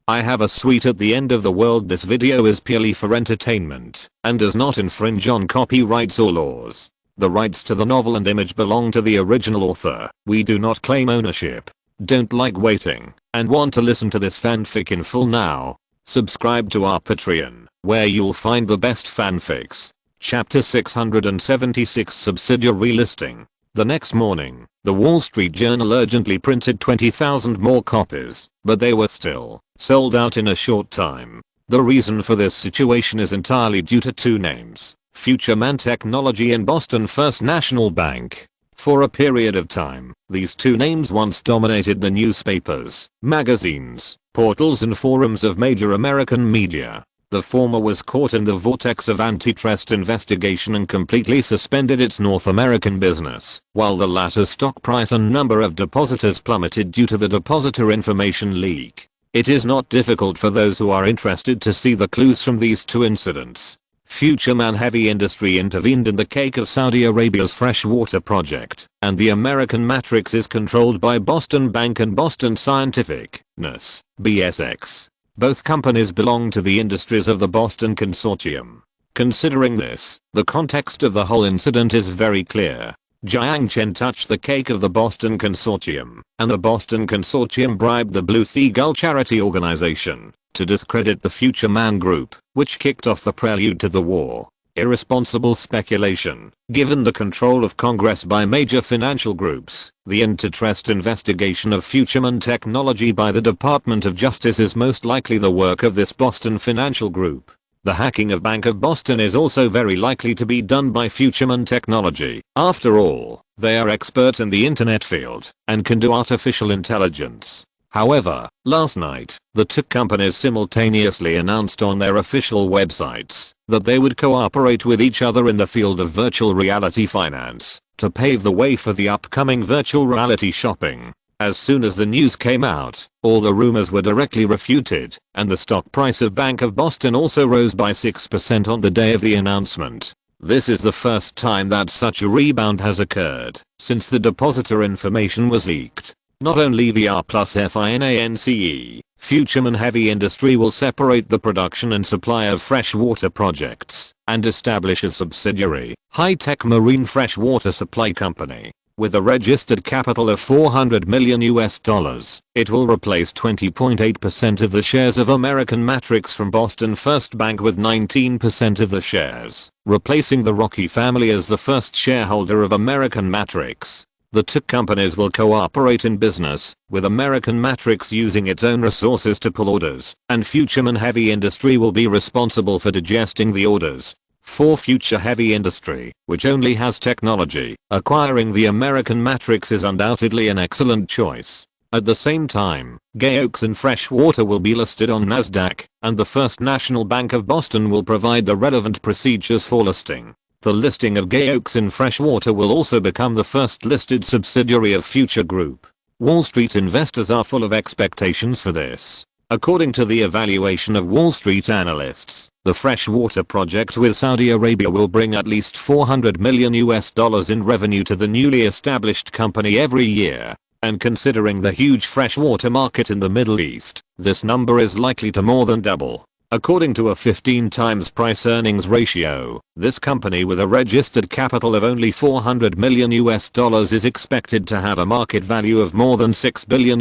I have a sweet at the end of the world. This video is purely for entertainment and does not infringe on copyrights or laws. The rights to the novel and image belong to the original author. We do not claim ownership. Don't like waiting and want to listen to this fanfic in full now? Subscribe to our Patreon, where you'll find the best fanfics. Chapter 676 Subsidiary Listing. The next morning, the Wall Street Journal urgently printed 20,000 more copies, but they were still sold out in a short time. The reason for this situation is entirely due to two names: FutureMan Technology and Boston First National Bank. For a period of time, these two names once dominated the newspapers, magazines, portals and forums of major American media. The former was caught in the vortex of antitrust investigation and completely suspended its North American business, while the latter's stock price and number of depositors plummeted due to the depositor information leak. It is not difficult for those who are interested to see the clues from these two incidents. FutureMan Heavy Industry intervened in the cake of Saudi Arabia's freshwater project, and the American matrix is controlled by Boston Bank and Boston Scientific, NUS, BSX. Both companies belong to the industries of the Boston Consortium. Considering this, the context of the whole incident is very clear. Jiang Chen touched the cake of the Boston Consortium, and the Boston Consortium bribed the Blue Seagull charity organization to discredit the FutureMan Group, which kicked off the prelude to the war. Irresponsible speculation. Given the control of Congress by major financial groups, the antitrust investigation of FutureMan Technology by the Department of Justice is most likely the work of this Boston financial group. The hacking of Bank of Boston is also very likely to be done by FutureMan Technology. After all, they are experts in the internet field and can do artificial intelligence. However, last night, the two companies simultaneously announced on their official websites that they would cooperate with each other in the field of virtual reality finance to pave the way for the upcoming virtual reality shopping. As soon as the news came out, all the rumors were directly refuted, and the stock price of Bank of Boston also rose by 6% on the day of the announcement. This is the first time that such a rebound has occurred since the depositor information was leaked. Not only the R+FINANCE, FutureMan Heavy Industry will separate the production and supply of freshwater projects and establish a subsidiary, high-tech marine freshwater supply company. With a registered capital of $400 million. It will replace 20.8% of the shares of American Matrix from Boston First Bank with 19% of the shares, replacing the Rocky family as the first shareholder of American Matrix. The two companies will cooperate in business, with American Matrix using its own resources to pull orders, and FutureMan Heavy Industry will be responsible for digesting the orders. For Future Heavy Industry, which only has technology, acquiring the American Matrix is undoubtedly an excellent choice. At the same time, Gay Oaks and Freshwater will be listed on Nasdaq, and the First National Bank of Boston will provide the relevant procedures for listing. The listing of Gay Oaks and Freshwater will also become the first listed subsidiary of Future Group. Wall Street investors are full of expectations for this. According to the evaluation of Wall Street analysts, the freshwater project with Saudi Arabia will bring at least $400 million in revenue to the newly established company every year. And considering the huge freshwater market in the Middle East, this number is likely to more than double. According to a 15 times price earnings ratio, this company with a registered capital of only $400 million is expected to have a market value of more than $6 billion.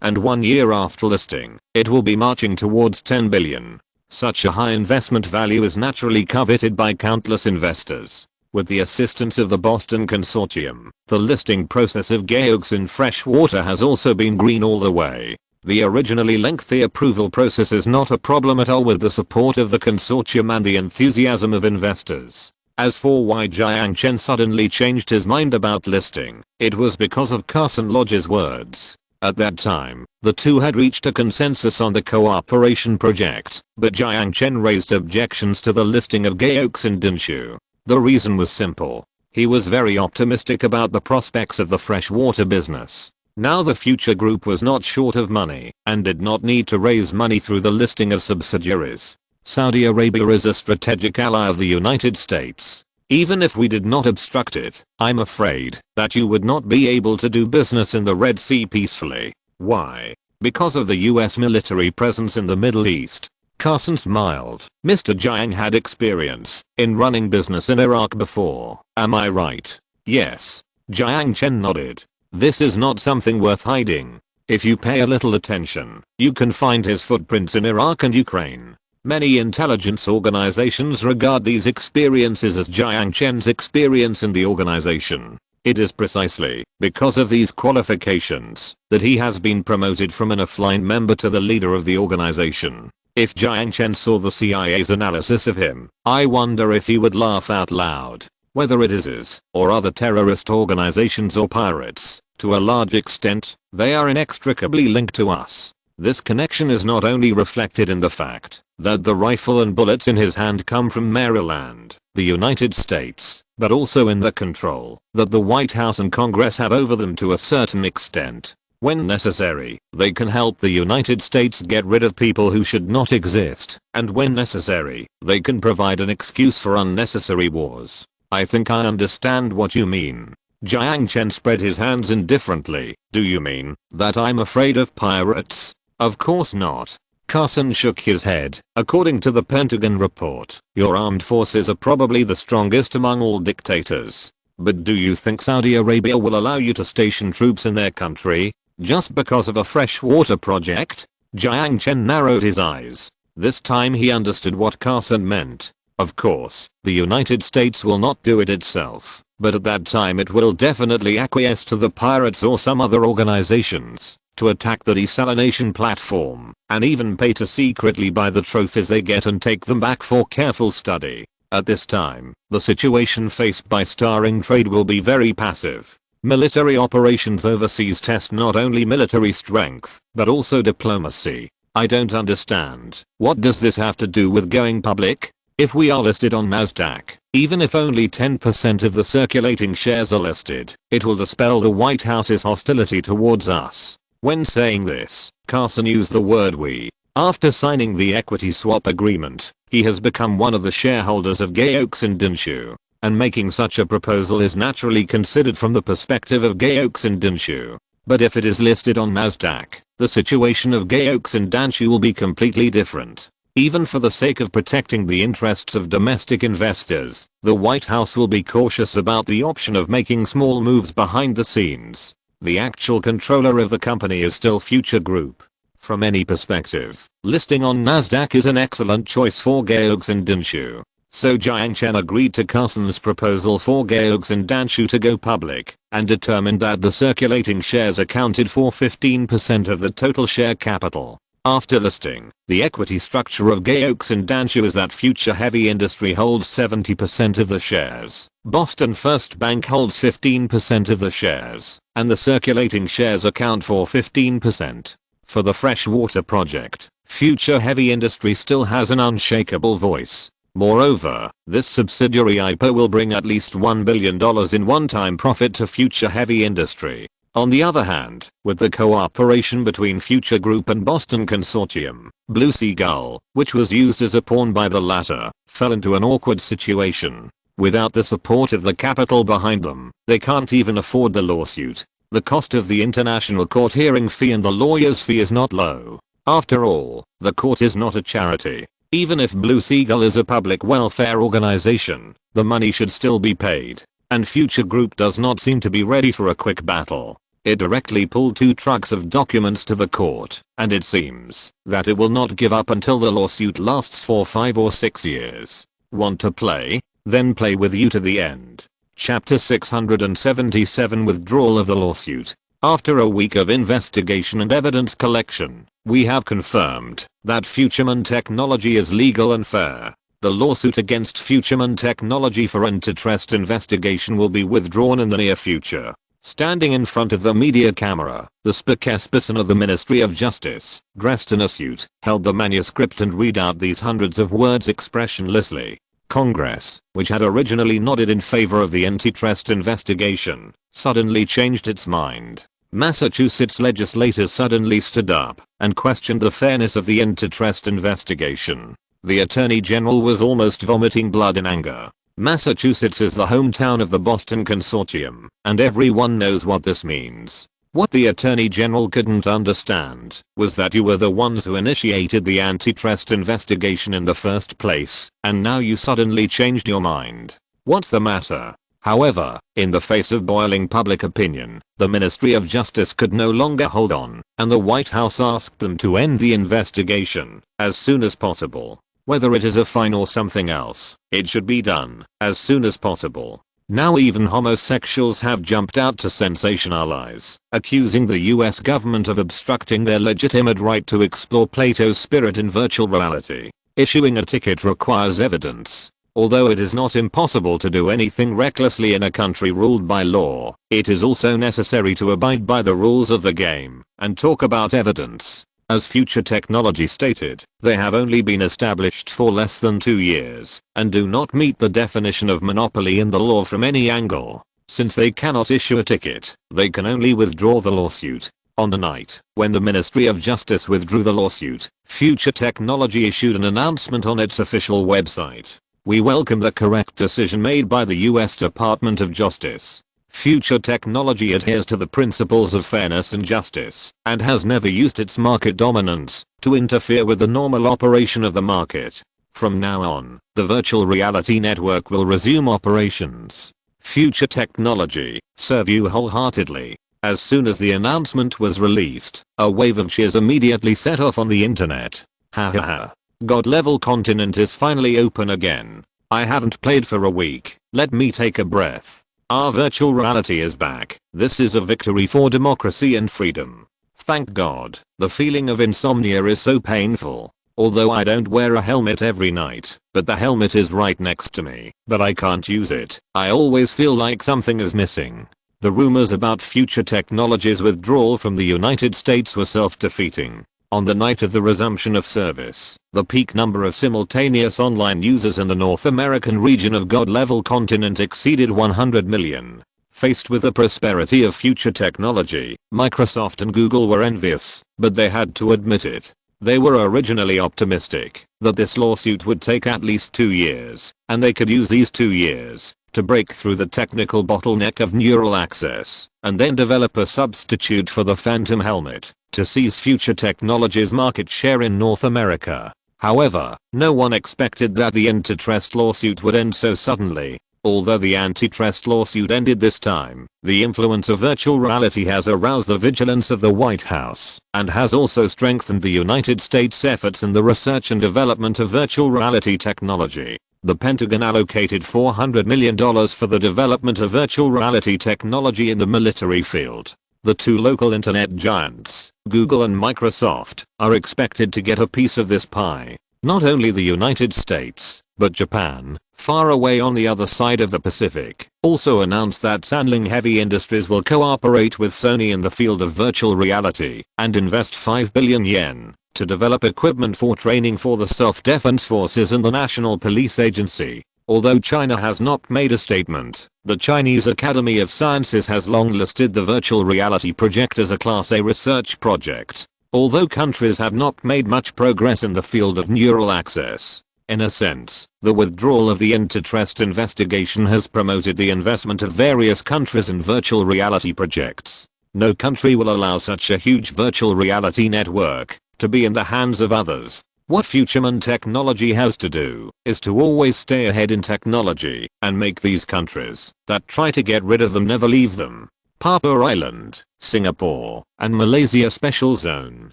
And 1 year after listing, it will be marching towards $10 billion. Such a high investment value is naturally coveted by countless investors. With the assistance of the Boston Consortium, the listing process of Gay Oaks in Freshwater has also been green all the way. The originally lengthy approval process is not a problem at all with the support of the consortium and the enthusiasm of investors. As for why Jiang Chen suddenly changed his mind about listing, it was because of Carson Lodge's words. At that time, the two had reached a consensus on the cooperation project, but Jiang Chen raised objections to the listing of Gay Oaks and Dinshu. The reason was simple. He was very optimistic about the prospects of the freshwater business. Now the Future Group was not short of money and did not need to raise money through the listing of subsidiaries. Saudi Arabia is a strategic ally of the United States. Even if we did not obstruct it, I'm afraid that you would not be able to do business in the Red Sea peacefully. Why? because of the US military presence in the Middle East. Carson smiled. Mr. Jiang had experience in running business in Iraq before, am I right? Yes. Jiang Chen nodded. This is not something worth hiding. If you pay a little attention, you can find his footprints in Iraq and Ukraine. Many intelligence organizations regard these experiences as Jiang Chen's experience in the organization. It is precisely because of these qualifications that he has been promoted from an offline member to the leader of the organization. If Jiang Chen saw the CIA's analysis of him, I wonder if he would laugh out loud. Whether it is his or other terrorist organizations or pirates, to a large extent, they are inextricably linked to us. This connection is not only reflected in the fact that the rifle and bullets in his hand come from Maryland, the United States, but also in the control that the White House and Congress have over them to a certain extent. When necessary, they can help the United States get rid of people who should not exist, and when necessary, they can provide an excuse for unnecessary wars. I think I understand what you mean. Jiang Chen spread his hands indifferently. Do you mean that I'm afraid of pirates? Of course not. Carson shook his head. According to the Pentagon report, your armed forces are probably the strongest among all dictators. But do you think Saudi Arabia will allow you to station troops in their country just because of a freshwater project? Jiang Chen narrowed his eyes. This time he understood what Carson meant. Of course, the United States will not do it itself, but at that time it will definitely acquiesce to the pirates or some other organizations to attack the desalination platform, and even pay to secretly buy the trophies they get and take them back for careful study. At this time, the situation faced by starring trade will be very passive. Military operations overseas test not only military strength, but also diplomacy. I don't understand. What does this have to do with going public? If we are listed on Nasdaq, even if only 10% of the circulating shares are listed, it will dispel the White House's hostility towards us. When saying this, Carson used the word we. After signing the equity swap agreement, he has become one of the shareholders of Gaoxin Dinshu, and making such a proposal is naturally considered from the perspective of Gaoxin Dinshu. But if it is listed on Nasdaq, the situation of Gaoxin Dinshu will be completely different. Even for the sake of protecting the interests of domestic investors, the White House will be cautious about the option of making small moves behind the scenes. The actual controller of the company is still Future Group. From any perspective, listing on Nasdaq is an excellent choice for Gaoxin Dinshu. So Jiang Chen agreed to Carson's proposal for Gaoxin Dinshu to go public, and determined that the circulating shares accounted for 15% of the total share capital. After listing, the equity structure of Gaoxin Dinshu is that Future Heavy Industry holds 70% of the shares, Boston First Bank holds 15% of the shares, and the circulating shares account for 15%. For the freshwater project, Future Heavy Industry still has an unshakable voice. Moreover, this subsidiary IPO will bring at least $1 billion in one-time profit to Future Heavy Industry. On the other hand, with the cooperation between Future Group and Boston Consortium, Blue Seagull, which was used as a pawn by the latter, fell into an awkward situation. Without the support of the capital behind them, they can't even afford the lawsuit. The cost of the international court hearing fee and the lawyer's fee is not low. After all, the court is not a charity. Even if Blue Seagull is a public welfare organization, the money should still be paid. And Future Group does not seem to be ready for a quick battle. It directly pulled 2 trucks of documents to the court, and it seems that it will not give up until the lawsuit lasts for 5 or 6 years. Want to play? Then play with you to the end. Chapter 677 Withdrawal of the lawsuit. After a week of investigation and evidence collection, we have confirmed that Futureman Technology is legal and fair. The lawsuit against Futureman Technology for antitrust investigation will be withdrawn in the near future. Standing in front of the media camera, the spokesperson of the Ministry of Justice, dressed in a suit, held the manuscript and read out these hundreds of words expressionlessly. Congress, which had originally nodded in favor of the antitrust investigation, suddenly changed its mind. Massachusetts legislators suddenly stood up and questioned the fairness of the antitrust investigation. The Attorney General was almost vomiting blood in anger. Massachusetts is the hometown of the Boston Consortium, and everyone knows what this means. What the Attorney General couldn't understand was that you were the ones who initiated the antitrust investigation in the first place, and now you suddenly changed your mind. What's the matter? However, in the face of boiling public opinion, the Ministry of Justice could no longer hold on, and the White House asked them to end the investigation as soon as possible. Whether it is a fine or something else, it should be done as soon as possible. Now even homosexuals have jumped out to sensationalize, accusing the US government of obstructing their legitimate right to explore Plato's spirit in virtual reality. Issuing a ticket requires evidence. Although it is not impossible to do anything recklessly in a country ruled by law, it is also necessary to abide by the rules of the game and talk about evidence. As Future Technology stated, they have only been established for less than 2 years and do not meet the definition of monopoly in the law from any angle. Since they cannot issue a ticket, they can only withdraw the lawsuit. On the night when the Ministry of Justice withdrew the lawsuit, Future Technology issued an announcement on its official website. We welcome the correct decision made by the US Department of Justice. Future Technology adheres to the principles of fairness and justice, and has never used its market dominance to interfere with the normal operation of the market. From now on, the virtual reality network will resume operations. Future Technology serve you wholeheartedly. As soon as the announcement was released, a wave of cheers immediately set off on the internet. Ha ha ha. God level continent is finally open again. I haven't played for a week. Let me take a breath. Our virtual reality is back. This is a victory for democracy and freedom. Thank God. The feeling of insomnia is so painful. Although I don't wear a helmet every night, but the helmet is right next to me, but I can't use it. I always feel like something is missing. The rumors about Future Technology's withdrawal from the United States were self-defeating. On the night of the resumption of service, the peak number of simultaneous online users in the North American region of God level continent exceeded 100 million. Faced with the prosperity of Future Technology, Microsoft and Google were envious, but they had to admit it. They were originally optimistic that this lawsuit would take at least 2 years, and they could use these 2 years to break through the technical bottleneck of neural access, and then develop a substitute for the Phantom helmet to seize Future Technology's market share in North America. However, no one expected that the antitrust lawsuit would end so suddenly. Although the antitrust lawsuit ended this time, the influence of virtual reality has aroused the vigilance of the White House and has also strengthened the United States' efforts in the research and development of virtual reality technology. The Pentagon allocated $400 million for the development of virtual reality technology in the military field. The two local internet giants, Google and Microsoft, are expected to get a piece of this pie. Not only the United States, but Japan, far away on the other side of the Pacific, also announced that Sanling Heavy Industries will cooperate with Sony in the field of virtual reality and invest 5 billion yen to develop equipment for training for the Self-Defense Forces and the National Police Agency. Although China has not made a statement, the Chinese Academy of Sciences has long listed the virtual reality project as a Class A research project. Although countries have not made much progress in the field of neural access, in a sense, the withdrawal of the antitrust investigation has promoted the investment of various countries in virtual reality projects. No country will allow such a huge virtual reality network to be in the hands of others. What Futureman Technology has to do is to always stay ahead in technology and make these countries that try to get rid of them never leave them. Papua Island, Singapore, and Malaysia Special Zone.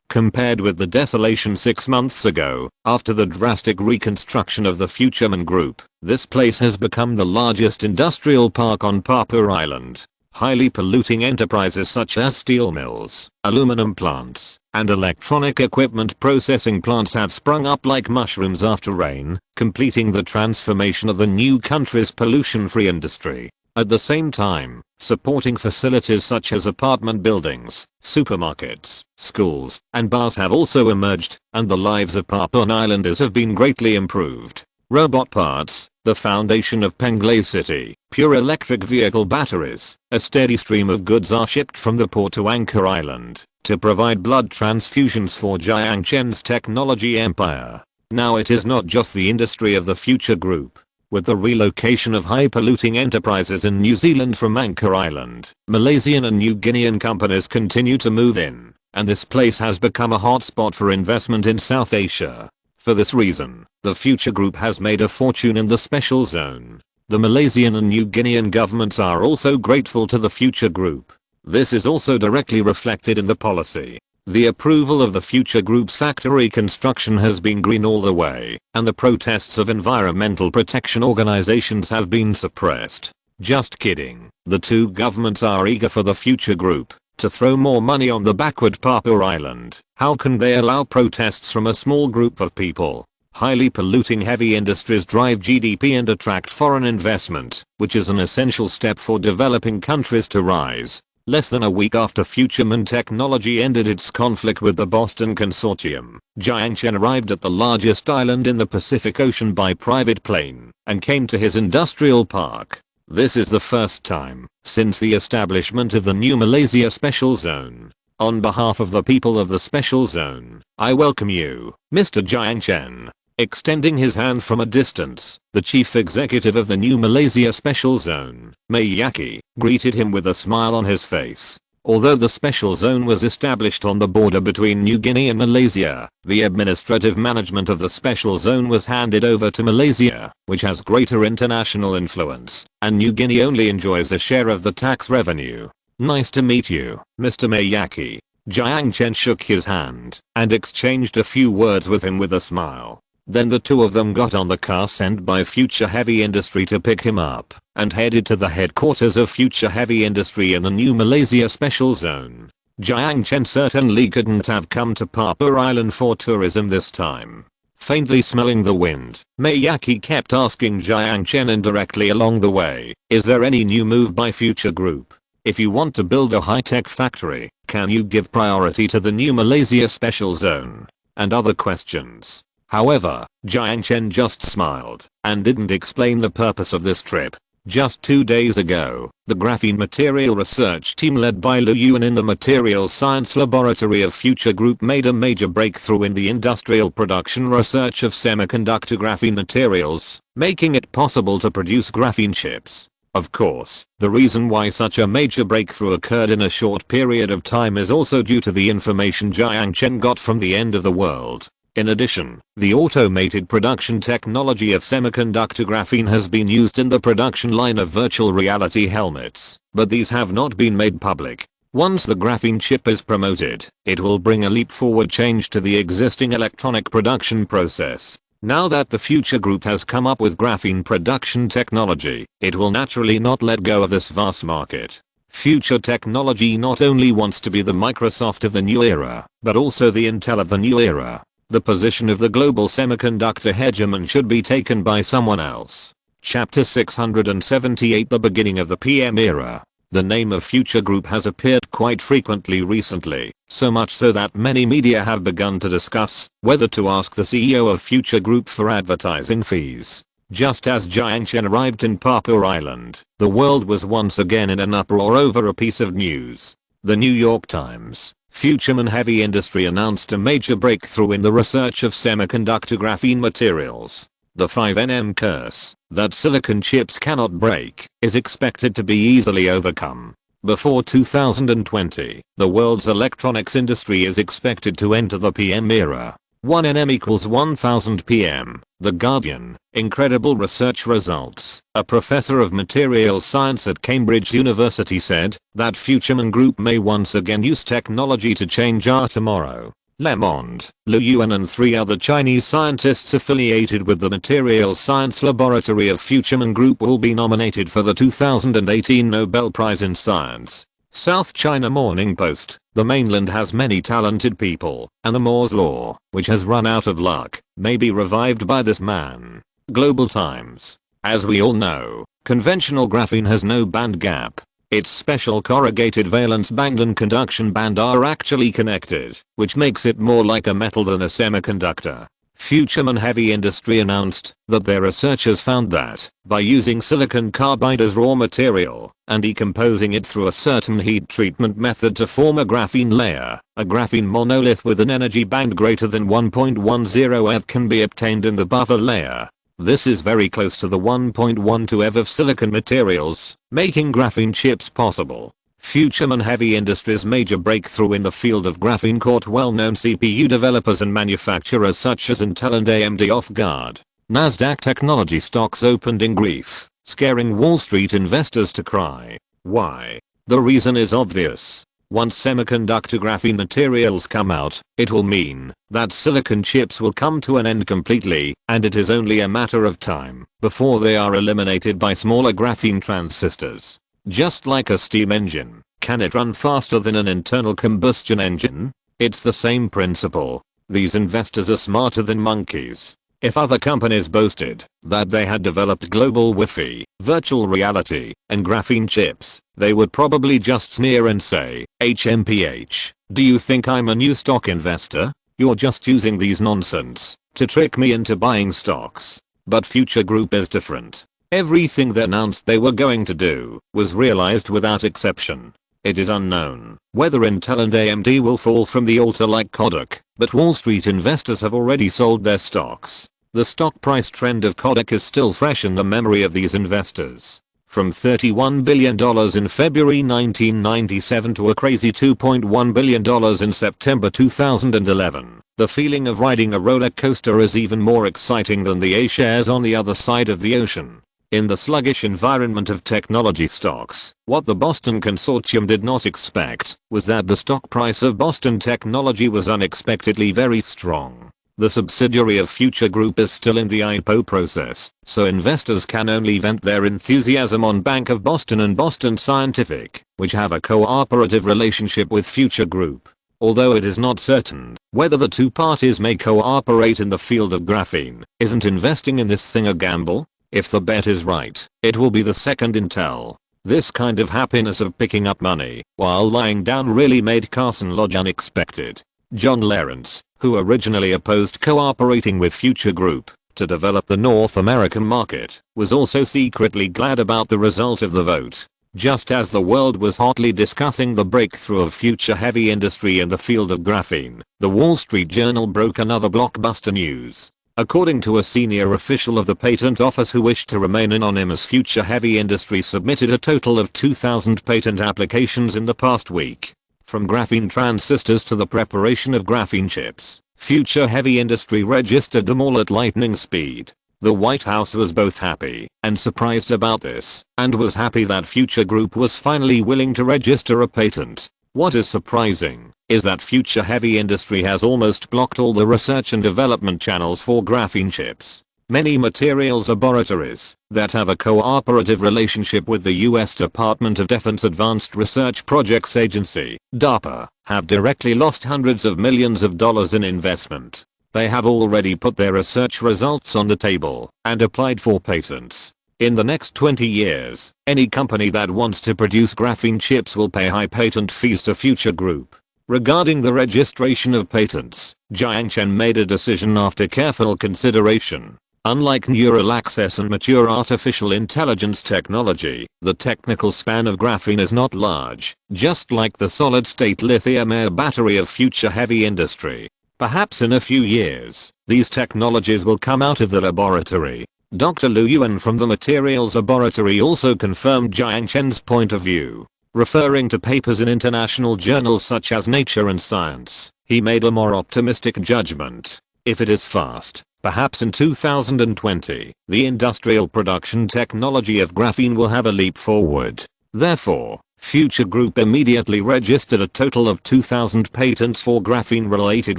Compared with the desolation 6 months ago, after the drastic reconstruction of the Futureman Group, this place has become the largest industrial park on Papua Island. Highly polluting enterprises such as steel mills, aluminum plants, and electronic equipment processing plants have sprung up like mushrooms after rain, completing the transformation of the new country's pollution-free industry. At the same time, supporting facilities such as apartment buildings, supermarkets, schools, and bars have also emerged, and the lives of Papuan Islanders have been greatly improved. Robot parts, the foundation of Penglay City, pure electric vehicle batteries, a steady stream of goods are shipped from the port to Anchor Island to provide blood transfusions for Jiang Chen's technology empire. Now it is not just the industry of the Future Group. With the relocation of high-polluting enterprises in New Zealand from Anchor Island, Malaysian and New Guinean companies continue to move in, and this place has become a hotspot for investment in South Asia. For this reason, the Future Group has made a fortune in the special zone. The Malaysian and New Guinean governments are also grateful to the Future Group. This is also directly reflected in the policy. The approval of the Future Group's factory construction has been green all the way, and the protests of environmental protection organizations have been suppressed. Just kidding. The two governments are eager for the Future Group to throw more money on the backward Papua Island. How can they allow protests from a small group of people? Highly polluting heavy industries drive GDP and attract foreign investment, which is an essential step for developing countries to rise. Less than a week after Futureman Technology ended its conflict with the Boston Consortium, Jiang Chen arrived at the largest island in the Pacific Ocean by private plane and came to his industrial park. This is the first time since the establishment of the new Malaysia Special Zone. On behalf of the people of the Special Zone, I welcome you, Mr. Jiang Chen. Extending his hand from a distance, the chief executive of the new Malaysia Special Zone, Miyake, greeted him with a smile on his face. Although the Special Zone was established on the border between New Guinea and Malaysia, the administrative management of the Special Zone was handed over to Malaysia, which has greater international influence, and New Guinea only enjoys a share of the tax revenue. Nice to meet you, Mr. Miyake. Jiang Chen shook his hand and exchanged a few words with him with a smile. Then the two of them got on the car sent by Future Heavy Industry to pick him up and headed to the headquarters of Future Heavy Industry in the new Malaysia Special Zone. Jiang Chen certainly couldn't have come to Papua Island for tourism this time. Faintly smelling the wind, Miyake kept asking Jiang Chen indirectly along the way, is there any new move by Future Group? If you want to build a high-tech factory, can you give priority to the new Malaysia Special Zone? And other questions. However, Jiang Chen just smiled and didn't explain the purpose of this trip. Just 2 days ago, the graphene material research team led by Liu Yuan in the Materials Science Laboratory of Future Group made a major breakthrough in the industrial production research of semiconductor graphene materials, making it possible to produce graphene chips. Of course, the reason why such a major breakthrough occurred in a short period of time is also due to the information Jiang Chen got from the end of the world. In addition, the automated production technology of semiconductor graphene has been used in the production line of virtual reality helmets, but these have not been made public. Once the graphene chip is promoted, it will bring a leap forward change to the existing electronic production process. Now that the Future Group has come up with graphene production technology, it will naturally not let go of this vast market. Future Technology not only wants to be the Microsoft of the new era, but also the Intel of the new era. The position of the global semiconductor hegemon should be taken by someone else. Chapter 678 The beginning of the PM era. The name of Future Group has appeared quite frequently recently, so much so that many media have begun to discuss whether to ask the CEO of Future Group for advertising fees. Just as Jiang Chen arrived in Papua Island, the world was once again in an uproar over a piece of news. The New York Times. Futureman Heavy Industry announced a major breakthrough in the research of semiconductor graphene materials. The 5nm curse that silicon chips cannot break is expected to be easily overcome. Before 2020, the world's electronics industry is expected to enter the PM era. 1nm equals 1000 PM. The Guardian. Incredible research results. A professor of materials science at Cambridge University said that Futureman Group may once again use technology to change our tomorrow. Le Monde. Liu Yuan and 3 other Chinese scientists affiliated with the Materials Science Laboratory of Futureman Group will be nominated for the 2018 Nobel Prize in Science. South China Morning Post. The mainland has many talented people, and the Moore's Law, which has run out of luck, may be revived by this man. Global Times. As we all know, conventional graphene has no band gap. Its special corrugated valence band and conduction band are actually connected, which makes it more like a metal than a semiconductor. Futureman Heavy Industry announced that their researchers found that, by using silicon carbide as raw material and decomposing it through a certain heat treatment method to form a graphene layer, a graphene monolith with an energy band greater than 1.10 eV can be obtained in the buffer layer. This is very close to the 1.12 eV of silicon materials, making graphene chips possible. Future heavy industry's major breakthrough in the field of graphene caught well-known CPU developers and manufacturers such as Intel and AMD off guard. Nasdaq technology stocks opened in grief, scaring Wall Street investors to cry. Why? The reason is obvious. Once semiconductor graphene materials come out, it will mean that silicon chips will come to an end completely, and it is only a matter of time before they are eliminated by smaller graphene transistors. Just like a steam engine, can it run faster than an internal combustion engine? It's the same principle. These investors are smarter than monkeys. If other companies boasted that they had developed global Wi-Fi, virtual reality, and graphene chips, they would probably just sneer and say, HMPH, do you think I'm a new stock investor? You're just using these nonsense to trick me into buying stocks. But Future Group is different. Everything they announced they were going to do was realized without exception. It is unknown whether Intel and AMD will fall from the altar like Kodak, but Wall Street investors have already sold their stocks. The stock price trend of Kodak is still fresh in the memory of these investors. From $31 billion in February 1997 to a crazy $2.1 billion in September 2011, the feeling of riding a roller coaster is even more exciting than the A-shares on the other side of the ocean. In the sluggish environment of technology stocks, what the Boston Consortium did not expect was that the stock price of Boston Technology was unexpectedly very strong. The subsidiary of Future Group is still in the IPO process, so investors can only vent their enthusiasm on Bank of Boston and Boston Scientific, which have a cooperative relationship with Future Group. Although it is not certain whether the two parties may cooperate in the field of graphene, isn't investing in this thing a gamble? If the bet is right, it will be the second Intel. This kind of happiness of picking up money while lying down really made Carson Lodge unexpected. John Lawrence, who originally opposed cooperating with Future Group to develop the North American market, was also secretly glad about the result of the vote. Just as the world was hotly discussing the breakthrough of future heavy industry in the field of graphene, the Wall Street Journal broke another blockbuster news. According to a senior official of the patent office who wished to remain anonymous, future heavy industry submitted a total of 2,000 patent applications in the past week. From graphene transistors to the preparation of graphene chips, future heavy industry registered them all at lightning speed. The White House was both happy and surprised about this, and was happy that Future Group was finally willing to register a patent. What is surprising is that future heavy industry has almost blocked all the research and development channels for graphene chips. Many materials laboratories that have a cooperative relationship with the US Department of Defense Advanced Research Projects Agency, DARPA, have directly lost hundreds of millions of dollars in investment. They have already put their research results on the table and applied for patents. In the next 20 years, any company that wants to produce graphene chips will pay high patent fees to Future Group. Regarding the registration of patents, Jiang Chen made a decision after careful consideration. Unlike neural access and mature artificial intelligence technology, the technical span of graphene is not large, just like the solid-state lithium-air battery of future heavy industry. Perhaps in a few years, these technologies will come out of the laboratory. Dr. Lu Yuan from the Materials Laboratory also confirmed Jiang Chen's point of view. Referring to papers in international journals such as Nature and Science, he made a more optimistic judgment. If it is fast, perhaps in 2020, the industrial production technology of graphene will have a leap forward. Therefore, Future Group immediately registered a total of 2,000 patents for graphene-related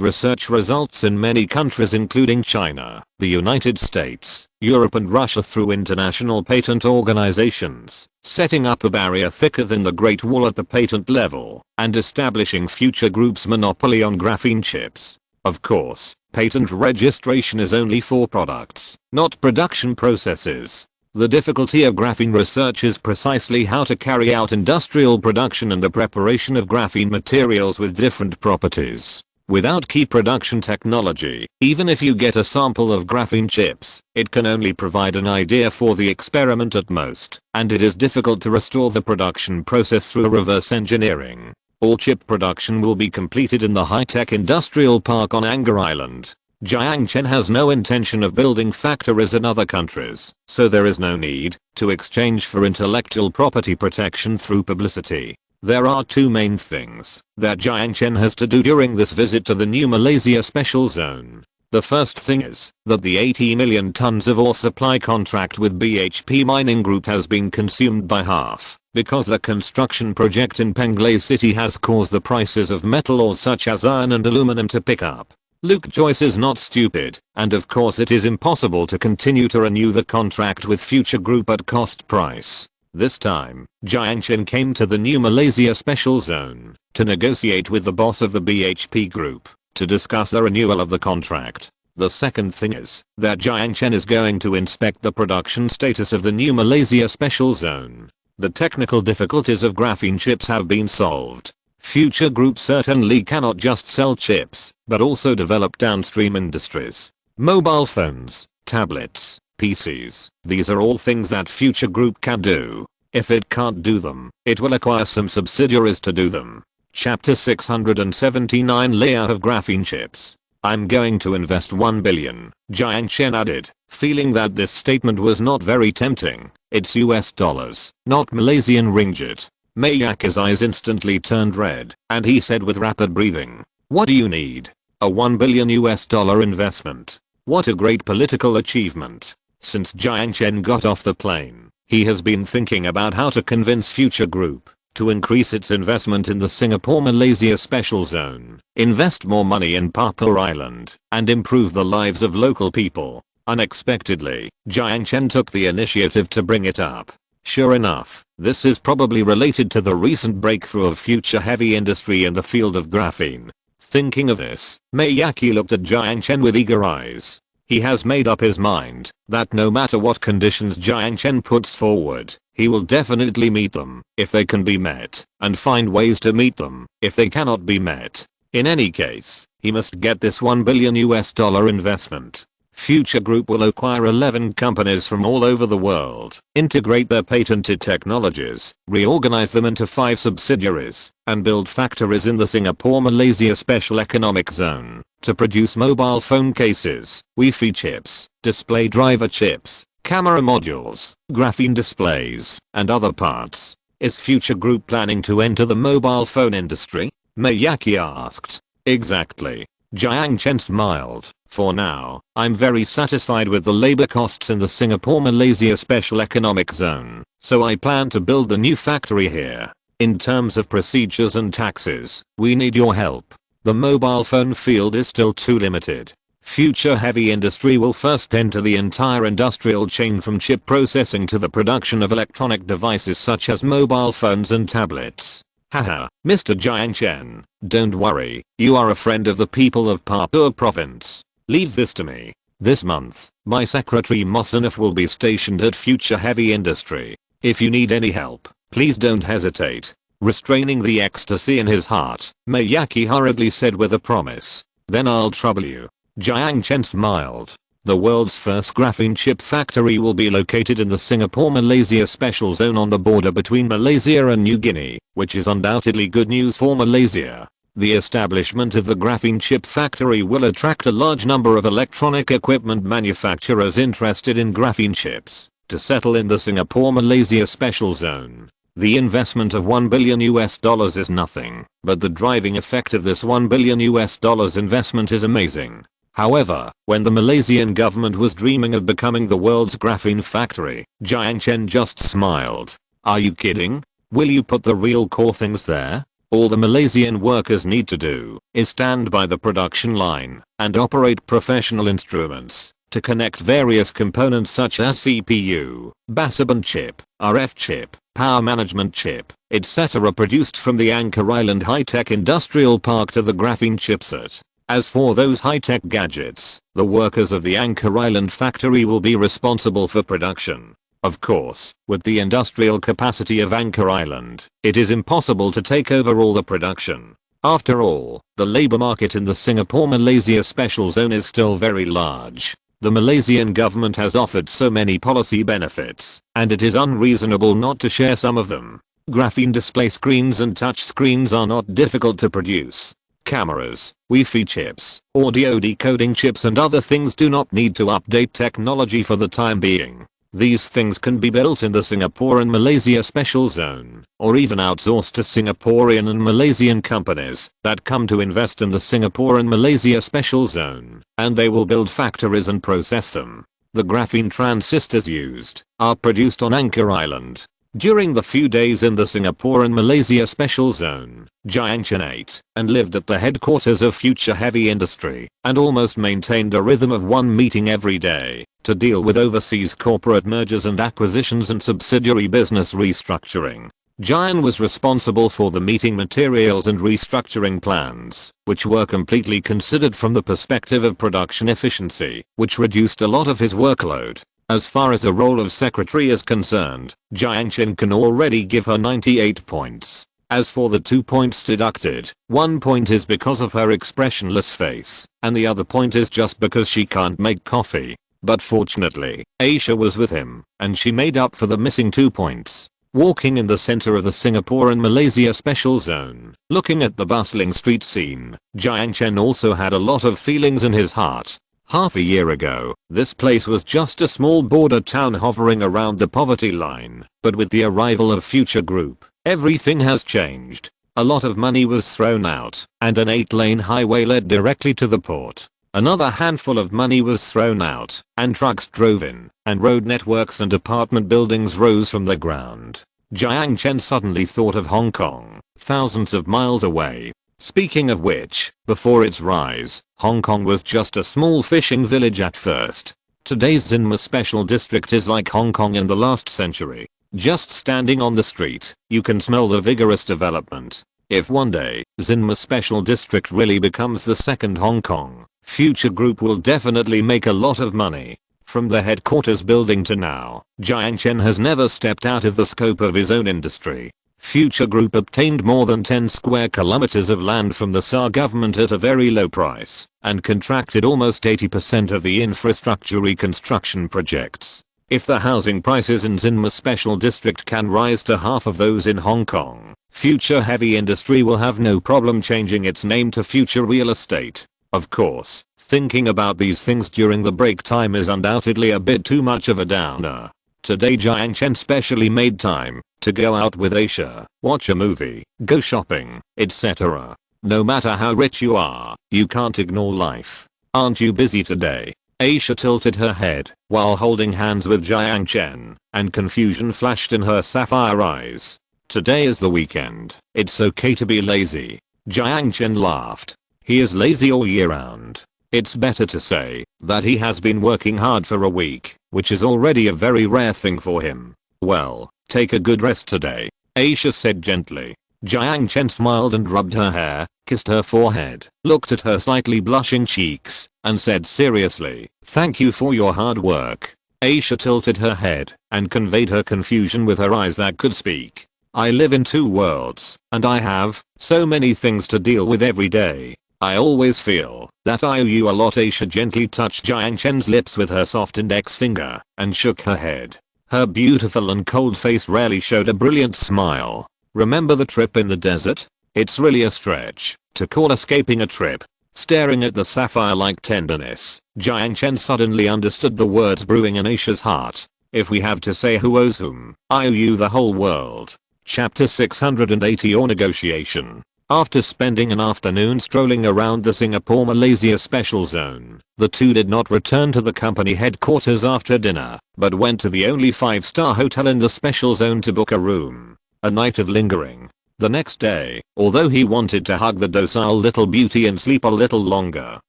research results in many countries including China, the United States, Europe and Russia through international patent organizations, setting up a barrier thicker than the Great Wall at the patent level, and establishing Future Group's monopoly on graphene chips. Of course, patent registration is only for products, not production processes. The difficulty of graphene research is precisely how to carry out industrial production and the preparation of graphene materials with different properties. Without key production technology, even if you get a sample of graphene chips, it can only provide an idea for the experiment at most, and it is difficult to restore the production process through reverse engineering. All chip production will be completed in the high-tech industrial park on Anger Island. Jiang Chen has no intention of building factories in other countries, so there is no need to exchange for intellectual property protection through publicity. There are two main things that Jiang Chen has to do during this visit to the new Malaysia Special Zone. The first thing is that the 80 million tons of ore supply contract with BHP Mining Group has been consumed by half, because the construction project in Penglay City has caused the prices of metal ores such as iron and aluminum to pick up. Luke Joyce is not stupid, and of course it is impossible to continue to renew the contract with Future Group at cost price. This time, Jiang Chen came to the new Malaysia Special Zone to negotiate with the boss of the BHP Group to discuss the renewal of the contract. The second thing is that Jiang Chen is going to inspect the production status of the new Malaysia Special Zone. The technical difficulties of graphene chips have been solved. Future Group certainly cannot just sell chips, but also develop downstream industries. Mobile phones, tablets, PCs, these are all things that Future Group can do. If it can't do them, it will acquire some subsidiaries to do them. Chapter 679 Layout of Graphene Chips. I'm going to invest 1 billion, Jiang Chen added, feeling that this statement was not very tempting. It's US dollars, not Malaysian ringgit. Mayaki's eyes instantly turned red, and he said with rapid breathing, "What do you need? A 1 billion US dollar investment. What a great political achievement." Since Jiang Chen got off the plane, he has been thinking about how to convince Future Group to increase its investment in the Singapore-Malaysia Special Zone, invest more money in Papua Island, and improve the lives of local people. Unexpectedly, Jiang Chen took the initiative to bring it up. Sure enough, this is probably related to the recent breakthrough of future heavy industry in the field of graphene. Thinking of this, Mayaki looked at Jiang Chen with eager eyes. He has made up his mind that no matter what conditions Jiang Chen puts forward, he will definitely meet them if they can be met, and find ways to meet them if they cannot be met. In any case, he must get this 1 billion US dollar investment. Future Group will acquire 11 companies from all over the world, integrate their patented technologies, reorganize them into 5 subsidiaries, and build factories in the Singapore-Malaysia Special Economic Zone to produce mobile phone cases, Wi-Fi chips, display driver chips, camera modules, graphene displays, and other parts. Is Future Group planning to enter the mobile phone industry? Mayaki asked. Exactly. Jiang Chen smiled. For now, I'm very satisfied with the labor costs in the Singapore-Malaysia Special Economic Zone, so I plan to build the new factory here. In terms of procedures and taxes, we need your help. The mobile phone field is still too limited. Future heavy industry will first enter the entire industrial chain from chip processing to the production of electronic devices such as mobile phones and tablets. Haha, Mr. Jiang Chen, don't worry, you are a friend of the people of Papua province. Leave this to me. This month, my secretary Mosanif will be stationed at Future Heavy Industry. If you need any help, please don't hesitate. Restraining the ecstasy in his heart, Mayaki hurriedly said with a promise. Then I'll trouble you. Jiang Chen smiled. The world's first graphene chip factory will be located in the Singapore-Malaysia Special Zone on the border between Malaysia and New Guinea, which is undoubtedly good news for Malaysia. The establishment of the graphene chip factory will attract a large number of electronic equipment manufacturers interested in graphene chips to settle in the Singapore-Malaysia Special Zone. The investment of 1 billion US dollars is nothing, but the driving effect of this 1 billion US dollars investment is amazing. However, when the Malaysian government was dreaming of becoming the world's graphene factory, Jiang Chen just smiled. Are you kidding? Will you put the real core things there? All the Malaysian workers need to do is stand by the production line and operate professional instruments to connect various components such as CPU, baseband chip, RF chip, power management chip, etc. produced from the Anchor Island High-Tech Industrial Park to the graphene chipset. As for those high-tech gadgets, the workers of the Anchor Island factory will be responsible for production. Of course, with the industrial capacity of Anchor Island, it is impossible to take over all the production. After all, the labor market in the Singapore-Malaysia Special Zone is still very large. The Malaysian government has offered so many policy benefits, and it is unreasonable not to share some of them. Graphene display screens and touch screens are not difficult to produce. cameras, Wi-Fi chips, audio decoding chips and other things do not need to update technology for the time being. These things can be built in the Singapore and Malaysia special zone, or even outsourced to Singaporean and Malaysian companies that come to invest in the Singapore and Malaysia special zone, and they will build factories and process them. The graphene transistors used are produced on Anchor Island. During the few days in the Singapore and Malaysia special zone, Jiang Chen ate and lived at the headquarters of Future Heavy Industry and almost maintained a rhythm of one meeting every day to deal with overseas corporate mergers and acquisitions and subsidiary business restructuring. Jiang was responsible for the meeting materials and restructuring plans, which were completely considered from the perspective of production efficiency, which reduced a lot of his workload. As far as the role of secretary is concerned, Jiang Chen can already give her 98 points. As for the 2 points deducted, 1 point is because of her expressionless face, and the other point is just because she can't make coffee. But fortunately, Aisha was with him, and she made up for the missing 2 points. Walking in the center of the Singapore and Malaysia special zone, looking at the bustling street scene, Jiang Chen also had a lot of feelings in his heart. Half a year ago, this place was just a small border town hovering around the poverty line, but with the arrival of Future Group, everything has changed. A lot of money was thrown out, and an 8-lane highway led directly to the port. Another handful of money was thrown out, and trucks drove in, and road networks and apartment buildings rose from the ground. Jiang Chen suddenly thought of Hong Kong, thousands of miles away. Speaking of which, before its rise, Hong Kong was just a small fishing village at first. Today's Zinma Special District is like Hong Kong in the last century. Just standing on the street, you can smell the vigorous development. If one day, Zinma Special District really becomes the second Hong Kong, Future Group will definitely make a lot of money. From the headquarters building to now, Jiang Chen has never stepped out of the scope of his own industry. Future Group obtained more than 10 square kilometers of land from the SAR government at a very low price, and contracted almost 80% of the infrastructure reconstruction projects. If the housing prices in Zinma Special District can rise to half of those in Hong Kong, Future Heavy Industry will have no problem changing its name to Future Real Estate. Of course, thinking about these things during the break time is undoubtedly a bit too much of a downer. Today Jiang Chen specially made time to go out with Aisha, watch a movie, go shopping, etc. No matter how rich you are, you can't ignore life. Aren't you busy today? Aisha tilted her head while holding hands with Jiang Chen, and confusion flashed in her sapphire eyes. Today is the weekend. It's okay to be lazy. Jiang Chen laughed. He is lazy all year round. It's better to say that he has been working hard for a week, which is already a very rare thing for him. Well, take a good rest today, Aisha said gently. Jiang Chen smiled and rubbed her hair, kissed her forehead, looked at her slightly blushing cheeks, and said seriously, "Thank you for your hard work." Aisha tilted her head and conveyed her confusion with her eyes that could speak. "I live in two worlds, and I have so many things to deal with every day. I always feel that I owe you a lot." Aisha gently touched Jiang Chen's lips with her soft index finger and shook her head. Her beautiful and cold face rarely showed a brilliant smile. "Remember the trip in the desert? It's really a stretch to call escaping a trip." Staring at the sapphire-like tenderness, Jiang Chen suddenly understood the words brewing in Aisha's heart. "If we have to say who owes whom, I owe you the whole world." Chapter 680 or Negotiation. After spending an afternoon strolling around the Singapore-Malaysia Special Zone, the two did not return to the company headquarters after dinner, but went to the only 5-star hotel in the Special Zone to book a room. A night of lingering. The next day, although he wanted to hug the docile little beauty and sleep a little longer,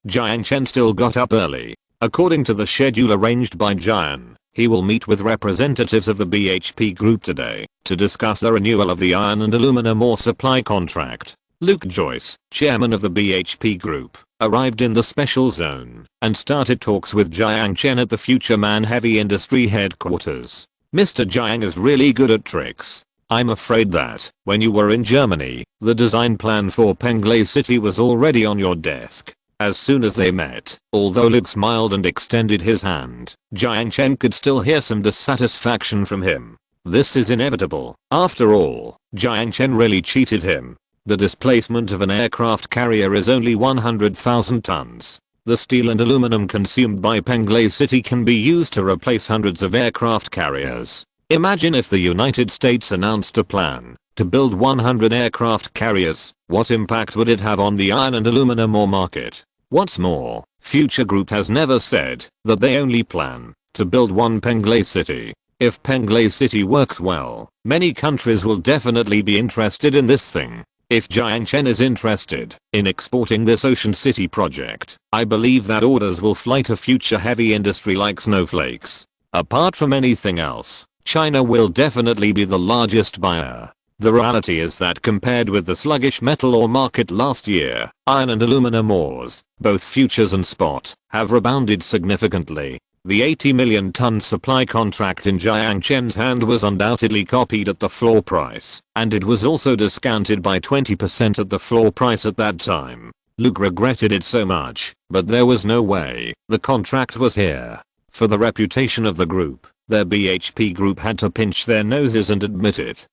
Jiang Chen still got up early. According to the schedule arranged by Jiang, he will meet with representatives of the BHP Group today to discuss the renewal of the iron and aluminum ore supply contract. Luke Joyce, chairman of the BHP Group, arrived in the Special Zone and started talks with Jiang Chen at the Future Man Heavy Industry headquarters. "Mr. Jiang is really good at tricks. I'm afraid that, when you were in Germany, the design plan for Penglay City was already on your desk." As soon as they met, although Luke smiled and extended his hand, Jiang Chen could still hear some dissatisfaction from him. This is inevitable. After all, Jiang Chen really cheated him. The displacement of an aircraft carrier is only 100,000 tons. The steel and aluminum consumed by Penglai City can be used to replace hundreds of aircraft carriers. Imagine if the United States announced a plan to build 100 aircraft carriers. What impact would it have on the iron and aluminum ore market? What's more, Future Group has never said that they only plan to build one Penglai City. If Penglai City works well, many countries will definitely be interested in this thing. If Jiang Chen is interested in exporting this Ocean City project, I believe that orders will fly to future heavy industry like snowflakes. Apart from anything else, China will definitely be the largest buyer. The reality is that compared with the sluggish metal ore market last year, iron and aluminum ores, both futures and spot, have rebounded significantly. The 80 million ton supply contract in Jiang Chen's hand was undoubtedly copied at the floor price, and it was also discounted by 20% at the floor price at that time. Luke regretted it so much, but there was no way. The contract was here. For the reputation of the group, their BHP group had to pinch their noses and admit it.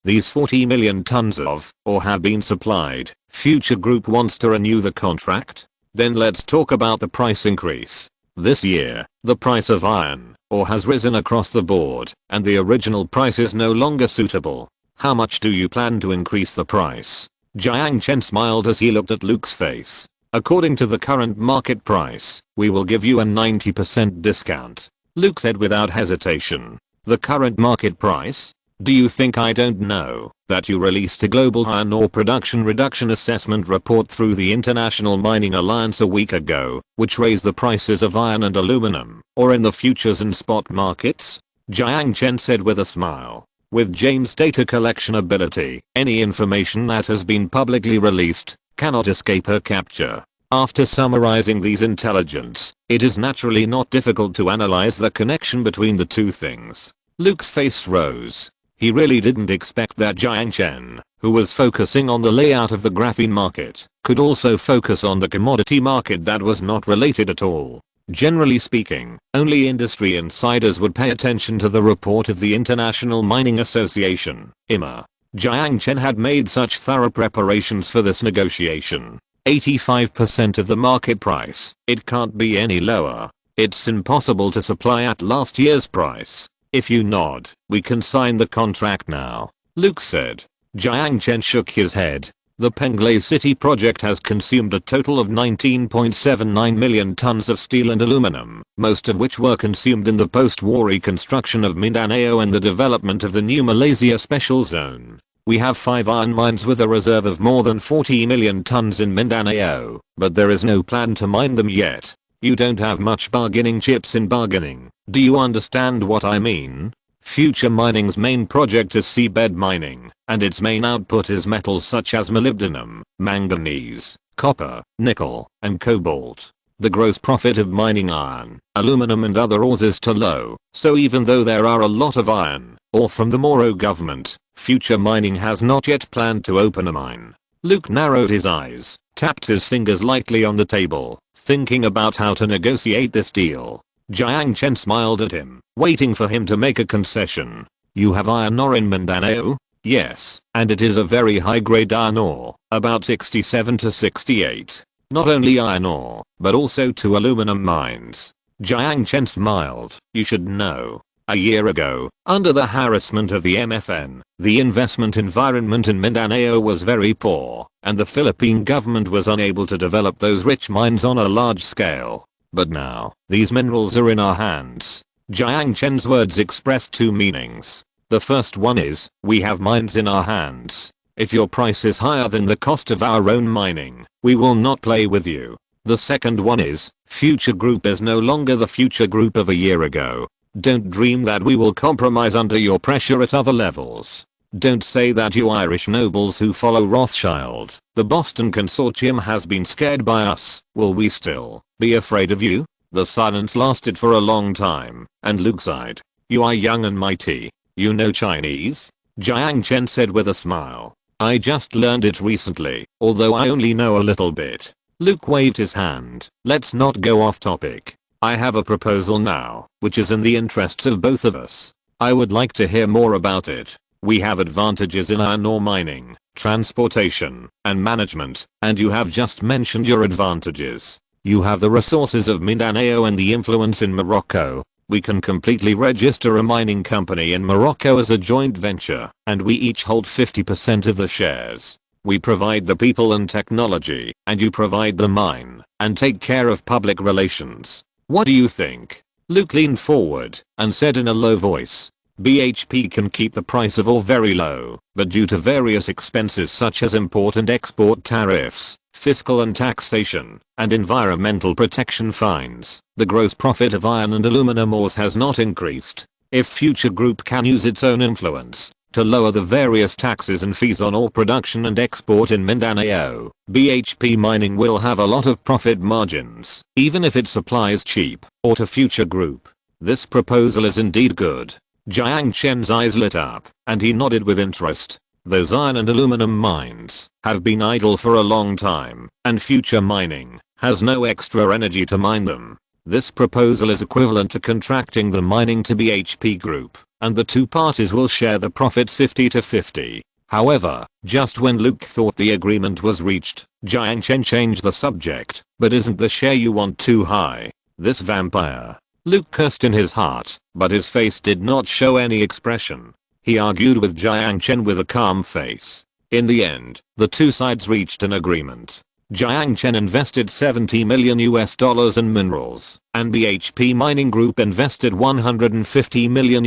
These 40 million tons of ore have been supplied. Future Group wants to renew the contract? Then let's talk about the price increase. This year, the price of iron ore has risen across the board, and the original price is no longer suitable. How much do you plan to increase the price? Jiang Chen smiled as he looked at Luke's face. According to the current market price, we will give you a 90% discount. Luke said without hesitation. The current market price? Do you think I don't know that you released a global iron ore production reduction assessment report through the International Mining Alliance a week ago, which raised the prices of iron and aluminum, or in the futures and spot markets? Jiang Chen said with a smile. With James' data collection ability, any information that has been publicly released cannot escape her capture. After summarizing these intelligence, it is naturally not difficult to analyze the connection between the two things. Luke's face rose. He really didn't expect that Jiang Chen, who was focusing on the layout of the graphene market, could also focus on the commodity market that was not related at all. Generally speaking, only industry insiders would pay attention to the report of the International Mining Association, IMA. Jiang Chen had made such thorough preparations for this negotiation. 85% of the market price. It can't be any lower. It's impossible to supply at last year's price. If you nod, we can sign the contract now, Luke said. Jiang Chen shook his head. The Penglai City project has consumed a total of 19.79 million tons of steel and aluminum, most of which were consumed in the post-war reconstruction of Mindanao and the development of the new Malaysia Special Zone. We have 5 iron mines with a reserve of more than 40 million tons in Mindanao, but there is no plan to mine them yet. You don't have much bargaining chips in bargaining. Do you understand what I mean? Future Mining's main project is seabed mining, and its main output is metals such as molybdenum, manganese, copper, nickel, and cobalt. The gross profit of mining iron, aluminum and other ores is too low, so even though there are a lot of iron ore from the Moro government, Future Mining has not yet planned to open a mine. Luke narrowed his eyes, tapped his fingers lightly on the table, thinking about how to negotiate this deal. Jiang Chen smiled at him, waiting for him to make a concession. You have iron ore in Mindanao? Yes, and it is a very high-grade iron ore, about 67 to 68. Not only iron ore, but also 2 aluminum mines. Jiang Chen smiled. You should know. A year ago, under the harassment of the MFN, the investment environment in Mindanao was very poor, and the Philippine government was unable to develop those rich mines on a large scale. But now, these minerals are in our hands. Jiang Chen's words expressed 2 meanings. The first one is, we have mines in our hands. If your price is higher than the cost of our own mining, we will not play with you. The second one is, Future Group is no longer the Future Group of a year ago. Don't dream that we will compromise under your pressure at other levels. Don't say that you Irish nobles who follow Rothschild, the Boston Consortium has been scared by us. Will we still be afraid of you? The silence lasted for a long time, and Luke sighed. You are young and mighty. You know Chinese? Jiang Chen said with a smile. I just learned it recently, although I only know a little bit. Luke waved his hand. Let's not go off topic. I have a proposal now, which is in the interests of both of us. I would like to hear more about it. We have advantages in iron ore mining, transportation, and management, and you have just mentioned your advantages. You have the resources of Mindanao and the influence in Morocco. We can completely register a mining company in Morocco as a joint venture, and we each hold 50% of the shares. We provide the people and technology, and you provide the mine, and take care of public relations. What do you think? Luke leaned forward and said in a low voice, BHP can keep the price of ore very low, but due to various expenses such as import and export tariffs, fiscal and taxation, and environmental protection fines, the gross profit of iron and aluminum ores has not increased. If Future Group can use its own influence to lower the various taxes and fees on ore production and export in Mindanao, BHP Mining will have a lot of profit margins, even if it supplies cheap ore to Future Group. This proposal is indeed good. Jiang Chen's eyes lit up, and he nodded with interest. Those iron and aluminum mines have been idle for a long time, and Future Mining has no extra energy to mine them. This proposal is equivalent to contracting the mining to BHP Group, and the two parties will share the profits 50-50. However, just when Luke thought the agreement was reached, Jiang Chen changed the subject. But isn't the share you want too high? This vampire. Luke cursed in his heart, but his face did not show any expression. He argued with Jiang Chen with a calm face. In the end, the two sides reached an agreement. Jiang Chen invested $70 million in minerals, and BHP Mining Group invested $150 million.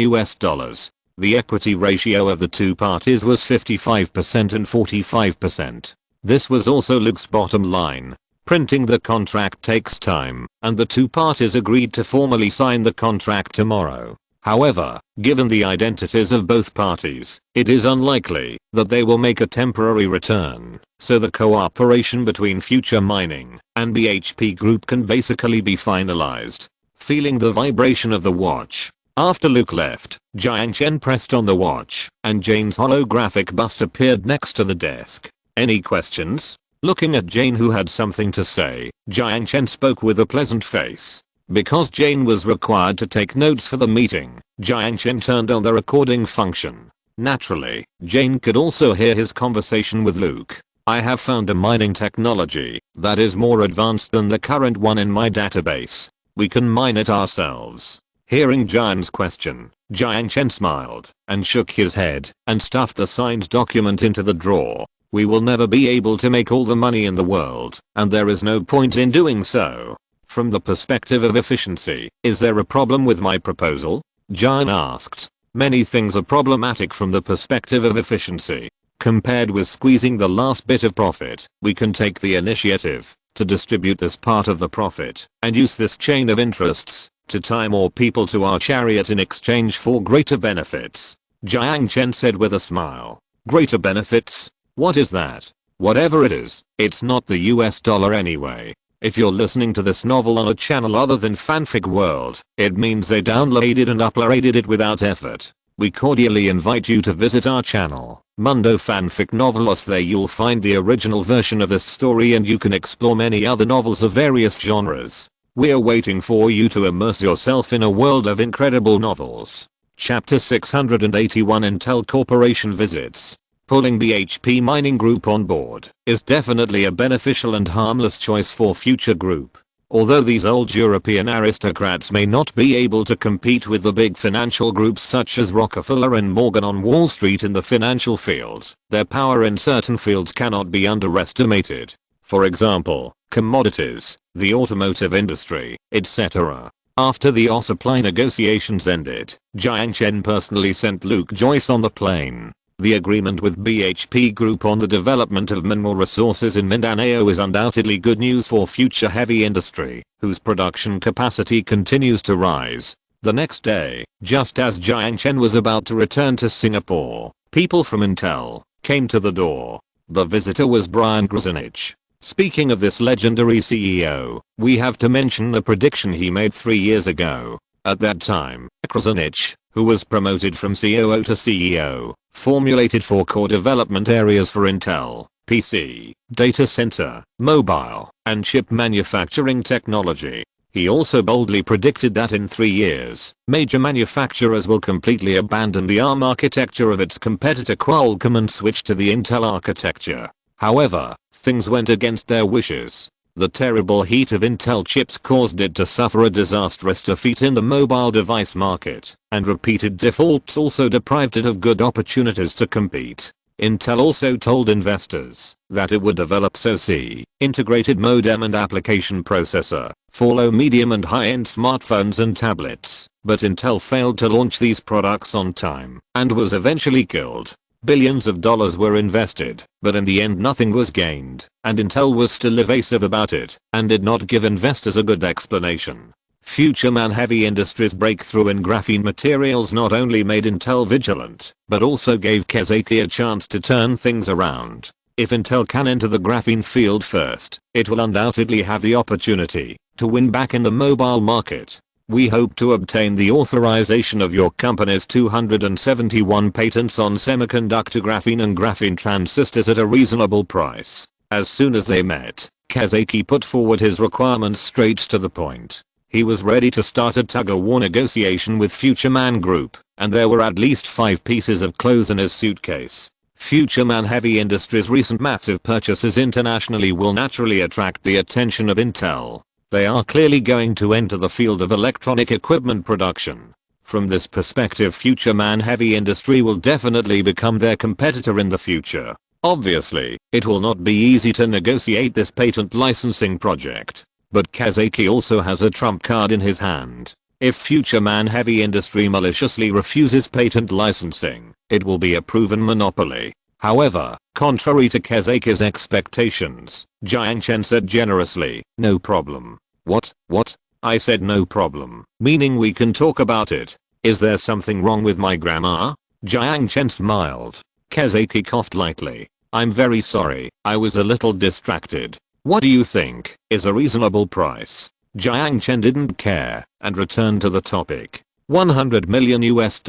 The equity ratio of the two parties was 55% and 45%. This was also Luke's bottom line. Printing the contract takes time, and the two parties agreed to formally sign the contract tomorrow. However, given the identities of both parties, it is unlikely that they will make a temporary return, so the cooperation between Future Mining and BHP Group can basically be finalized. Feeling the vibration of the watch, after Luke left, Jiang Chen pressed on the watch, and Jane's holographic bust appeared next to the desk. Any questions? Looking at Jane, who had something to say, Jiang Chen spoke with a pleasant face. Because Jane was required to take notes for the meeting, Jiang Chen turned on the recording function. Naturally, Jane could also hear his conversation with Luke. I have found a mining technology that is more advanced than the current one in my database. We can mine it ourselves. Hearing Jiang's question, Jiang Chen smiled and shook his head and stuffed the signed document into the drawer. We will never be able to make all the money in the world, and there is no point in doing so. From the perspective of efficiency, is there a problem with my proposal? Jiang asked. Many things are problematic from the perspective of efficiency. Compared with squeezing the last bit of profit, we can take the initiative to distribute this part of the profit and use this chain of interests to tie more people to our chariot in exchange for greater benefits. Jiang Chen said with a smile. Greater benefits? What is that? Whatever it is, it's not the US dollar anyway. If you're listening to this novel on a channel other than Fanfic World, it means they downloaded and uploaded it without effort. We cordially invite you to visit our channel, Mundo Fanfic Novelos. There you'll find the original version of this story, and you can explore many other novels of various genres. We're waiting for you to immerse yourself in a world of incredible novels. Chapter 681 Intel Corporation Visits. Pulling BHP Mining Group on board is definitely a beneficial and harmless choice for Future Group. Although these old European aristocrats may not be able to compete with the big financial groups such as Rockefeller and Morgan on Wall Street in the financial field, their power in certain fields cannot be underestimated. For example, commodities, the automotive industry, etc. After the ore supply negotiations ended, Jiang Chen personally sent Luke Joyce on the plane. The agreement with BHP Group on the development of mineral resources in Mindanao is undoubtedly good news for future heavy industry, whose production capacity continues to rise. The next day, just as Jiang Chen was about to return to Singapore, people from Intel came to the door. The visitor was Brian Grzenich. Speaking of this legendary CEO, we have to mention a prediction he made 3 years ago. At that time, Grzenich, who was promoted from COO to CEO, formulated 4 core development areas for Intel: PC, data center, mobile, and chip manufacturing technology. He also boldly predicted that in 3 years, major manufacturers will completely abandon the ARM architecture of its competitor Qualcomm and switch to the Intel architecture. However, things went against their wishes. The terrible heat of Intel chips caused it to suffer a disastrous defeat in the mobile device market, and repeated defaults also deprived it of good opportunities to compete. Intel also told investors that it would develop SoC, integrated modem and application processor, for low, medium and high-end smartphones and tablets, but Intel failed to launch these products on time and was eventually killed. Billions of dollars were invested, but in the end nothing was gained, and Intel was still evasive about it and did not give investors a good explanation. Future man heavy industries breakthrough in graphene materials not only made Intel vigilant, but also gave Kazaki a chance to turn things around. If Intel can enter the graphene field first, it will undoubtedly have the opportunity to win back in the mobile market. We hope to obtain the authorization of your company's 271 patents on semiconductor graphene and graphene transistors at a reasonable price. As soon as they met, Kazaki put forward his requirements straight to the point. He was ready to start a tug-of-war negotiation with Future Man Group, and there were at least 5 pieces of clothes in his suitcase. Future Man Heavy Industries' recent massive purchases internationally will naturally attract the attention of Intel. They are clearly going to enter the field of electronic equipment production. From this perspective, Future Man Heavy Industry will definitely become their competitor in the future. Obviously, it will not be easy to negotiate this patent licensing project. But Kazaki also has a trump card in his hand. If Future Man Heavy Industry maliciously refuses patent licensing, it will be a proven monopoly. However, contrary to Kazaki's expectations, Jiang Chen said generously, "No problem." What? I said no problem, meaning we can talk about it. Is there something wrong with my grammar? Jiang Chen smiled. Kazaki coughed lightly. I'm very sorry, I was a little distracted. What do you think is a reasonable price? Jiang Chen didn't care and returned to the topic. $100 million US.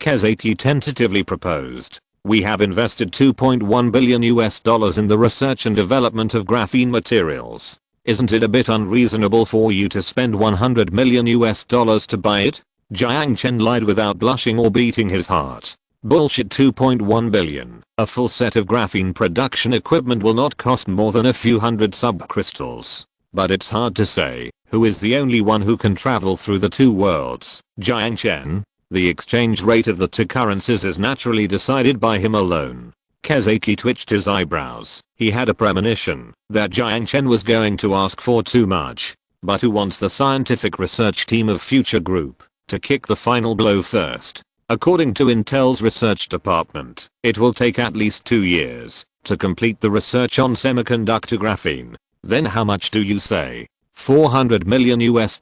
Kazaki tentatively proposed. We have invested $2.1 billion US in the research and development of graphene materials. Isn't it a bit unreasonable for you to spend $100 million US to buy it? Jiang Chen lied without blushing or beating his heart. Bullshit. 2.1 billion. A full set of graphene production equipment will not cost more than a few hundred subcrystals. But it's hard to say who is the only one who can travel through the two worlds. Jiang Chen. The exchange rate of the two currencies is naturally decided by him alone. Kazaki twitched his eyebrows. He had a premonition that Jiang Chen was going to ask for too much. But who wants the scientific research team of Future Group to kick the final blow first? According to Intel's research department, it will take at least 2 years to complete the research on semiconductor graphene. Then how much do you say? $400 million US.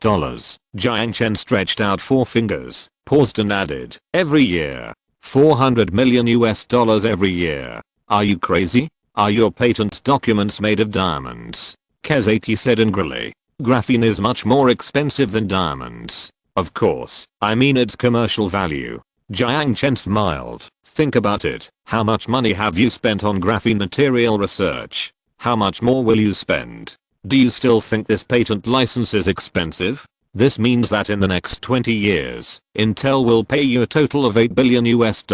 Jiang Chen stretched out 4 fingers, paused and added, every year. $400 million US every year. Are you crazy? Are your patent documents made of diamonds? Kazaki said angrily. Graphene is much more expensive than diamonds. Of course, I mean its commercial value. Jiang Chen smiled. Think about it. How much money have you spent on graphene material research? How much more will you spend? Do you still think this patent license is expensive? This means that in the next 20 years, Intel will pay you a total of $8 billion US.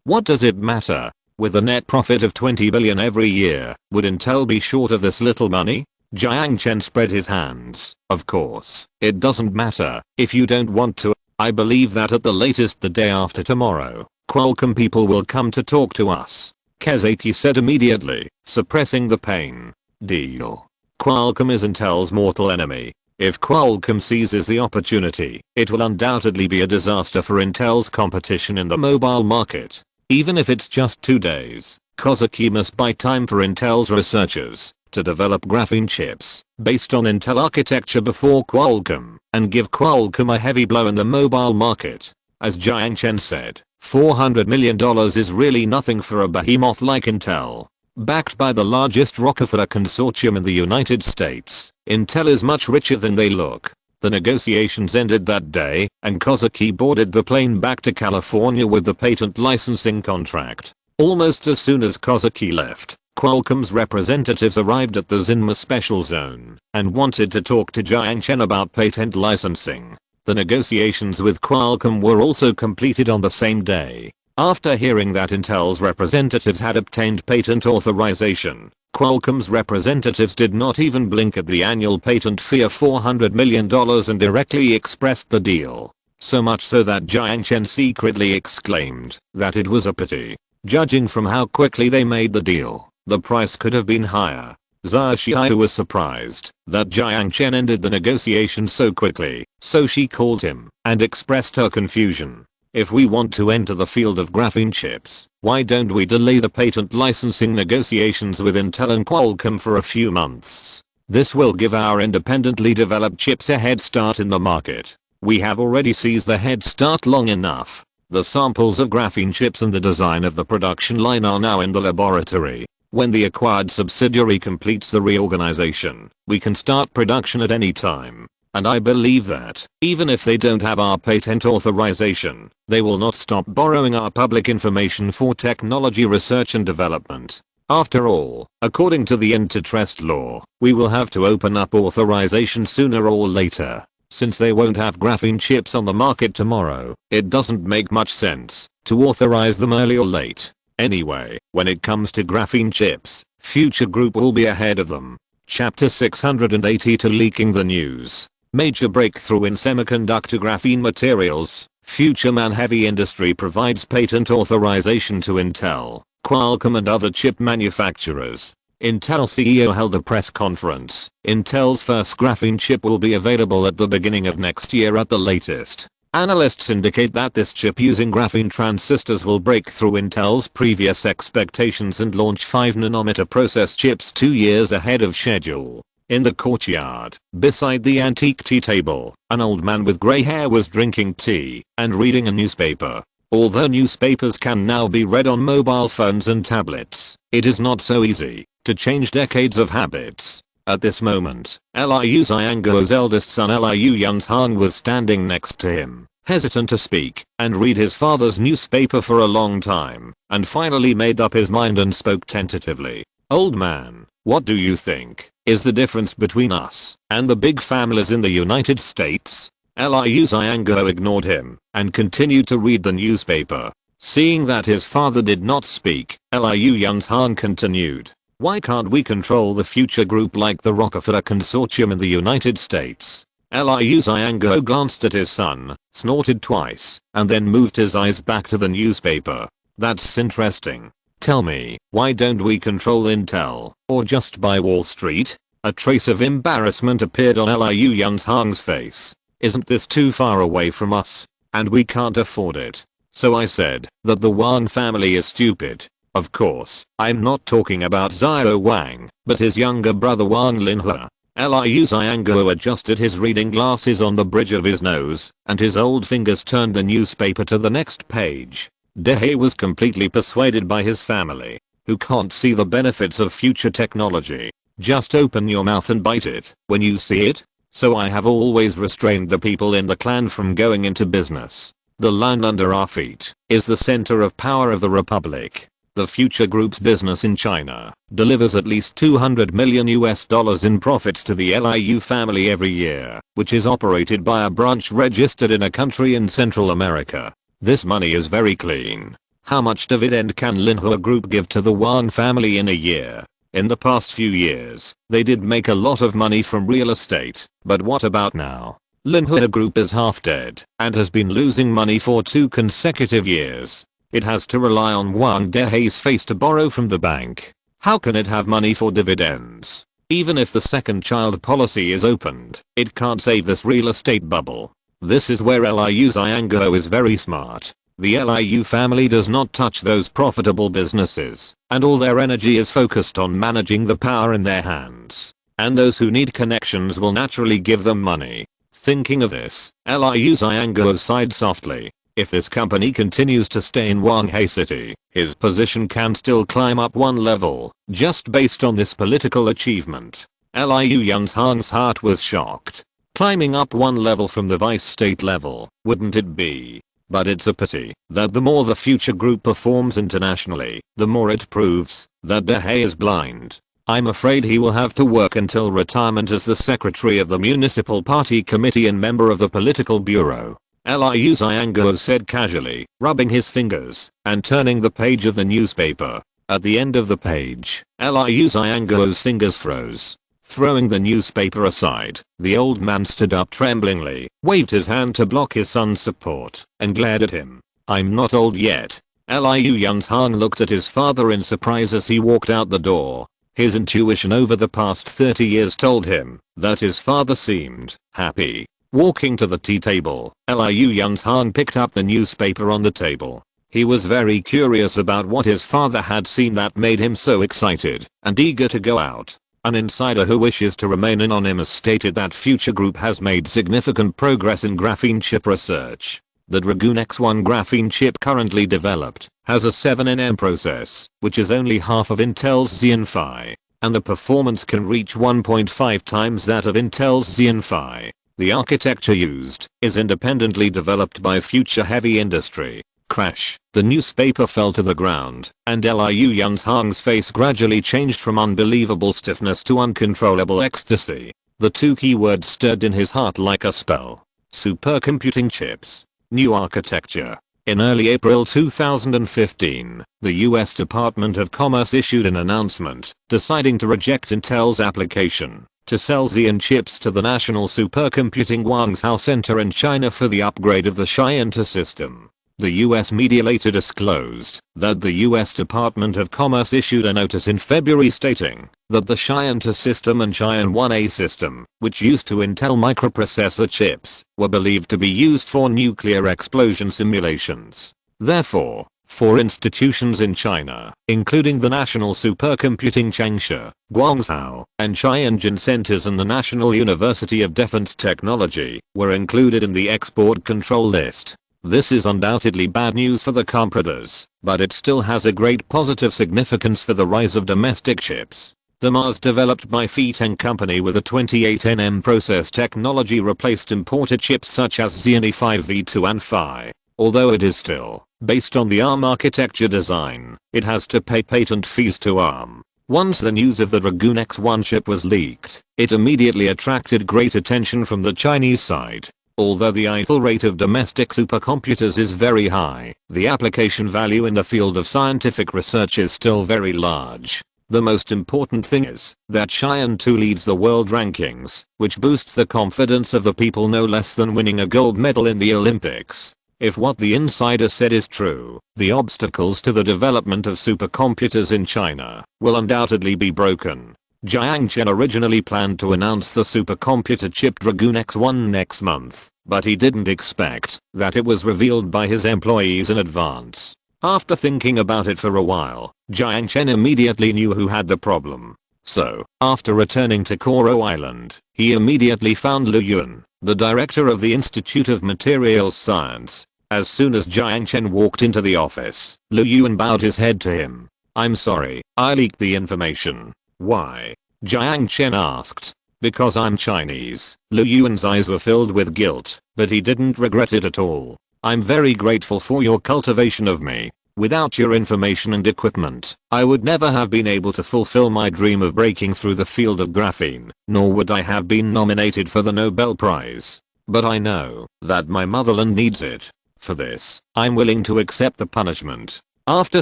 What does it matter? With a net profit of $20 billion every year, would Intel be short of this little money? Jiang Chen spread his hands. Of course, it doesn't matter if you don't want to. I believe that at the latest the day after tomorrow, Qualcomm people will come to talk to us. Kazaki said immediately, suppressing the pain. Deal. Qualcomm is Intel's mortal enemy. If Qualcomm seizes the opportunity, it will undoubtedly be a disaster for Intel's competition in the mobile market. Even if it's just 2 days, Kazaki must buy time for Intel's researchers to develop graphene chips based on Intel architecture before Qualcomm, and give Qualcomm a heavy blow in the mobile market. As Jiang Chen said, $400 million is really nothing for a behemoth like Intel. Backed by the largest Rockefeller consortium in the United States, Intel is much richer than they look. The negotiations ended that day, and Kazaki boarded the plane back to California with the patent licensing contract. Almost as soon as Kazaki left, Qualcomm's representatives arrived at the Xinma Special Zone and wanted to talk to Jiang Chen about patent licensing. The negotiations with Qualcomm were also completed on the same day. After hearing that Intel's representatives had obtained patent authorization, Qualcomm's representatives did not even blink at the annual patent fee of $400 million and directly expressed the deal. So much so that Jiang Chen secretly exclaimed that it was a pity. Judging from how quickly they made the deal, the price could have been higher. Sun Jiao was surprised that Jiang Chen ended the negotiations so quickly, so she called him and expressed her confusion. If we want to enter the field of graphene chips, why don't we delay the patent licensing negotiations with Intel and Qualcomm for a few months? This will give our independently developed chips a head start in the market. We have already seized the head start long enough. The samples of graphene chips and the design of the production line are now in the laboratory. When the acquired subsidiary completes the reorganization, we can start production at any time. And I believe that, even if they don't have our patent authorization, they will not stop borrowing our public information for technology research and development. After all, according to the antitrust law, we will have to open up authorization sooner or later. Since they won't have graphene chips on the market tomorrow, it doesn't make much sense to authorize them early or late. Anyway, when it comes to graphene chips, Future Group will be ahead of them. Chapter 682 Leaking the News. Major breakthrough in semiconductor graphene materials. Future Man Heavy Industry provides patent authorization to Intel, Qualcomm and other chip manufacturers. Intel CEO held a press conference. Intel's first graphene chip will be available at the beginning of next year at the latest. Analysts indicate that this chip using graphene transistors will break through Intel's previous expectations and launch 5nm process chips 2 years ahead of schedule. In the courtyard, beside the antique tea table, an old man with grey hair was drinking tea and reading a newspaper. Although newspapers can now be read on mobile phones and tablets, it is not so easy to change decades of habits. At this moment, Liu Xiangguo's eldest son Liu Yangtang was standing next to him, hesitant to speak and read his father's newspaper for a long time, and finally made up his mind and spoke tentatively. "Old man, what do you think is the difference between us and the big families in the United States?" Liu Xiangguo ignored him and continued to read the newspaper. Seeing that his father did not speak, Liu Yangtang continued. "Why can't we control the Future Group like the Rockefeller Consortium in the United States?" Liu Xiangguo glanced at his son, snorted twice, and then moved his eyes back to the newspaper. "That's interesting. Tell me, why don't we control Intel, or just buy Wall Street?" A trace of embarrassment appeared on Liu Yangtang's face. "Isn't this too far away from us? And we can't afford it. So I said that the Wang family is stupid. Of course, I'm not talking about Xiao Wang, but his younger brother Wang Linhe." Liu Xiangguo adjusted his reading glasses on the bridge of his nose, and his old fingers turned the newspaper to the next page. Dehe was completely persuaded by his family, who can't see the benefits of future technology. "Just open your mouth and bite it when you see it." So I have always restrained the people in the clan from going into business. The land under our feet is the center of power of the Republic. The Future Group's business in China delivers at least $200 million in profits to the Liu family every year, which is operated by a branch registered in a country in Central America. This money is very clean. How much dividend can Linhe Group give to the Wang family in a year? In the past few years, they did make a lot of money from real estate, but what about now? Linhe Group is half dead and has been losing money for 2 consecutive years. It has to rely on Wang Dehe's face to borrow from the bank. How can it have money for dividends? Even if the second child policy is opened, it can't save this real estate bubble. This is where Liu Xiangguo is very smart. The Liu family does not touch those profitable businesses, and all their energy is focused on managing the power in their hands. And those who need connections will naturally give them money. Thinking of this, Liu Xiangguo sighed softly. If this company continues to stay in Wanghe City, his position can still climb up 1 level, just based on this political achievement. Liu Yangtang's heart was shocked. Climbing up 1 level from the vice state level, wouldn't it be but it's a pity that the more the future group performs internationally, the more it proves that De Hay is blind. I'm afraid he will have to work until retirement as the secretary of the municipal party committee and member of the political bureau. Liu Xiangguo said casually, rubbing his fingers and turning the page of the newspaper. At the end of the page, Liu Xiangguo's fingers froze. Throwing the newspaper aside, the old man stood up tremblingly, waved his hand to block his son's support, and glared at him. I'm not old yet. Liu Yunzhang looked at his father in surprise as he walked out the door. His intuition over the past 30 years told him that his father seemed happy. Walking to the tea table, Liu Yunzhang picked up the newspaper on the table. He was very curious about what his father had seen that made him so excited and eager to go out. An insider who wishes to remain anonymous stated that Future Group has made significant progress in graphene chip research. The Dragoon X1 graphene chip currently developed has a 7nm process, which is only half of Intel's Xeon Phi, and the performance can reach 1.5 times that of Intel's Xeon Phi. The architecture used is independently developed by Future Heavy Industry. Crash. The newspaper fell to the ground, and Liu Yunzhang's face gradually changed from unbelievable stiffness to uncontrollable ecstasy. The two keywords stirred in his heart like a spell. Supercomputing chips. New architecture. In early April 2015, the US Department of Commerce issued an announcement deciding to reject Intel's application to sell Xeon chips to the National Supercomputing Guangzhou Center in China for the upgrade of the SYNOPSIS system. The US media later disclosed that the US Department of Commerce issued a notice in February stating that the SYNOPSIS system and Xi'an 1A system, which used to Intel microprocessor chips, were believed to be used for nuclear explosion simulations. Therefore, for institutions in China, including the National Supercomputing Changsha, Guangzhou, and Shenzhen centers and the National University of Defense Technology, were included in the export control list. This is undoubtedly bad news for the compradors, but it still has a great positive significance for the rise of domestic chips. The Mars developed by Feiteng Company with a 28nm process technology replaced imported chips such as Xeon E5 V2 and Phi. Although it is still based on the ARM architecture design, it has to pay patent fees to ARM. Once the news of the Dragoon X1 chip was leaked, it immediately attracted great attention from the Chinese side. Although the idle rate of domestic supercomputers is very high, the application value in the field of scientific research is still very large. The most important thing is that Xi'an 2 leads the world rankings, which boosts the confidence of the people no less than winning a gold medal in the Olympics. If what the insider said is true, the obstacles to the development of supercomputers in China will undoubtedly be broken. Jiang Chen originally planned to announce the supercomputer chip Dragoon X1 next month, but he didn't expect that it was revealed by his employees in advance. After thinking about it for a while, Jiang Chen immediately knew who had the problem. So, after returning to Koro Island, he immediately found Liu Yun, the director of the Institute of Materials Science. As soon as Jiang Chen walked into the office, Liu Yun bowed his head to him. "I'm sorry, I leaked the information." "Why?" Jiang Chen asked. "Because I'm Chinese." Liu Yun's eyes were filled with guilt, but he didn't regret it at all. "I'm very grateful for your cultivation of me. Without your information and equipment, I would never have been able to fulfill my dream of breaking through the field of graphene, nor would I have been nominated for the Nobel Prize. But I know that my motherland needs it. For this, I'm willing to accept the punishment." After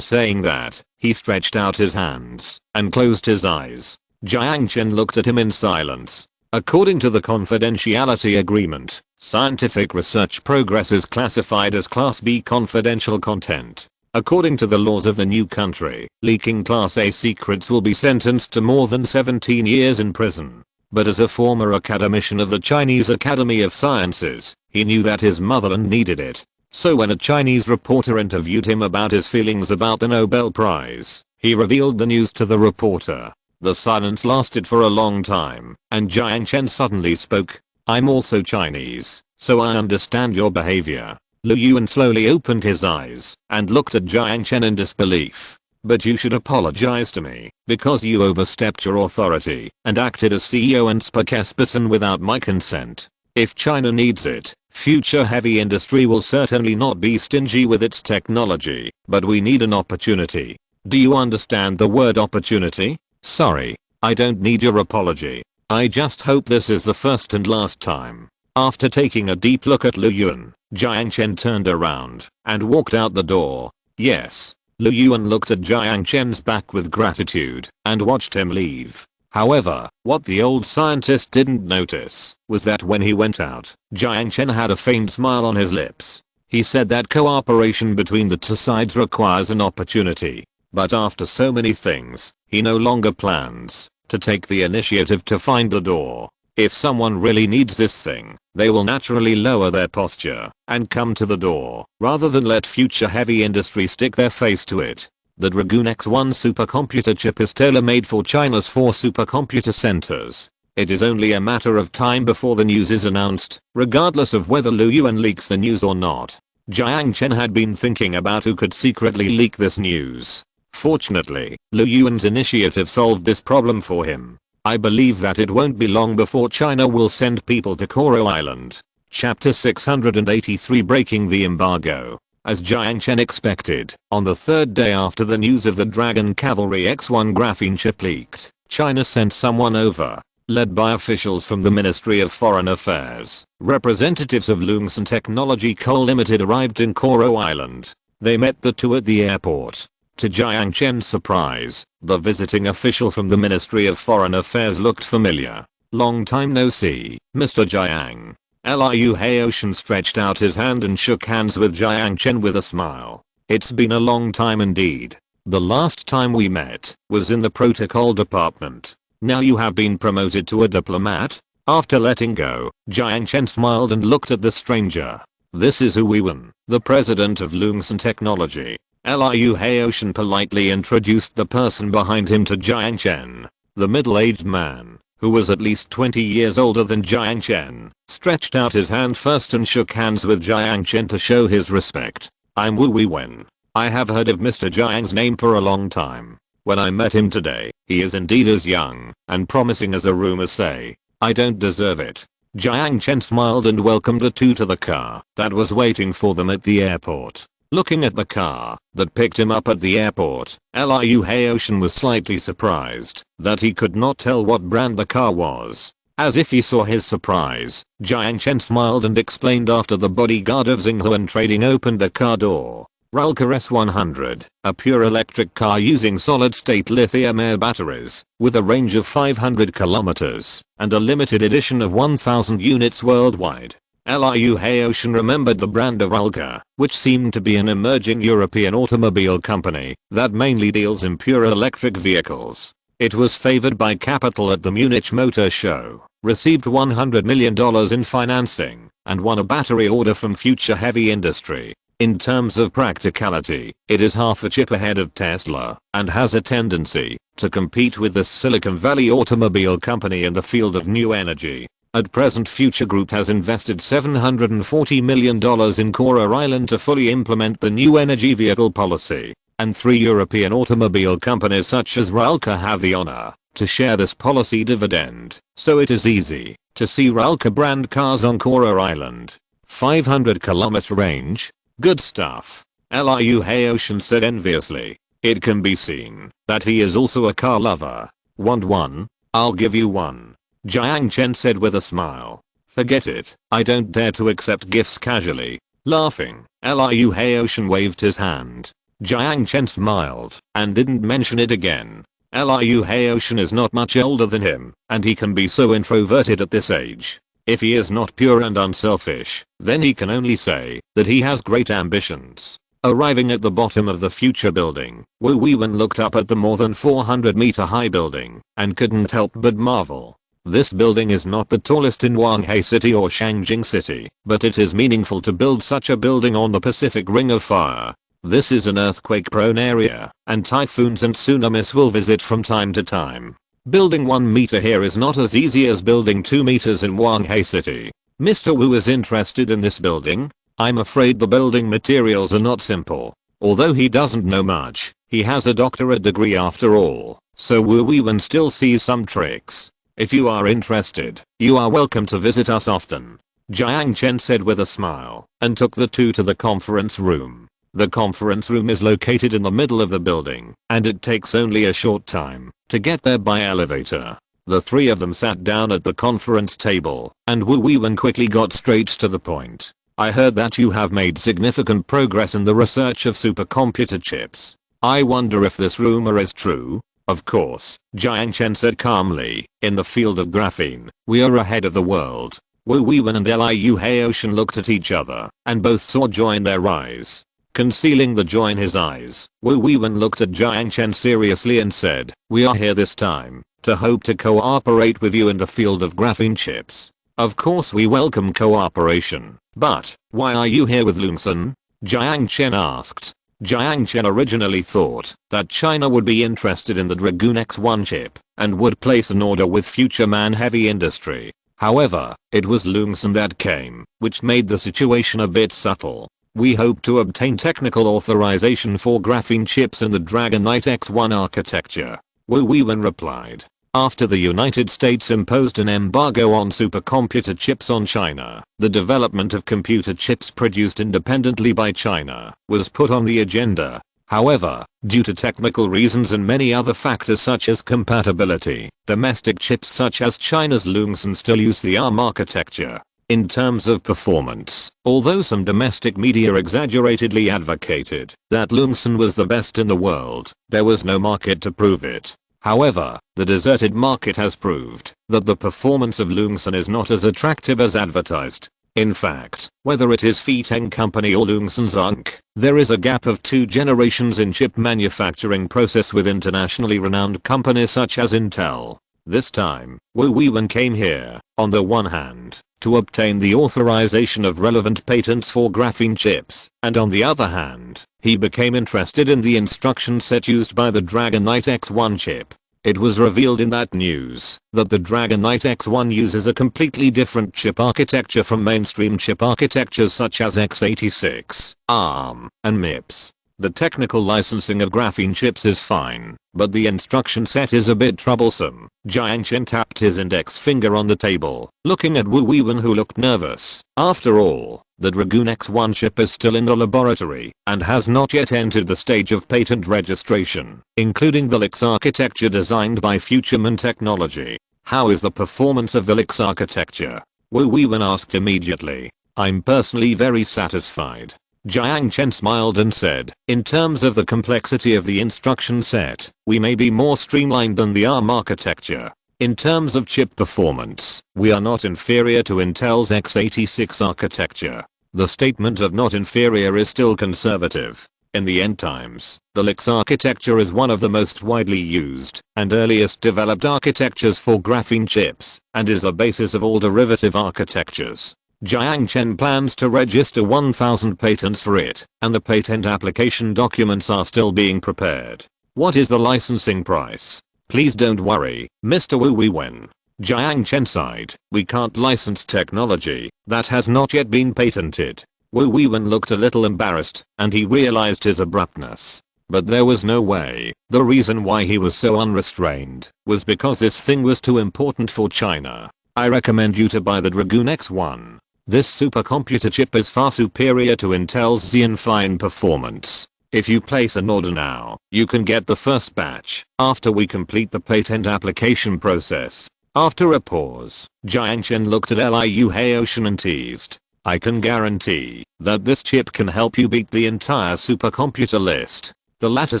saying that, he stretched out his hands and closed his eyes. Jiang Chen looked at him in silence. According to the confidentiality agreement, scientific research progress is classified as Class B confidential content. According to the laws of the new country, leaking Class A secrets will be sentenced to more than 17 years in prison. But as a former academician of the Chinese Academy of Sciences, he knew that his motherland needed it. So when a Chinese reporter interviewed him about his feelings about the Nobel Prize, he revealed the news to the reporter. The silence lasted for a long time, and Jiang Chen suddenly spoke. "I'm also Chinese, so I understand your behavior." Liu Yun slowly opened his eyes and looked at Jiang Chen in disbelief. "But you should apologize to me, because you overstepped your authority and acted as CEO and spokesperson without my consent. If China needs it, Future heavy industry will certainly not be stingy with its technology, but we need an opportunity. Do you understand the word opportunity? Sorry, I don't need your apology. I just hope this is the first and last time. After taking a deep look at Lu Yuan, Jiang Chen turned around and walked out the door. Yes, Lu Yuan looked at Jiang Chen's back with gratitude and watched him leave. However, what the old scientist didn't notice was that when he went out, Jiang Chen had a faint smile on his lips. He said that cooperation between the two sides requires an opportunity. But after so many things, he no longer plans to take the initiative to find the door. If someone really needs this thing, they will naturally lower their posture and come to the door, rather than let future heavy industry stick their face to it. The Dragoon X1 supercomputer chip is tailor-made for China's 4 supercomputer centers. It is only a matter of time before the news is announced, regardless of whether Lu Yuan leaks the news or not. Jiang Chen had been thinking about who could secretly leak this news. Fortunately, Lu Yuan's initiative solved this problem for him. I believe that it won't be long before China will send people to Koro Island. Chapter 683, Breaking the Embargo. As Jiang Chen expected, on the third day after the news of the Dragon Cavalry X1 graphene chip leaked, China sent someone over, led by officials from the Ministry of Foreign Affairs. Representatives of Lungsan Technology Co. Limited arrived in Koro Island. They met the two at the airport. To Jiang Chen's surprise, the visiting official from the Ministry of Foreign Affairs looked familiar. Long time no see, Mr. Jiang. Liu Haoshan stretched out his hand and shook hands with Jiang Chen with a smile. It's been a long time indeed. The last time we met was in the protocol department. Now you have been promoted to a diplomat? After letting go, Jiang Chen smiled and looked at the stranger. This is Wu Yuan, the president of Lungsan Technology. Liu Haoshan politely introduced the person behind him to Jiang Chen. The middle-aged man, who was at least 20 years older than Jiang Chen, stretched out his hand first and shook hands with Jiang Chen to show his respect. I'm Wu Yuan. I have heard of Mr. Jiang's name for a long time. When I met him today, he is indeed as young and promising as the rumors say. I don't deserve it. Jiang Chen smiled and welcomed the two to the car that was waiting for them at the airport. Looking at the car that picked him up at the airport, Liu Haoshan was slightly surprised that he could not tell what brand the car was. As if he saw his surprise, Jiang Chen smiled and explained after the bodyguard of Xinghuan Trading opened the car door. Ralka S100, a pure electric car using solid-state lithium-air batteries, with a range of 500 kilometers, and a limited edition of 1,000 units worldwide. Liu Haoshan remembered the brand of Ralka, which seemed to be an emerging European automobile company that mainly deals in pure electric vehicles. It was favored by capital at the Munich Motor Show, received $100 million in financing, and won a battery order from Future Heavy Industry. In terms of practicality, it is half a chip ahead of Tesla, and has a tendency to compete with the Silicon Valley automobile company in the field of new energy. At present, Future Group has invested $740 million in Koro Island to fully implement the new energy vehicle policy, and 3 European automobile companies such as Ralka have the honor to share this policy dividend, so it is easy to see Ralka brand cars on Koro Island. 500-kilometer range? Good stuff. Liu Haoshan said enviously. It can be seen that he is also a car lover. Want one? I'll give you one. Jiang Chen said with a smile. Forget it, I don't dare to accept gifts casually. Laughing, Liu Haoshan waved his hand. Jiang Chen smiled and didn't mention it again. Liu Haoshan is not much older than him, and he can be so introverted at this age. If he is not pure and unselfish, then he can only say that he has great ambitions. Arriving at the bottom of the Future building, Wu Yuan looked up at the more than 400-meter high building and couldn't help but marvel. This building is not the tallest in Wanghai City or Shangjing City, but it is meaningful to build such a building on the Pacific Ring of Fire. This is an earthquake-prone area, and typhoons and tsunamis will visit from time to time. Building 1 meter here is not as easy as building 2 meters in Wanghai City. Mr. Wu is interested in this building. I'm afraid the building materials are not simple. Although he doesn't know much, he has a doctorate degree after all, so Wu Yuan still sees some tricks. If you are interested, you are welcome to visit us often. Jiang Chen said with a smile, and took the two to the conference room. The conference room is located in the middle of the building, and it takes only a short time to get there by elevator. The three of them sat down at the conference table, and Wu Weiwen quickly got straight to the point. I heard that you have made significant progress in the research of supercomputer chips. I wonder if this rumor is true? Of course, Jiang Chen said calmly, in the field of graphene, we are ahead of the world. Wu Weiwen and Liu Haoshan looked at each other, and both saw joy in their eyes. Concealing the joy in his eyes, Wu Weiwen looked at Jiang Chen seriously and said, we are here this time to hope to cooperate with you in the field of graphene chips. Of course we welcome cooperation, but why are you here with Lungsun? Jiang Chen asked. Jiang Chen originally thought that China would be interested in the Dragoon X1 chip and would place an order with Future Man Heavy Industry. However, it was Lungsun that came, which made the situation a bit subtle. We hope to obtain technical authorization for graphene chips in the Dragon Knight X1 architecture. Wu Weiwen replied. After the United States imposed an embargo on supercomputer chips on China, the development of computer chips produced independently by China was put on the agenda. However, due to technical reasons and many other factors such as compatibility, domestic chips such as China's Lungsun still use the ARM architecture. In terms of performance, although some domestic media exaggeratedly advocated that Lungsun was the best in the world, there was no market to prove it. However, the deserted market has proved that the performance of Lungsun is not as attractive as advertised. In fact, whether it is Fiteng Company or Lungsun's Inc., there is a gap of 2 generations in chip manufacturing process with internationally renowned companies such as Intel. This time, Wu Weiwen came here, on the one hand, to obtain the authorization of relevant patents for graphene chips, and on the other hand, he became interested in the instruction set used by the Dragon Knight X1 chip. It was revealed in that news that the Dragon Knight X1 uses a completely different chip architecture from mainstream chip architectures such as x86, ARM, and MIPS. The technical licensing of graphene chips is fine, but the instruction set is a bit troublesome. Jiang Chen tapped his index finger on the table, looking at Wu Weiwen who looked nervous. After all, the Dragoon X1 chip is still in the laboratory and has not yet entered the stage of patent registration, including the LIX architecture designed by Futureman Technology. How is the performance of the LIX architecture? Wu Weiwen asked immediately. I'm personally very satisfied. Jiang Chen smiled and said, in terms of the complexity of the instruction set, we may be more streamlined than the ARM architecture. In terms of chip performance, we are not inferior to Intel's x86 architecture. The statement of not inferior is still conservative. In the end times, the LIX architecture is one of the most widely used and earliest developed architectures for graphene chips, and is the basis of all derivative architectures. Jiang Chen plans to register 1,000 patents for it, and the patent application documents are still being prepared. What is the licensing price? Please don't worry, Mr. Wu Weiwen. Jiang Chen sighed. We can't license technology that has not yet been patented. Wu Weiwen looked a little embarrassed, and he realized his abruptness. But there was no way. The reason why he was so unrestrained was because this thing was too important for China. I recommend you to buy the Dragoon X1. This supercomputer chip is far superior to Intel's Xeon Phi in performance. If you place an order now, you can get the first batch after we complete the patent application process. After a pause, Jiang Chen looked at Liu Haoshan and teased. I can guarantee that this chip can help you beat the entire supercomputer list. The latter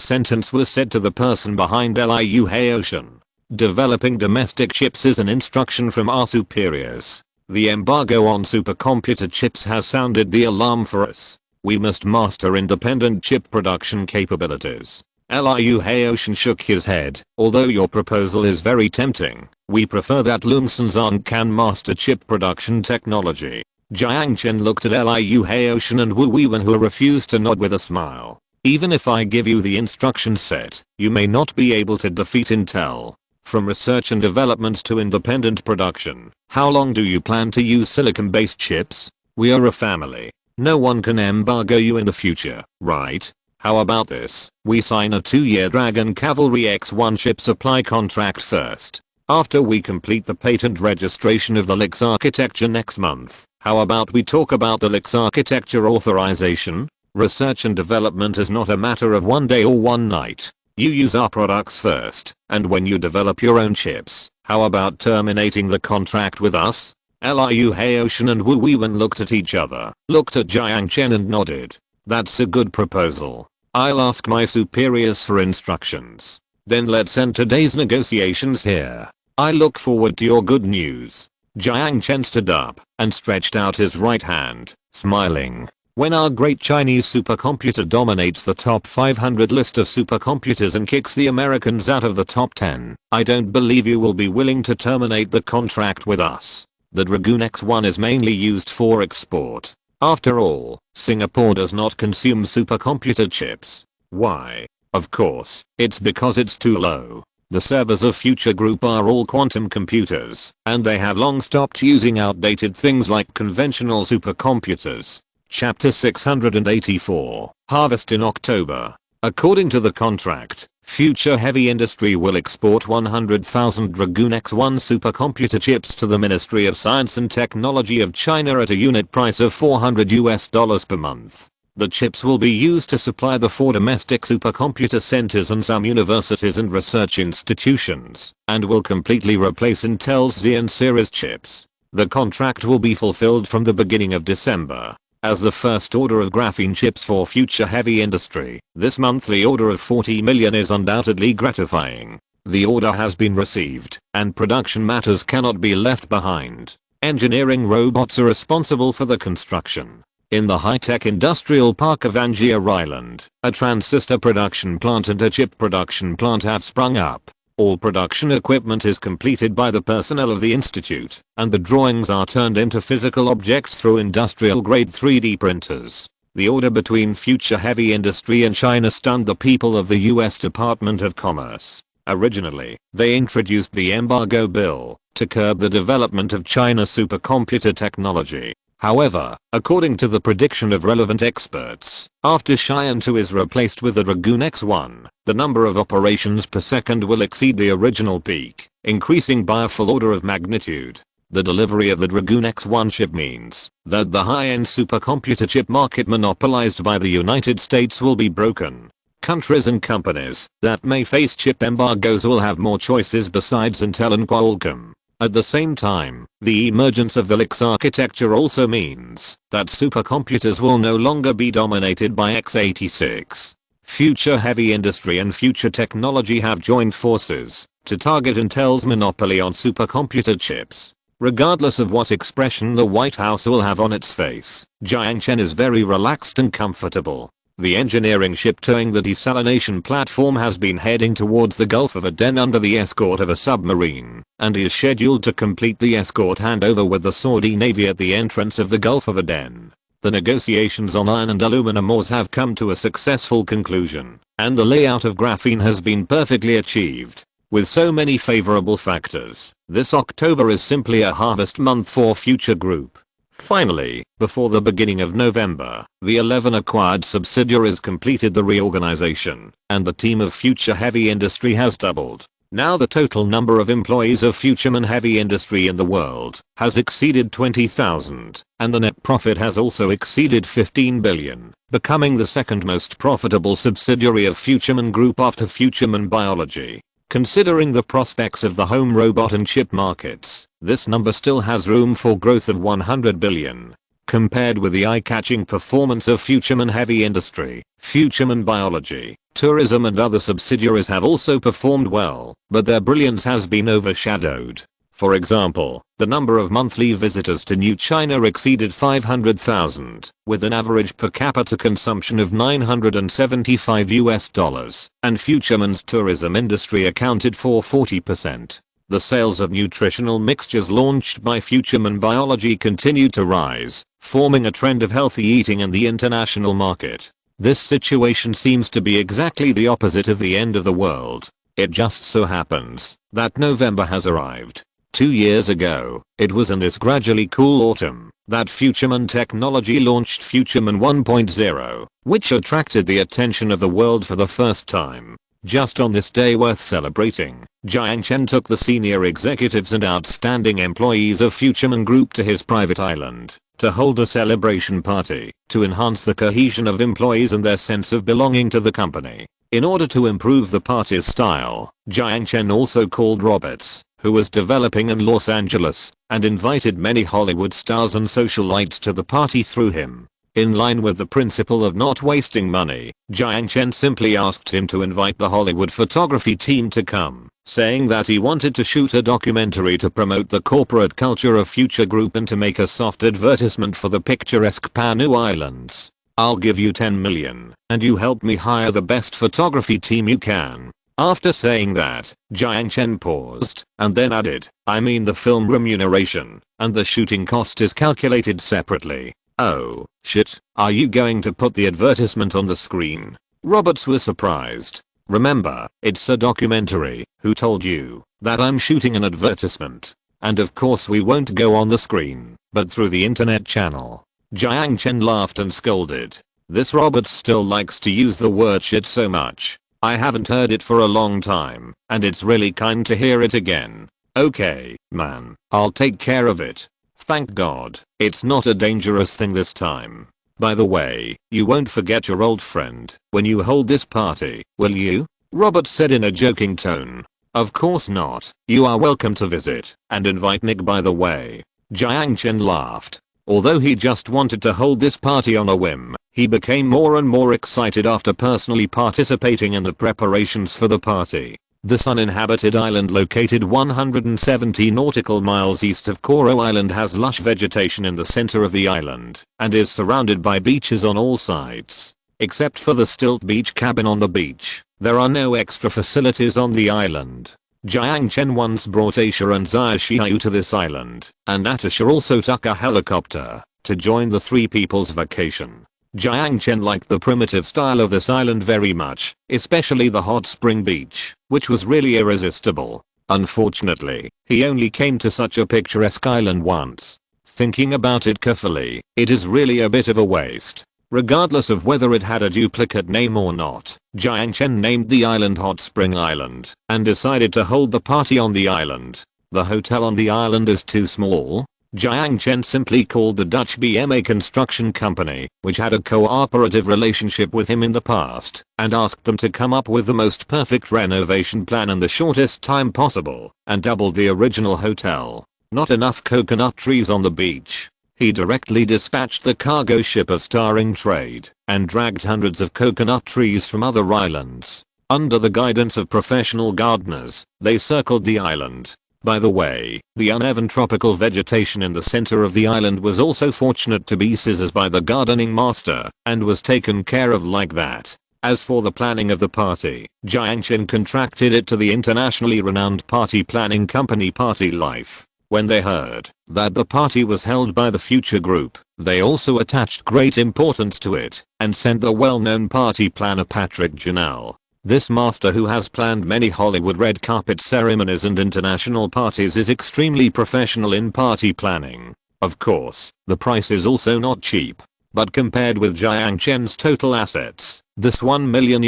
sentence was said to the person behind Liu Haoshan. Developing domestic chips is an instruction from our superiors. The embargo on supercomputer chips has sounded the alarm for us. We must master independent chip production capabilities. Liu Haoshan shook his head. Although your proposal is very tempting, we prefer that Lungsun's Inc. can master chip production technology. Jiang Chen looked at Liu Haoshan and Wu Weiwen who refused to nod with a smile. Even if I give you the instruction set, you may not be able to defeat Intel. From research and development to independent production, how long do you plan to use silicon-based chips? We are a family. No one can embargo you in the future, right? How about this? We sign a 2-year Dragon Cavalry X1 chip supply contract first. After we complete the patent registration of the LIX architecture next month, How about we talk about the LIX architecture authorization? Research and development is not a matter of one day or one night. You use our products first, and when you develop your own chips, how about terminating the contract with us? Liu Haoshan and Wu Weiwen looked at each other, looked at Jiang Chen and nodded. That's a good proposal. I'll ask my superiors for instructions. Then let's end today's negotiations here. I look forward to your good news. Jiang Chen stood up and stretched out his right hand, smiling. When our great Chinese supercomputer dominates the top 500 list of supercomputers and kicks the Americans out of the top 10, I don't believe you will be willing to terminate the contract with us. The Dragoon X1 is mainly used for export. After all, Singapore does not consume supercomputer chips. Why? Of course, it's because it's too low. The servers of Future Group are all quantum computers, and they have long stopped using outdated things like conventional supercomputers. Chapter 684, Harvest in October. According to the contract, Future Heavy Industry will export 100,000 Dragoon X1 supercomputer chips to the Ministry of Science and Technology of China at a unit price of $400 per month. The chips will be used to supply the 4 domestic supercomputer centers and some universities and research institutions, and will completely replace Intel's Xeon series chips. The contract will be fulfilled from the beginning of December. As the first order of graphene chips for Future Heavy Industry, this monthly order of 40 million is undoubtedly gratifying. The order has been received, and production matters cannot be left behind. Engineering robots are responsible for the construction. In the high-tech industrial park of Angier Island, a transistor production plant and a chip production plant have sprung up. All production equipment is completed by the personnel of the institute, and the drawings are turned into physical objects through industrial-grade 3D printers. The order between Future Heavy Industry and China stunned the people of the US Department of Commerce. Originally, they introduced the embargo bill to curb the development of China's supercomputer technology. However, according to the prediction of relevant experts, after Xi'an 2 is replaced with the Dragoon X1, the number of operations per second will exceed the original peak, increasing by a full order of magnitude. The delivery of the Dragoon X1 chip means that the high-end supercomputer chip market monopolized by the United States will be broken. Countries and companies that may face chip embargoes will have more choices besides Intel and Qualcomm. At the same time, the emergence of the LIX architecture also means that supercomputers will no longer be dominated by x86. Future Heavy Industry and Future Technology have joined forces to target Intel's monopoly on supercomputer chips. Regardless of what expression the White House will have on its face, Jiang Chen is very relaxed and comfortable. The engineering ship towing the desalination platform has been heading towards the Gulf of Aden under the escort of a submarine, and is scheduled to complete the escort handover with the Saudi Navy at the entrance of the Gulf of Aden. The negotiations on iron and aluminum ores have come to a successful conclusion, and the layout of graphene has been perfectly achieved. With so many favorable factors, this October is simply a harvest month for Future Group. Finally, before the beginning of November, the 11 acquired subsidiaries completed the reorganization, and the team of Future Heavy Industry has doubled. Now the total number of employees of Future Heavy Industry in the world has exceeded 20,000, and the net profit has also exceeded 15 billion, becoming the second most profitable subsidiary of Future Group after Future Biology. Considering the prospects of the home robot and chip markets, this number still has room for growth of 100 billion. Compared with the eye-catching performance of Future Heavy Industry, Future Biology, tourism and other subsidiaries have also performed well, but their brilliance has been overshadowed. For example, the number of monthly visitors to New China exceeded 500,000, with an average per capita consumption of $975, and Futureman's tourism industry accounted for 40%. The sales of nutritional mixtures launched by Future Biology continued to rise, forming a trend of healthy eating in the international market. This situation seems to be exactly the opposite of the end of the world. It just so happens that November has arrived. 2 years ago, it was in this gradually cool autumn that Futureman Technology launched Futureman 1.0, which attracted the attention of the world for the first time. Just on this day worth celebrating, Jiang Chen took the senior executives and outstanding employees of Futureman Group to his private island to hold a celebration party to enhance the cohesion of employees and their sense of belonging to the company. In order to improve the party's style, Jiang Chen also called Roberts, who was developing in Los Angeles, and invited many Hollywood stars and socialites to the party through him. In line with the principle of not wasting money, Jiang Chen simply asked him to invite the Hollywood photography team to come, saying that he wanted to shoot a documentary to promote the corporate culture of Future Group and to make a soft advertisement for the picturesque Panu Islands. I'll give you 10 million, and you help me hire the best photography team you can. After saying that, Jiang Chen paused, and then added, I mean the film remuneration, and the shooting cost is calculated separately. Oh, shit, are you going to put the advertisement on the screen? Roberts was surprised. Remember, it's a documentary. Who told you that I'm shooting an advertisement? And of course we won't go on the screen, but through the internet channel. Jiang Chen laughed and scolded. This Roberts still likes to use the word shit so much. I haven't heard it for a long time, and it's really kind to hear it again. Okay, man, I'll take care of it. Thank God, it's not a dangerous thing this time. By the way, you won't forget your old friend when you hold this party, will you? Roberts said in a joking tone. Of course not. You are welcome to visit and invite Nick by the way. Jiang Chen laughed. Although he just wanted to hold this party on a whim, he became more and more excited after personally participating in the preparations for the party. This uninhabited island located 170 nautical miles east of Koro Island has lush vegetation in the center of the island and is surrounded by beaches on all sides. Except for the stilt beach cabin on the beach, there are no extra facilities on the island. Jiang Chen once brought Aisha and Xiaoxiu to this island, and Aisha also took a helicopter to join the three people's vacation. Jiang Chen liked the primitive style of this island very much, especially the hot spring beach, which was really irresistible. Unfortunately, he only came to such a picturesque island once. Thinking about it carefully, it is really a bit of a waste. Regardless of whether it had a duplicate name or not, Jiang Chen named the island Hot Spring Island and decided to hold the party on the island. The hotel on the island is too small. Jiang Chen simply called the Dutch BMA construction company, which had a cooperative relationship with him in the past, and asked them to come up with the most perfect renovation plan in the shortest time possible, and doubled the original hotel. Not enough coconut trees on the beach. He directly dispatched the cargo ship of Starring Trade and dragged hundreds of coconut trees from other islands. Under the guidance of professional gardeners, they circled the island. By the way, the uneven tropical vegetation in the center of the island was also fortunate to be scissored by the gardening master and was taken care of like that. As for the planning of the party, Jiang Chen contracted it to the internationally renowned party planning company Party Life. When they heard that the party was held by the Future Group, they also attached great importance to it and sent the well-known party planner Patrick Janelle. This master, who has planned many Hollywood red carpet ceremonies and international parties, is extremely professional in party planning. Of course, the price is also not cheap. But compared with Jiang Chen's total assets, this $1 million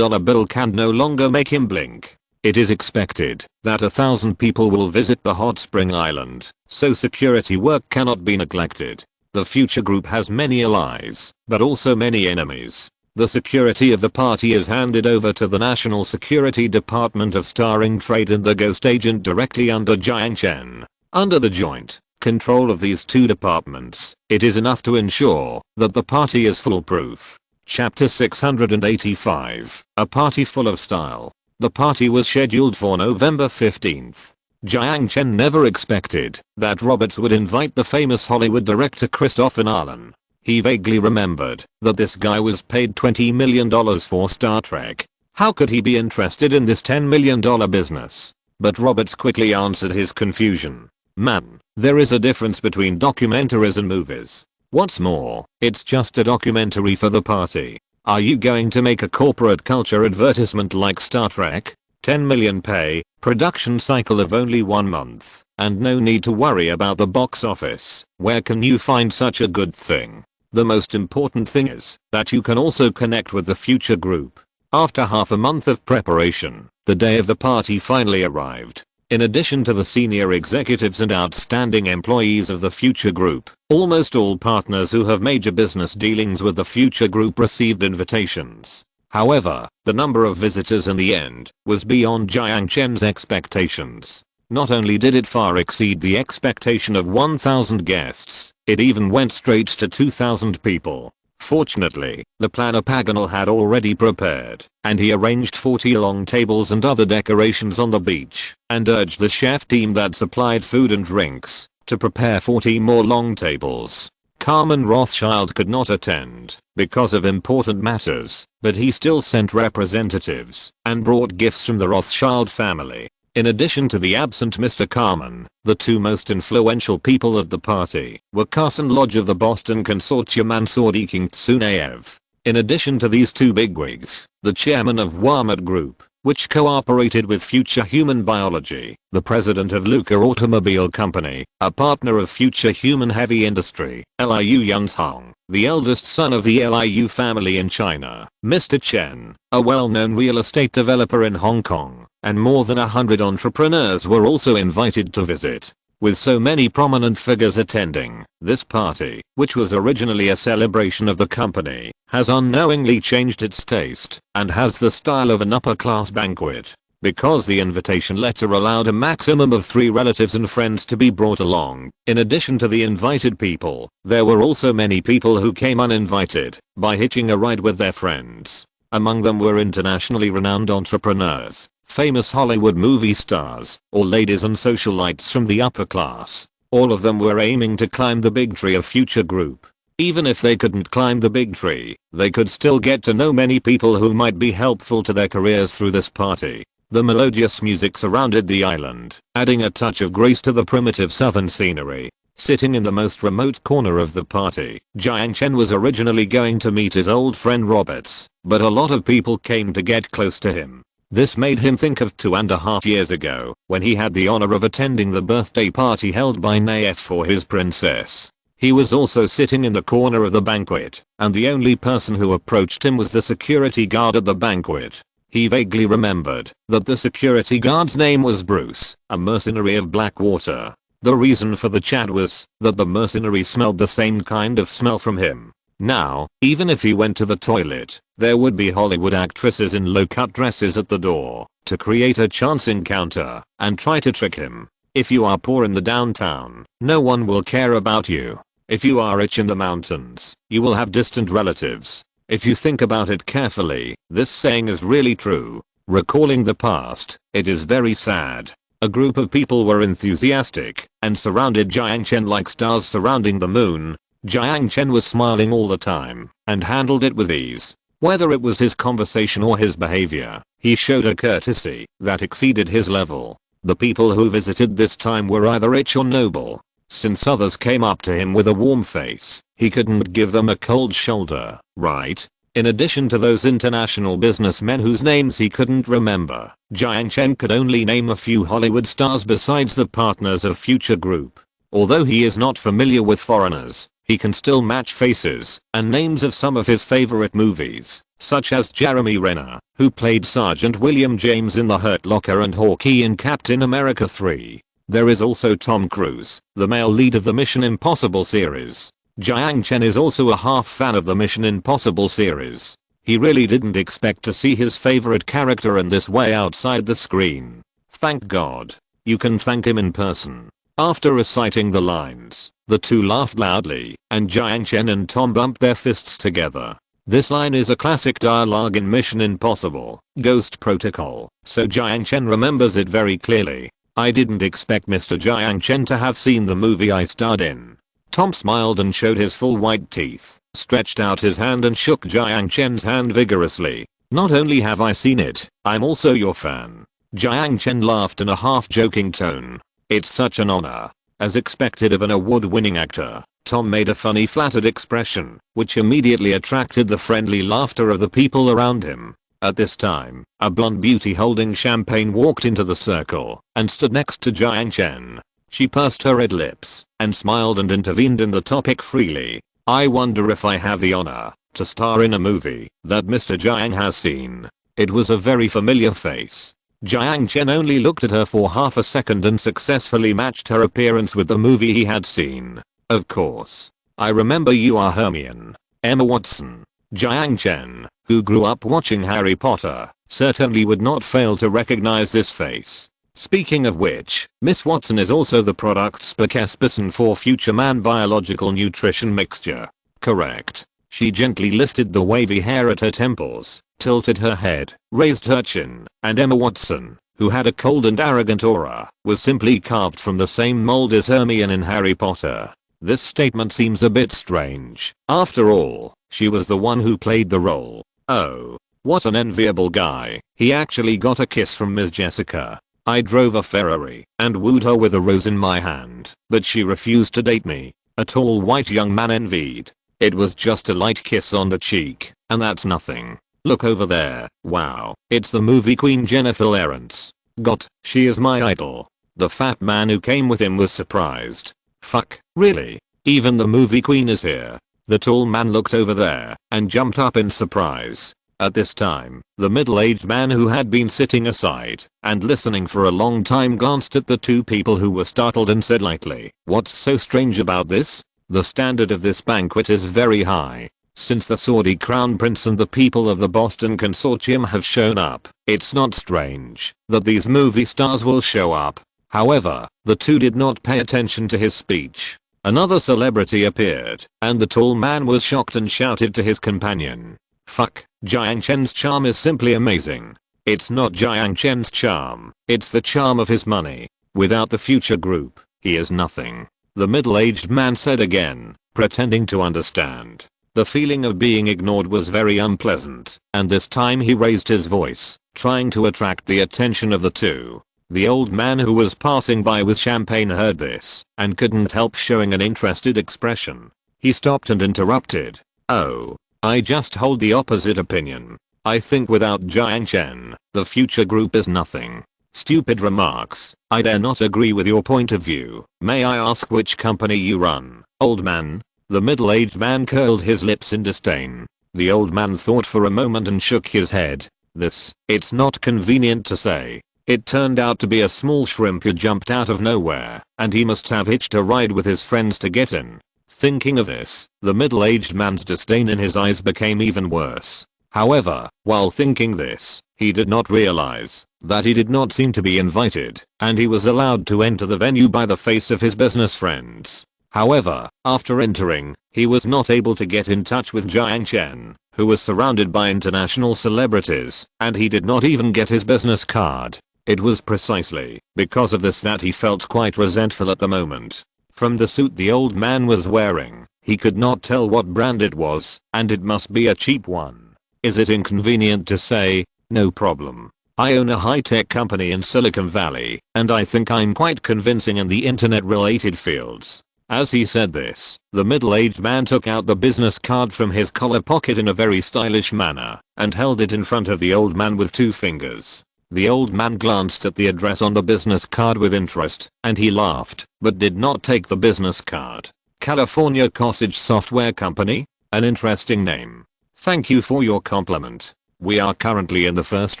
bill can no longer make him blink. It is expected that 1,000 people will visit the hot spring island, so security work cannot be neglected. The Future Group has many allies, but also many enemies. The security of the party is handed over to the National Security Department of Starring Trade and the Ghost Agent directly under Jiang Chen. Under the joint control of these two departments, it is enough to ensure that the party is foolproof. Chapter 685, A Party Full of Style. The party was scheduled for November 15th. Jiang Chen never expected that Roberts would invite the famous Hollywood director Christopher Nolan. He vaguely remembered that this guy was paid $20 million for Star Trek. How could he be interested in this $10 million business? But Roberts quickly answered his confusion. Man, there is a difference between documentaries and movies. What's more, it's just a documentary for the party. Are you going to make a corporate culture advertisement like Star Trek? 10 million pay, production cycle of only 1 month, and no need to worry about the box office. Where can you find such a good thing? The most important thing is that you can also connect with the Future Group. After half a month of preparation, the day of the party finally arrived. In addition to the senior executives and outstanding employees of the Future Group, almost all partners who have major business dealings with the Future Group received invitations. However, the number of visitors in the end was beyond Jiang Chen's expectations. Not only did it far exceed the expectation of 1,000 guests, it even went straight to 2,000 people. Fortunately, the planner Paganel had already prepared, and he arranged 40 long tables and other decorations on the beach, and urged the chef team that supplied food and drinks to prepare 40 more long tables. Carmen Rothschild could not attend because of important matters, but he still sent representatives and brought gifts from the Rothschild family. In addition to the absent Mr. Carmen, the two most influential people at the party were Carson Lodge of the Boston Consortium and Sordiking Tsunaev. In addition to these two bigwigs, the chairman of Walmart Group, which cooperated with Future Human Biology, the president of Luca Automobile Company, a partner of Future Human Heavy Industry, Liu Yunzhong, the eldest son of the Liu family in China, Mr. Chen, a well-known real estate developer in Hong Kong, and more than 100 entrepreneurs were also invited to visit. With so many prominent figures attending, this party, which was originally a celebration of the company, has unknowingly changed its taste and has the style of an upper-class banquet. Because the invitation letter allowed a maximum of 3 relatives and friends to be brought along, in addition to the invited people, there were also many people who came uninvited by hitching a ride with their friends. Among them were internationally renowned entrepreneurs, famous Hollywood movie stars, or ladies and socialites from the upper class. All of them were aiming to climb the big tree of Future Group. Even if they couldn't climb the big tree, they could still get to know many people who might be helpful to their careers through this party. The melodious music surrounded the island, adding a touch of grace to the primitive southern scenery. Sitting in the most remote corner of the party, Jiang Chen was originally going to meet his old friend Roberts, but a lot of people came to get close to him. This made him think of 2.5 years ago, when he had the honor of attending the birthday party held by Naef for his princess. He was also sitting in the corner of the banquet, and the only person who approached him was the security guard at the banquet. He vaguely remembered that the security guard's name was Bruce, a mercenary of Blackwater. The reason for the chat was that the mercenary smelled the same kind of smell from him. Now, even if he went to the toilet, there would be Hollywood actresses in low-cut dresses at the door to create a chance encounter and try to trick him. If you are poor in the downtown, no one will care about you. If you are rich in the mountains, you will have distant relatives. If you think about it carefully, this saying is really true. Recalling the past, it is very sad. A group of people were enthusiastic and surrounded Jiang Chen like stars surrounding the moon. Jiang Chen was smiling all the time and handled it with ease. Whether it was his conversation or his behavior, he showed a courtesy that exceeded his level. The people who visited this time were either rich or noble. Since others came up to him with a warm face, he couldn't give them a cold shoulder, right? In addition to those international businessmen whose names he couldn't remember, Jiang Chen could only name a few Hollywood stars besides the partners of Future Group. Although he is not familiar with foreigners, he can still match faces and names of some of his favorite movies, such as Jeremy Renner, who played Sergeant William James in The Hurt Locker and Hawkeye in Captain America 3. There is also Tom Cruise, the male lead of the Mission Impossible series. Jiang Chen is also a half fan of the Mission Impossible series. He really didn't expect to see his favorite character in this way outside the screen. Thank God. You can thank him in person. After reciting the lines, the two laughed loudly, and Jiang Chen and Tom bumped their fists together. This line is a classic dialogue in Mission Impossible: Ghost Protocol, so Jiang Chen remembers it very clearly. I didn't expect Mr. Jiang Chen to have seen the movie I starred in. Tom smiled and showed his full white teeth, stretched out his hand and shook Jiang Chen's hand vigorously. Not only have I seen it, I'm also your fan. Jiang Chen laughed in a half-joking tone. It's such an honor. As expected of an award-winning actor, Tom made a funny flattered expression, which immediately attracted the friendly laughter of the people around him. At this time, a blonde beauty holding champagne walked into the circle and stood next to Jiang Chen. She pursed her red lips and smiled and intervened in the topic freely. I wonder if I have the honor to star in a movie that Mr. Jiang has seen. It was a very familiar face. Jiang Chen only looked at her for half a second and successfully matched her appearance with the movie he had seen. Of course. I remember you are Hermione. Emma Watson. Jiang Chen, who grew up watching Harry Potter, certainly would not fail to recognize this face. Speaking of which, Miss Watson is also the product spokesperson for Future Man Biological Nutrition Mixture. Correct. She gently lifted the wavy hair at her temples, tilted her head, raised her chin, and Emma Watson, who had a cold and arrogant aura, was simply carved from the same mold as Hermione in Harry Potter. This statement seems a bit strange. After all, she was the one who played the role. Oh, what an enviable guy. He actually got a kiss from Miss Jessica. I drove a Ferrari and wooed her with a rose in my hand, but she refused to date me. A tall white young man envied. It was just a light kiss on the cheek, and that's nothing. Look over there. Wow, it's the movie queen Jennifer Lawrence. God, she is my idol. The fat man who came with him was surprised. Fuck, really? Even the movie queen is here? The tall man looked over there and jumped up in surprise. At this time, the middle-aged man who had been sitting aside and listening for a long time glanced at the two people who were startled and said lightly, "What's so strange about this? The standard of this banquet is very high. Since the Saudi Crown Prince and the people of the Boston Consortium have shown up, it's not strange that these movie stars will show up." However, the two did not pay attention to his speech. Another celebrity appeared, and the tall man was shocked and shouted to his companion, "Fuck, Jiang Chen's charm is simply amazing. It's not Jiang Chen's charm, it's the charm of his money. Without the future group, he is nothing," the middle-aged man said again, pretending to understand. The feeling of being ignored was very unpleasant, and this time he raised his voice, trying to attract the attention of the two. The old man who was passing by with champagne heard this, and couldn't help showing an interested expression. He stopped and interrupted. "Oh, I just hold the opposite opinion. I think without Jiang Chen, the future group is nothing." "Stupid remarks. I dare not agree with your point of view. May I ask which company you run, old man?" The middle-aged man curled his lips in disdain. The old man thought for a moment and shook his head. It's not convenient to say. It turned out to be a small shrimp who jumped out of nowhere, and he must have hitched a ride with his friends to get in. Thinking of this, the middle-aged man's disdain in his eyes became even worse. However, while thinking this, he did not realize that he did not seem to be invited, and he was allowed to enter the venue by the face of his business friends. However, after entering, he was not able to get in touch with Jiang Chen, who was surrounded by international celebrities, and he did not even get his business card. It was precisely because of this that he felt quite resentful at the moment. From the suit the old man was wearing, he could not tell what brand it was, and it must be a cheap one. Is it inconvenient to say? No problem. I own a high-tech company in Silicon Valley, and I think I'm quite convincing in the internet-related fields. As he said this, the middle-aged man took out the business card from his collar pocket in a very stylish manner, and held it in front of the old man with two fingers. The old man glanced at the address on the business card with interest, and he laughed, but did not take the business card. California Costage Software Company? An interesting name. Thank you for your compliment. We are currently in the first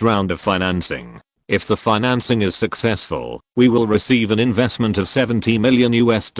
round of financing. If the financing is successful, we will receive an investment of $70 million US.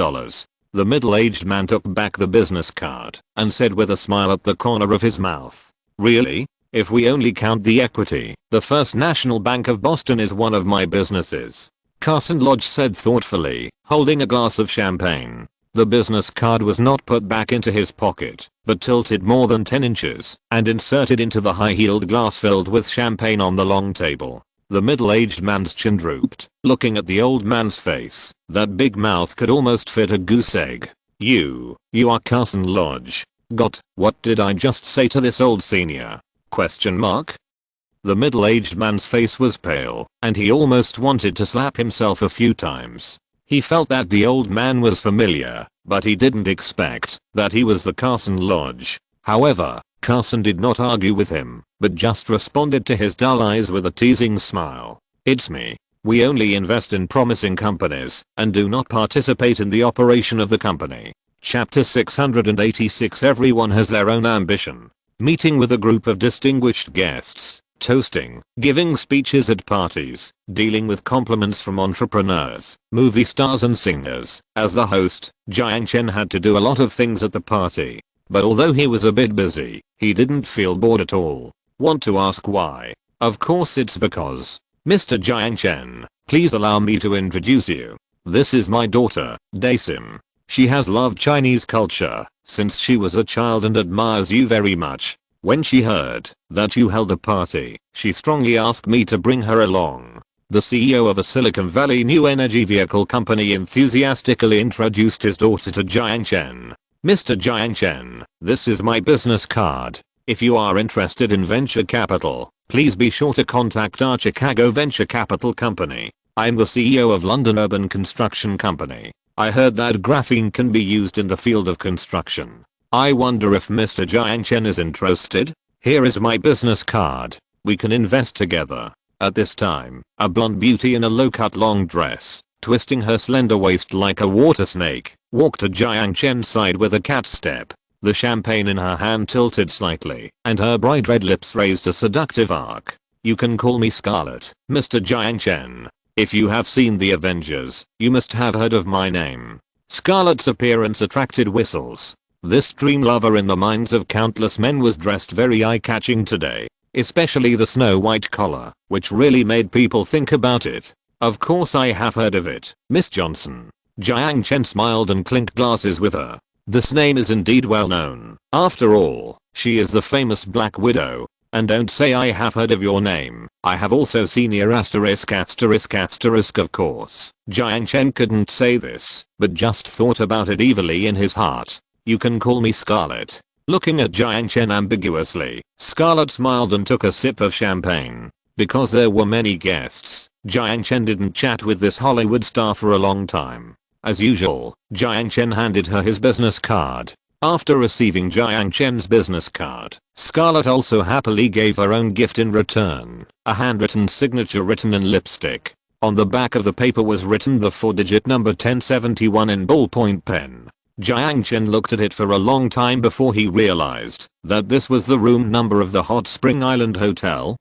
The middle-aged man took back the business card and said with a smile at the corner of his mouth, "Really? If we only count the equity, the First National Bank of Boston is one of my businesses." Carson Lodge said thoughtfully, holding a glass of champagne. The business card was not put back into his pocket, but tilted more than 10 inches and inserted into the high-heeled glass filled with champagne on the long table. The middle-aged man's chin drooped, looking at the old man's face. That big mouth could almost fit a goose egg. You are Carson Lodge. God, what did I just say to this old senior? ? The middle-aged man's face was pale, and he almost wanted to slap himself a few times. He felt that the old man was familiar, but he didn't expect that he was the Carson Lodge. However, Carson did not argue with him, but just responded to his dull eyes with a teasing smile. "It's me. We only invest in promising companies and do not participate in the operation of the company." Chapter 686. Everyone has their own ambition. Meeting with a group of distinguished guests. toasting, giving speeches at parties, dealing with compliments from entrepreneurs, movie stars and singers. As the host, Jiang Chen had to do a lot of things at the party. But although he was a bit busy, he didn't feel bored at all. Want to ask why? Of course it's because, Mr. Jiang Chen, please allow me to introduce you. This is my daughter, Dasim. She has loved Chinese culture since she was a child and admires you very much. When she heard that you held a party, she strongly asked me to bring her along. The CEO of a Silicon Valley new energy vehicle company enthusiastically introduced his daughter to Jiang Chen. Mr. Jiang Chen, this is my business card. If you are interested in venture capital, please be sure to contact our Chicago Venture Capital Company. I'm the CEO of London Urban Construction Company. I heard that graphene can be used in the field of construction. I wonder if Mr. Jiang Chen is interested? Here is my business card. We can invest together. At this time, a blonde beauty in a low-cut long dress, twisting her slender waist like a water snake, walked to Jiang Chen's side with a cat step. The champagne in her hand tilted slightly, and her bright red lips raised a seductive arc. You can call me Scarlet, Mr. Jiang Chen. If you have seen The Avengers, you must have heard of my name. Scarlet's appearance attracted whistles. This dream lover in the minds of countless men was dressed very eye-catching today. Especially the snow-white collar, which really made people think about it. Of course I have heard of it, Miss Johnson. Jiang Chen smiled and clinked glasses with her. This name is indeed well known. After all, she is the famous Black Widow. And don't say I have heard of your name. I have also seen your asterisk of course. Jiang Chen couldn't say this, but just thought about it evilly in his heart. You can call me Scarlet. Looking at Jiang Chen ambiguously, Scarlet smiled and took a sip of champagne. Because there were many guests, Jiang Chen didn't chat with this Hollywood star for a long time. As usual, Jiang Chen handed her his business card. After receiving Jiang Chen's business card, Scarlet also happily gave her own gift in return, a handwritten signature written in lipstick. On the back of the paper was written the 4-digit number 1071 in ballpoint pen. Jiang Chen looked at it for a long time before he realized that this was the room number of the Hot Spring Island Hotel!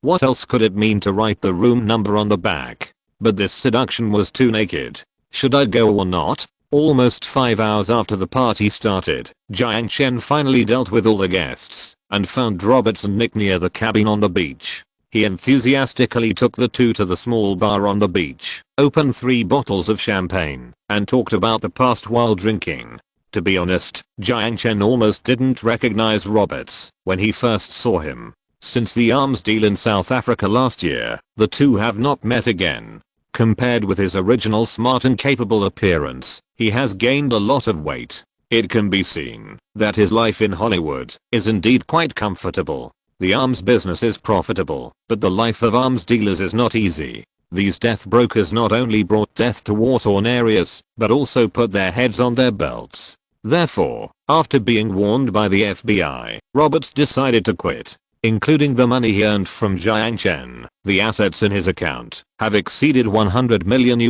What else could it mean to write the room number on the back? But this seduction was too naked. Should I go or not? Almost 5 hours after the party started, Jiang Chen finally dealt with all the guests and found Roberts and Nick near the cabin on the beach. He enthusiastically took the two to the small bar on the beach, opened 3 bottles of champagne, and talked about the past while drinking. To be honest, Jiang Chen almost didn't recognize Roberts when he first saw him. Since the arms deal in South Africa last year, the two have not met again. Compared with his original smart and capable appearance, he has gained a lot of weight. It can be seen that his life in Hollywood is indeed quite comfortable. The arms business is profitable, but the life of arms dealers is not easy. These death brokers not only brought death to war-torn areas, but also put their heads on their belts. Therefore, after being warned by the FBI, Roberts decided to quit. Including the money he earned from Jiang Chen, the assets in his account have exceeded $100 million.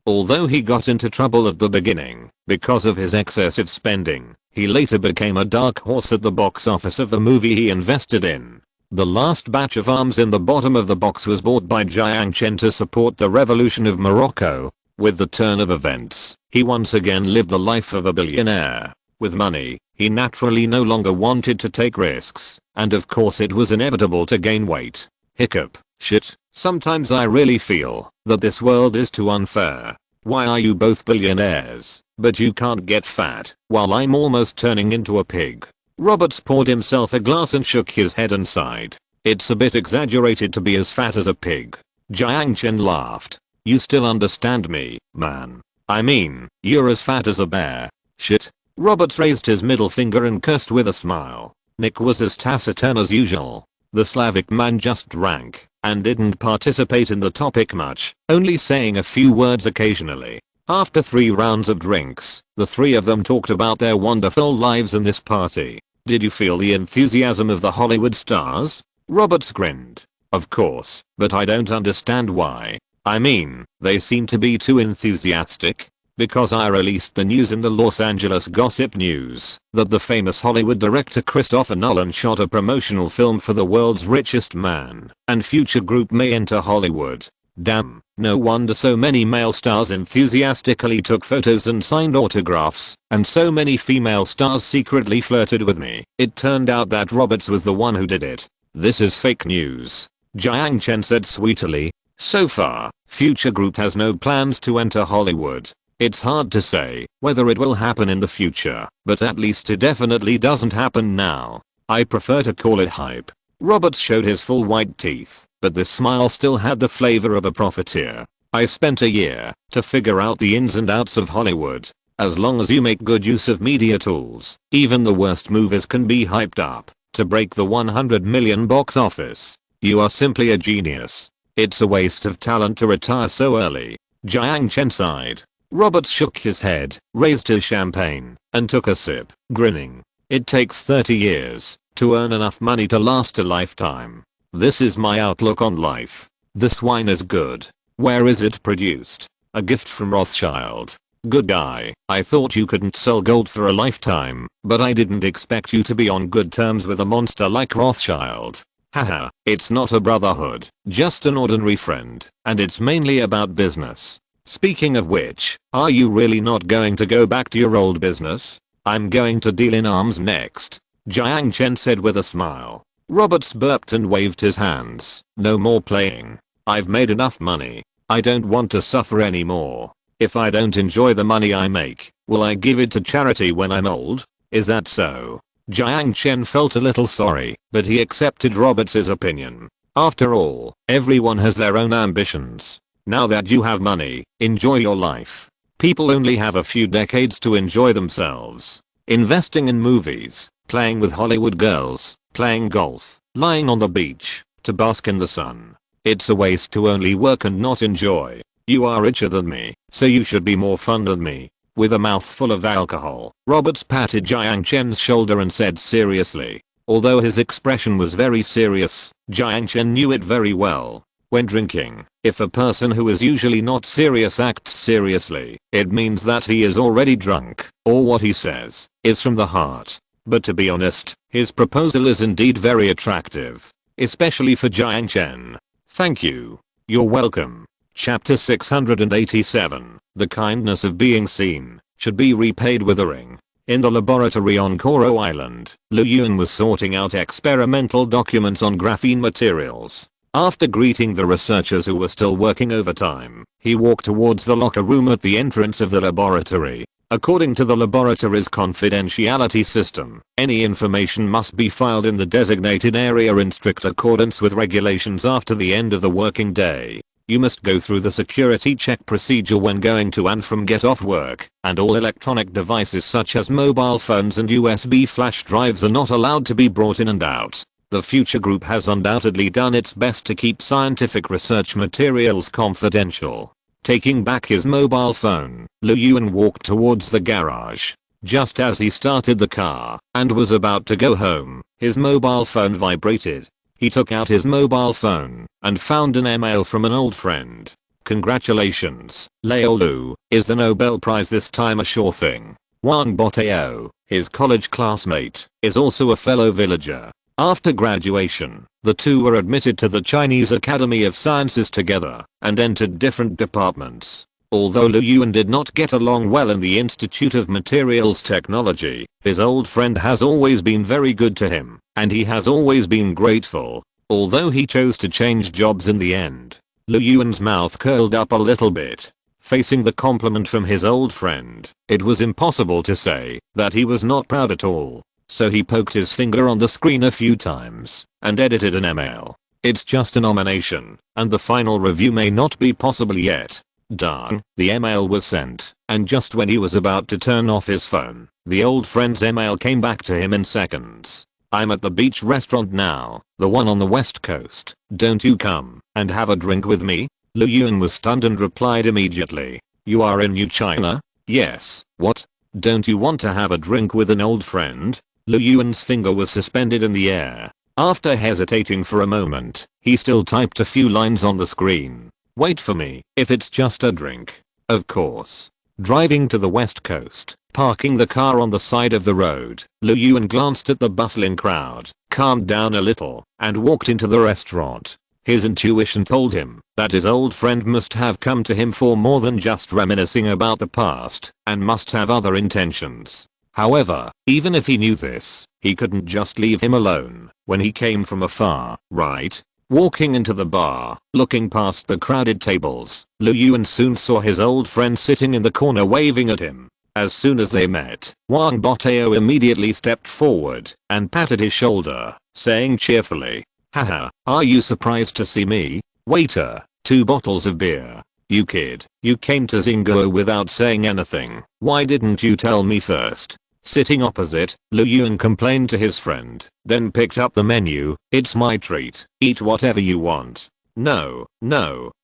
Although he got into trouble at the beginning because of his excessive spending, he later became a dark horse at the box office of the movie he invested in. The last batch of arms in the bottom of the box was bought by Jiang Chen to support the revolution of Morocco. With the turn of events, he once again lived the life of a billionaire. With money, he naturally no longer wanted to take risks, and of course it was inevitable to gain weight. Hiccup. Shit, sometimes I really feel that this world is too unfair. Why are you both billionaires, but you can't get fat, while I'm almost turning into a pig? Roberts poured himself a glass and shook his head and sighed. It's a bit exaggerated to be as fat as a pig. Jiang Chen laughed. You still understand me, man. I mean, you're as fat as a bear. Shit. Roberts raised his middle finger and cursed with a smile. Nick was as taciturn as usual. The Slavic man just drank and didn't participate in the topic much, only saying a few words occasionally. After 3 rounds of drinks, the 3 of them talked about their wonderful lives in this party. Did you feel the enthusiasm of the Hollywood stars? Roberts grinned. Of course, but I don't understand why. I mean, they seem to be too enthusiastic. because I released the news in the Los Angeles Gossip News that the famous Hollywood director Christopher Nolan shot a promotional film for the world's richest man and future group may enter Hollywood. Damn, no wonder so many male stars enthusiastically took photos and signed autographs, and so many female stars secretly flirted with me. It turned out that Roberts was the one who did it. This is fake news, Jiang Chen said sweetly. So far, Future Group has no plans to enter Hollywood. It's hard to say whether it will happen in the future, but at least it definitely doesn't happen now. I prefer to call it hype. Roberts showed his full white teeth, but this smile still had the flavor of a profiteer. I spent a year to figure out the ins and outs of Hollywood. As long as you make good use of media tools, even the worst movies can be hyped up to break the 100 million box office. You are simply a genius. It's a waste of talent to retire so early. Jiang Chen sighed. Roberts shook his head, raised his champagne, and took a sip, grinning. It takes 30 years to earn enough money to last a lifetime. This is my outlook on life. This wine is good. Where is it produced? A gift from Rothschild. Good guy. I thought you couldn't sell gold for a lifetime, but I didn't expect you to be on good terms with a monster like Rothschild. Haha, it's not a brotherhood, just an ordinary friend, and it's mainly about business. Speaking of which, are you really not going to go back to your old business? I'm going to deal in arms next, Jiang Chen said with a smile. Roberts burped and waved his hands. No more playing. I've made enough money. I don't want to suffer anymore. If I don't enjoy the money I make, will I give it to charity when I'm old? Is that so? Jiang Chen felt a little sorry, but he accepted Roberts' opinion. After all, everyone has their own ambitions. Now that you have money, enjoy your life. People only have a few decades to enjoy themselves. Investing in movies, playing with Hollywood girls, playing golf, lying on the beach, to bask in the sun. It's a waste to only work and not enjoy. You are richer than me, so you should be more fun than me. With a mouthful of alcohol, Roberts patted Jiang Chen's shoulder and said seriously. Although his expression was very serious, Jiang Chen knew it very well. When drinking, if a person who is usually not serious acts seriously, it means that he is already drunk, or what he says is from the heart. But to be honest, his proposal is indeed very attractive. Especially for Jiang Chen. Thank you. You're welcome. Chapter 687. The kindness of being seen should be repaid with a ring. In the laboratory on Koro Island, Liu Yuan was sorting out experimental documents on graphene materials. After greeting the researchers who were still working overtime, he walked towards the locker room at the entrance of the laboratory. According to the laboratory's confidentiality system, any information must be filed in the designated area in strict accordance with regulations after the end of the working day. You must go through the security check procedure when going to and from get off work, and all electronic devices such as mobile phones and USB flash drives are not allowed to be brought in and out. The Future Group has undoubtedly done its best to keep scientific research materials confidential. Taking back his mobile phone, Liu Yuan walked towards the garage. Just as he started the car and was about to go home, his mobile phone vibrated. He took out his mobile phone and found an email from an old friend. Congratulations, Leo Lu, is the Nobel Prize this time a sure thing? Wang Boteo, his college classmate, is also a fellow villager. After graduation, the two were admitted to the Chinese Academy of Sciences together and entered different departments. Although Liu Yuan did not get along well in the Institute of Materials Technology, his old friend has always been very good to him, and he has always been grateful. Although he chose to change jobs in the end, Liu Yuan's mouth curled up a little bit. Facing the compliment from his old friend, it was impossible to say that he was not proud at all. So he poked his finger on the screen a few times and edited an email. It's just a nomination, and the final review may not be possible yet. Darn. The email was sent, and just when he was about to turn off his phone, the old friend's email came back to him in seconds. I'm at the beach restaurant now, the one on the west coast. Don't you come and have a drink with me? Liu Yuan was stunned and replied immediately. You are in New China? Yes. What? Don't you want to have a drink with an old friend? Liu Yuan's finger was suspended in the air. After hesitating for a moment, he still typed a few lines on the screen. Wait for me, if it's just a drink. Of course. Driving to the west coast, parking the car on the side of the road, Lu Yuan glanced at the bustling crowd, calmed down a little, and walked into the restaurant. His intuition told him that his old friend must have come to him for more than just reminiscing about the past, and must have other intentions. However, even if he knew this, he couldn't just leave him alone when he came from afar, right? Walking into the bar, looking past the crowded tables, Lu Yuan soon saw his old friend sitting in the corner waving at him. As soon as they met, Wang Boteo immediately stepped forward and patted his shoulder, saying cheerfully, "Haha, are you surprised to see me? Waiter, 2 bottles of beer. You kid, you came to Xinguo without saying anything. Why didn't you tell me first?" Sitting opposite, Lu Yuan complained to his friend, then picked up the menu. "It's my treat. Eat whatever you want." No,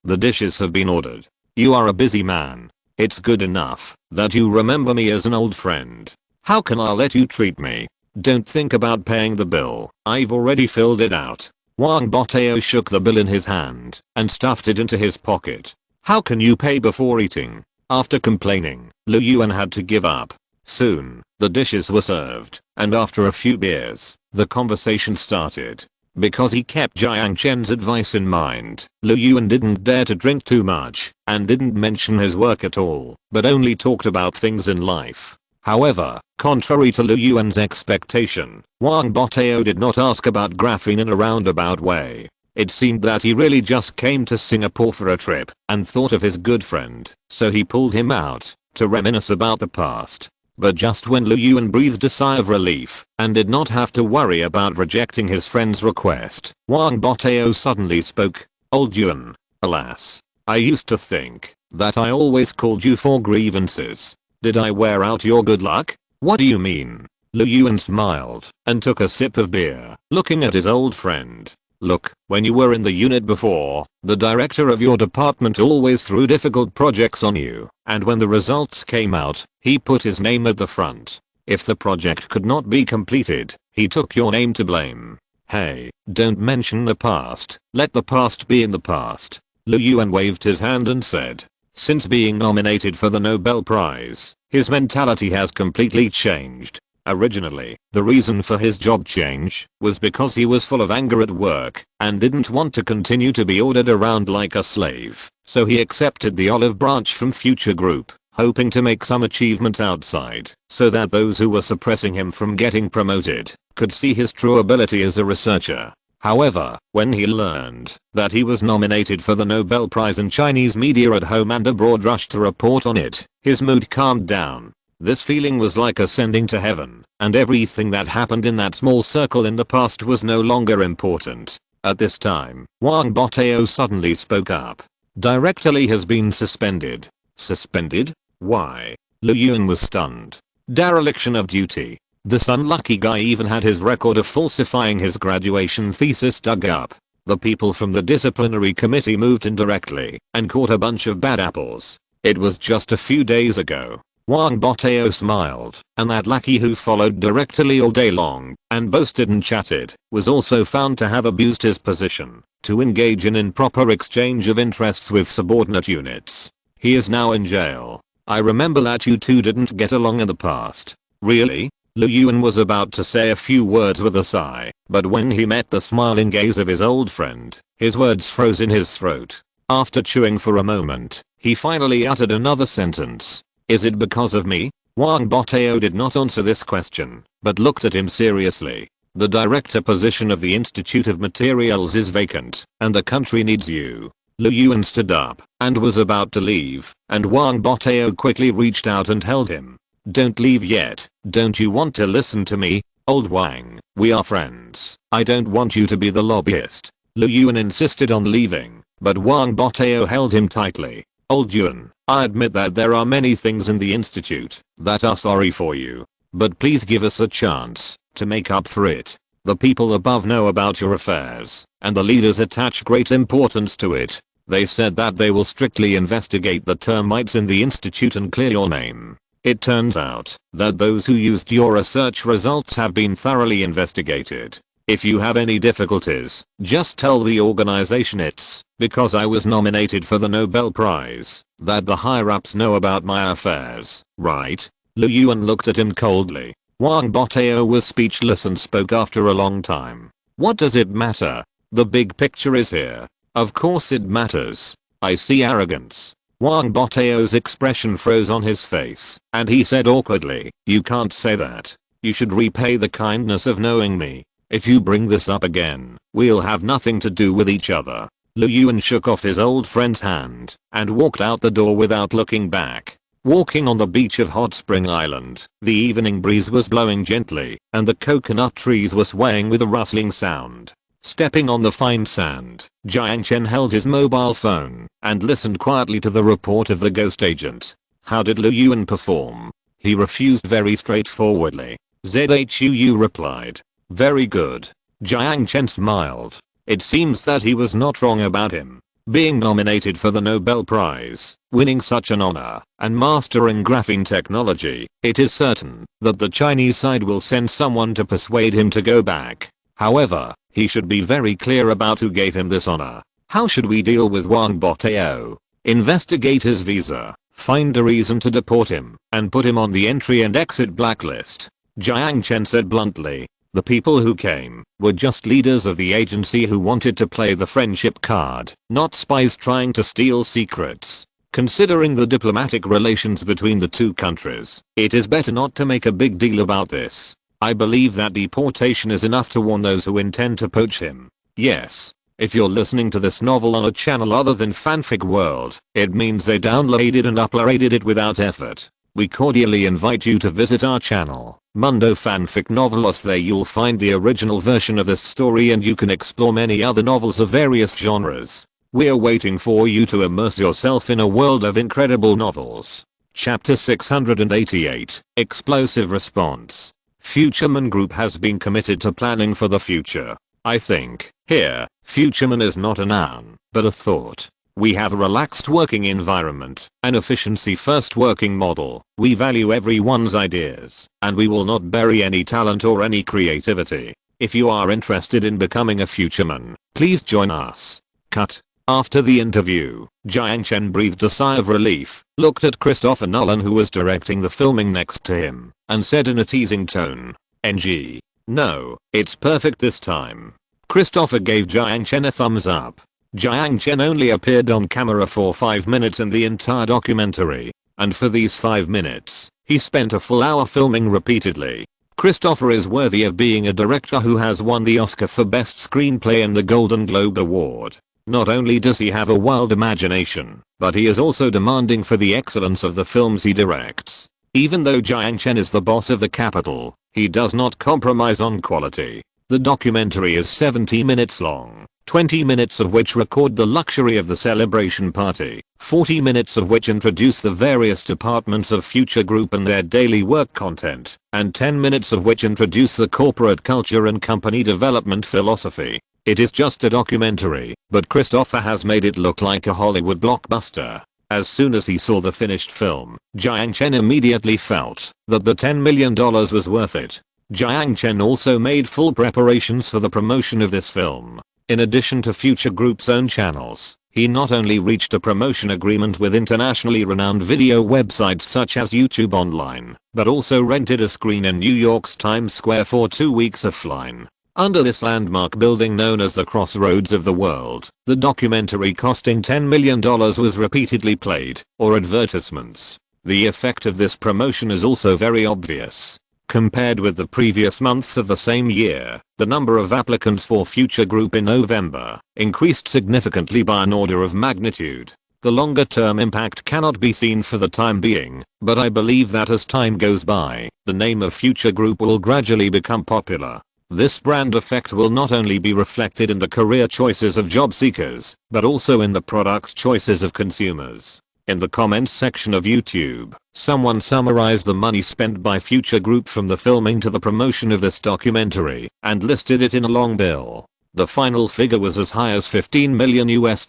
the dishes have been ordered. You are a busy man. It's good enough that you remember me as an old friend. How can I let you treat me? Don't think about paying the bill. I've already filled it out. Wang Boteo shook the bill in his hand and stuffed it into his pocket. How can you pay before eating? After complaining, Lu Yuan had to give up. Soon, the dishes were served, and after a few beers, the conversation started. Because he kept Jiang Chen's advice in mind, Lu Yuan didn't dare to drink too much, and didn't mention his work at all, but only talked about things in life. However, contrary to Lu Yuan's expectation, Wang Boteo did not ask about graphene in a roundabout way. It seemed that he really just came to Singapore for a trip, and thought of his good friend, so he pulled him out to reminisce about the past. But just when Lu Yuan breathed a sigh of relief and did not have to worry about rejecting his friend's request, Wang Boteo suddenly spoke. "Old Yuan, alas. I used to think that I always called you for grievances. Did I wear out your good luck? What do you mean?" Lu Yuan smiled and took a sip of beer, looking at his old friend. "Look, when you were in the unit before, the director of your department always threw difficult projects on you, and when the results came out, he put his name at the front. If the project could not be completed, he took your name to blame. Hey, don't mention the past, let the past be in the past." Lu Yuan waved his hand and said, since being nominated for the Nobel Prize, his mentality has completely changed. Originally, the reason for his job change was because he was full of anger at work and didn't want to continue to be ordered around like a slave, so he accepted the olive branch from Future Group, hoping to make some achievements outside so that those who were suppressing him from getting promoted could see his true ability as a researcher. However, when he learned that he was nominated for the Nobel Prize and Chinese media at home and abroad rushed to report on it, his mood calmed down. This feeling was like ascending to heaven, and everything that happened in that small circle in the past was no longer important. At this time, Wang Boteo suddenly spoke up. "Director Lee has been suspended." "Suspended? Why?" Lu Yuan was stunned. "Dereliction of duty." This unlucky guy even had his record of falsifying his graduation thesis dug up. The people from the disciplinary committee moved in directly and caught a bunch of bad apples. It was just a few days ago. Wang Boteo smiled, and that lackey who followed Director Lee all day long and boasted and chatted was also found to have abused his position to engage in improper exchange of interests with subordinate units. He is now in jail. "I remember that you two didn't get along in the past." "Really?" Lu Yuan was about to say a few words with a sigh, but when he met the smiling gaze of his old friend, his words froze in his throat. After chewing for a moment, he finally uttered another sentence. "Is it because of me?" Wang Boteo did not answer this question, but looked at him seriously. "The director position of the Institute of Materials is vacant, and the country needs you." Lu Yuan stood up and was about to leave, and Wang Boteo quickly reached out and held him. "Don't leave yet. Don't you want to listen to me? Old Wang, we are friends. I don't want you to be the lobbyist." Lu Yuan insisted on leaving, but Wang Boteo held him tightly. "Old Yuan, I admit that there are many things in the institute that are sorry for you, but please give us a chance to make up for it. The people above know about your affairs, and the leaders attach great importance to it. They said that they will strictly investigate the termites in the institute and clear your name. It turns out that those who used your research results have been thoroughly investigated. If you have any difficulties, just tell the organization it's because I was nominated for the Nobel Prize that the higher-ups know about my affairs, right? Liu Yuan looked at him coldly. Wang Boteo was speechless and spoke after a long time. What does it matter? The big picture is here. Of course it matters. I see arrogance. Wang Boteo's expression froze on his face, and he said awkwardly, you can't say that. You should repay the kindness of knowing me. If you bring this up again, we'll have nothing to do with each other. Liu Yuan shook off his old friend's hand and walked out the door without looking back. Walking on the beach of Hot Spring Island, the evening breeze was blowing gently, and the coconut trees were swaying with a rustling sound. Stepping on the fine sand, Jiang Chen held his mobile phone and listened quietly to the report of the ghost agent. How did Liu Yuan perform? He refused very straightforwardly. ZHUU replied. Very good. Jiang Chen smiled. It seems that he was not wrong about him. Being nominated for the Nobel Prize, winning such an honor, and mastering graphene technology, it is certain that the Chinese side will send someone to persuade him to go back. However, he should be very clear about who gave him this honor. How should we deal with Wang Boteo? Investigate his visa, find a reason to deport him, and put him on the entry and exit blacklist. Jiang Chen said bluntly. The people who came were just leaders of the agency who wanted to play the friendship card, not spies trying to steal secrets. Considering the diplomatic relations between the two countries, it is better not to make a big deal about this. I believe that deportation is enough to warn those who intend to poach him. Yes. If you're listening to this novel on a channel other than Fanfic World, it means they downloaded and uploaded it without effort. We cordially invite you to visit our channel, Mundo Fanfic Novelos. There you'll find the original version of this story and you can explore many other novels of various genres. We're waiting for you to immerse yourself in a world of incredible novels. Chapter 688, Explosive Response. Futureman Group has been committed to planning for the future. I think, here, Futureman is not a noun, but a thought. We have a relaxed working environment, an efficiency-first working model. We value everyone's ideas, and we will not bury any talent or any creativity. If you are interested in becoming a Futureman, please join us. Cut. After the interview, Jiang Chen breathed a sigh of relief, looked at Christopher Nolan who was directing the filming next to him, and said in a teasing tone, NG. No, it's perfect this time. Christopher gave Jiang Chen a thumbs up. Jiang Chen only appeared on camera for 5 minutes in the entire documentary, and for these 5 minutes, he spent a full hour filming repeatedly. Christopher is worthy of being a director who has won the Oscar for Best Screenplay and the Golden Globe Award. Not only does he have a wild imagination, but he is also demanding for the excellence of the films he directs. Even though Jiang Chen is the boss of the capital, he does not compromise on quality. The documentary is 70 minutes long. 20 minutes of which record the luxury of the celebration party, 40 minutes of which introduce the various departments of Future Group and their daily work content, and 10 minutes of which introduce the corporate culture and company development philosophy. It is just a documentary, but Christopher has made it look like a Hollywood blockbuster. As soon as he saw the finished film, Jiang Chen immediately felt that the $10 million was worth it. Jiang Chen also made full preparations for the promotion of this film. In addition to Future Group's own channels, he not only reached a promotion agreement with internationally renowned video websites such as YouTube Online, but also rented a screen in New York's Times Square for 2 weeks offline. Under this landmark building known as the Crossroads of the World, the documentary costing $10 million was repeatedly played, or advertisements. The effect of this promotion is also very obvious. Compared with the previous months of the same year, the number of applicants for Future Group in November increased significantly by an order of magnitude. The longer-term impact cannot be seen for the time being, but I believe that as time goes by, the name of Future Group will gradually become popular. This brand effect will not only be reflected in the career choices of job seekers, but also in the product choices of consumers. In the comments section of YouTube, someone summarized the money spent by Future Group from the filming to the promotion of this documentary and listed it in a long bill. The final figure was as high as $15 million US.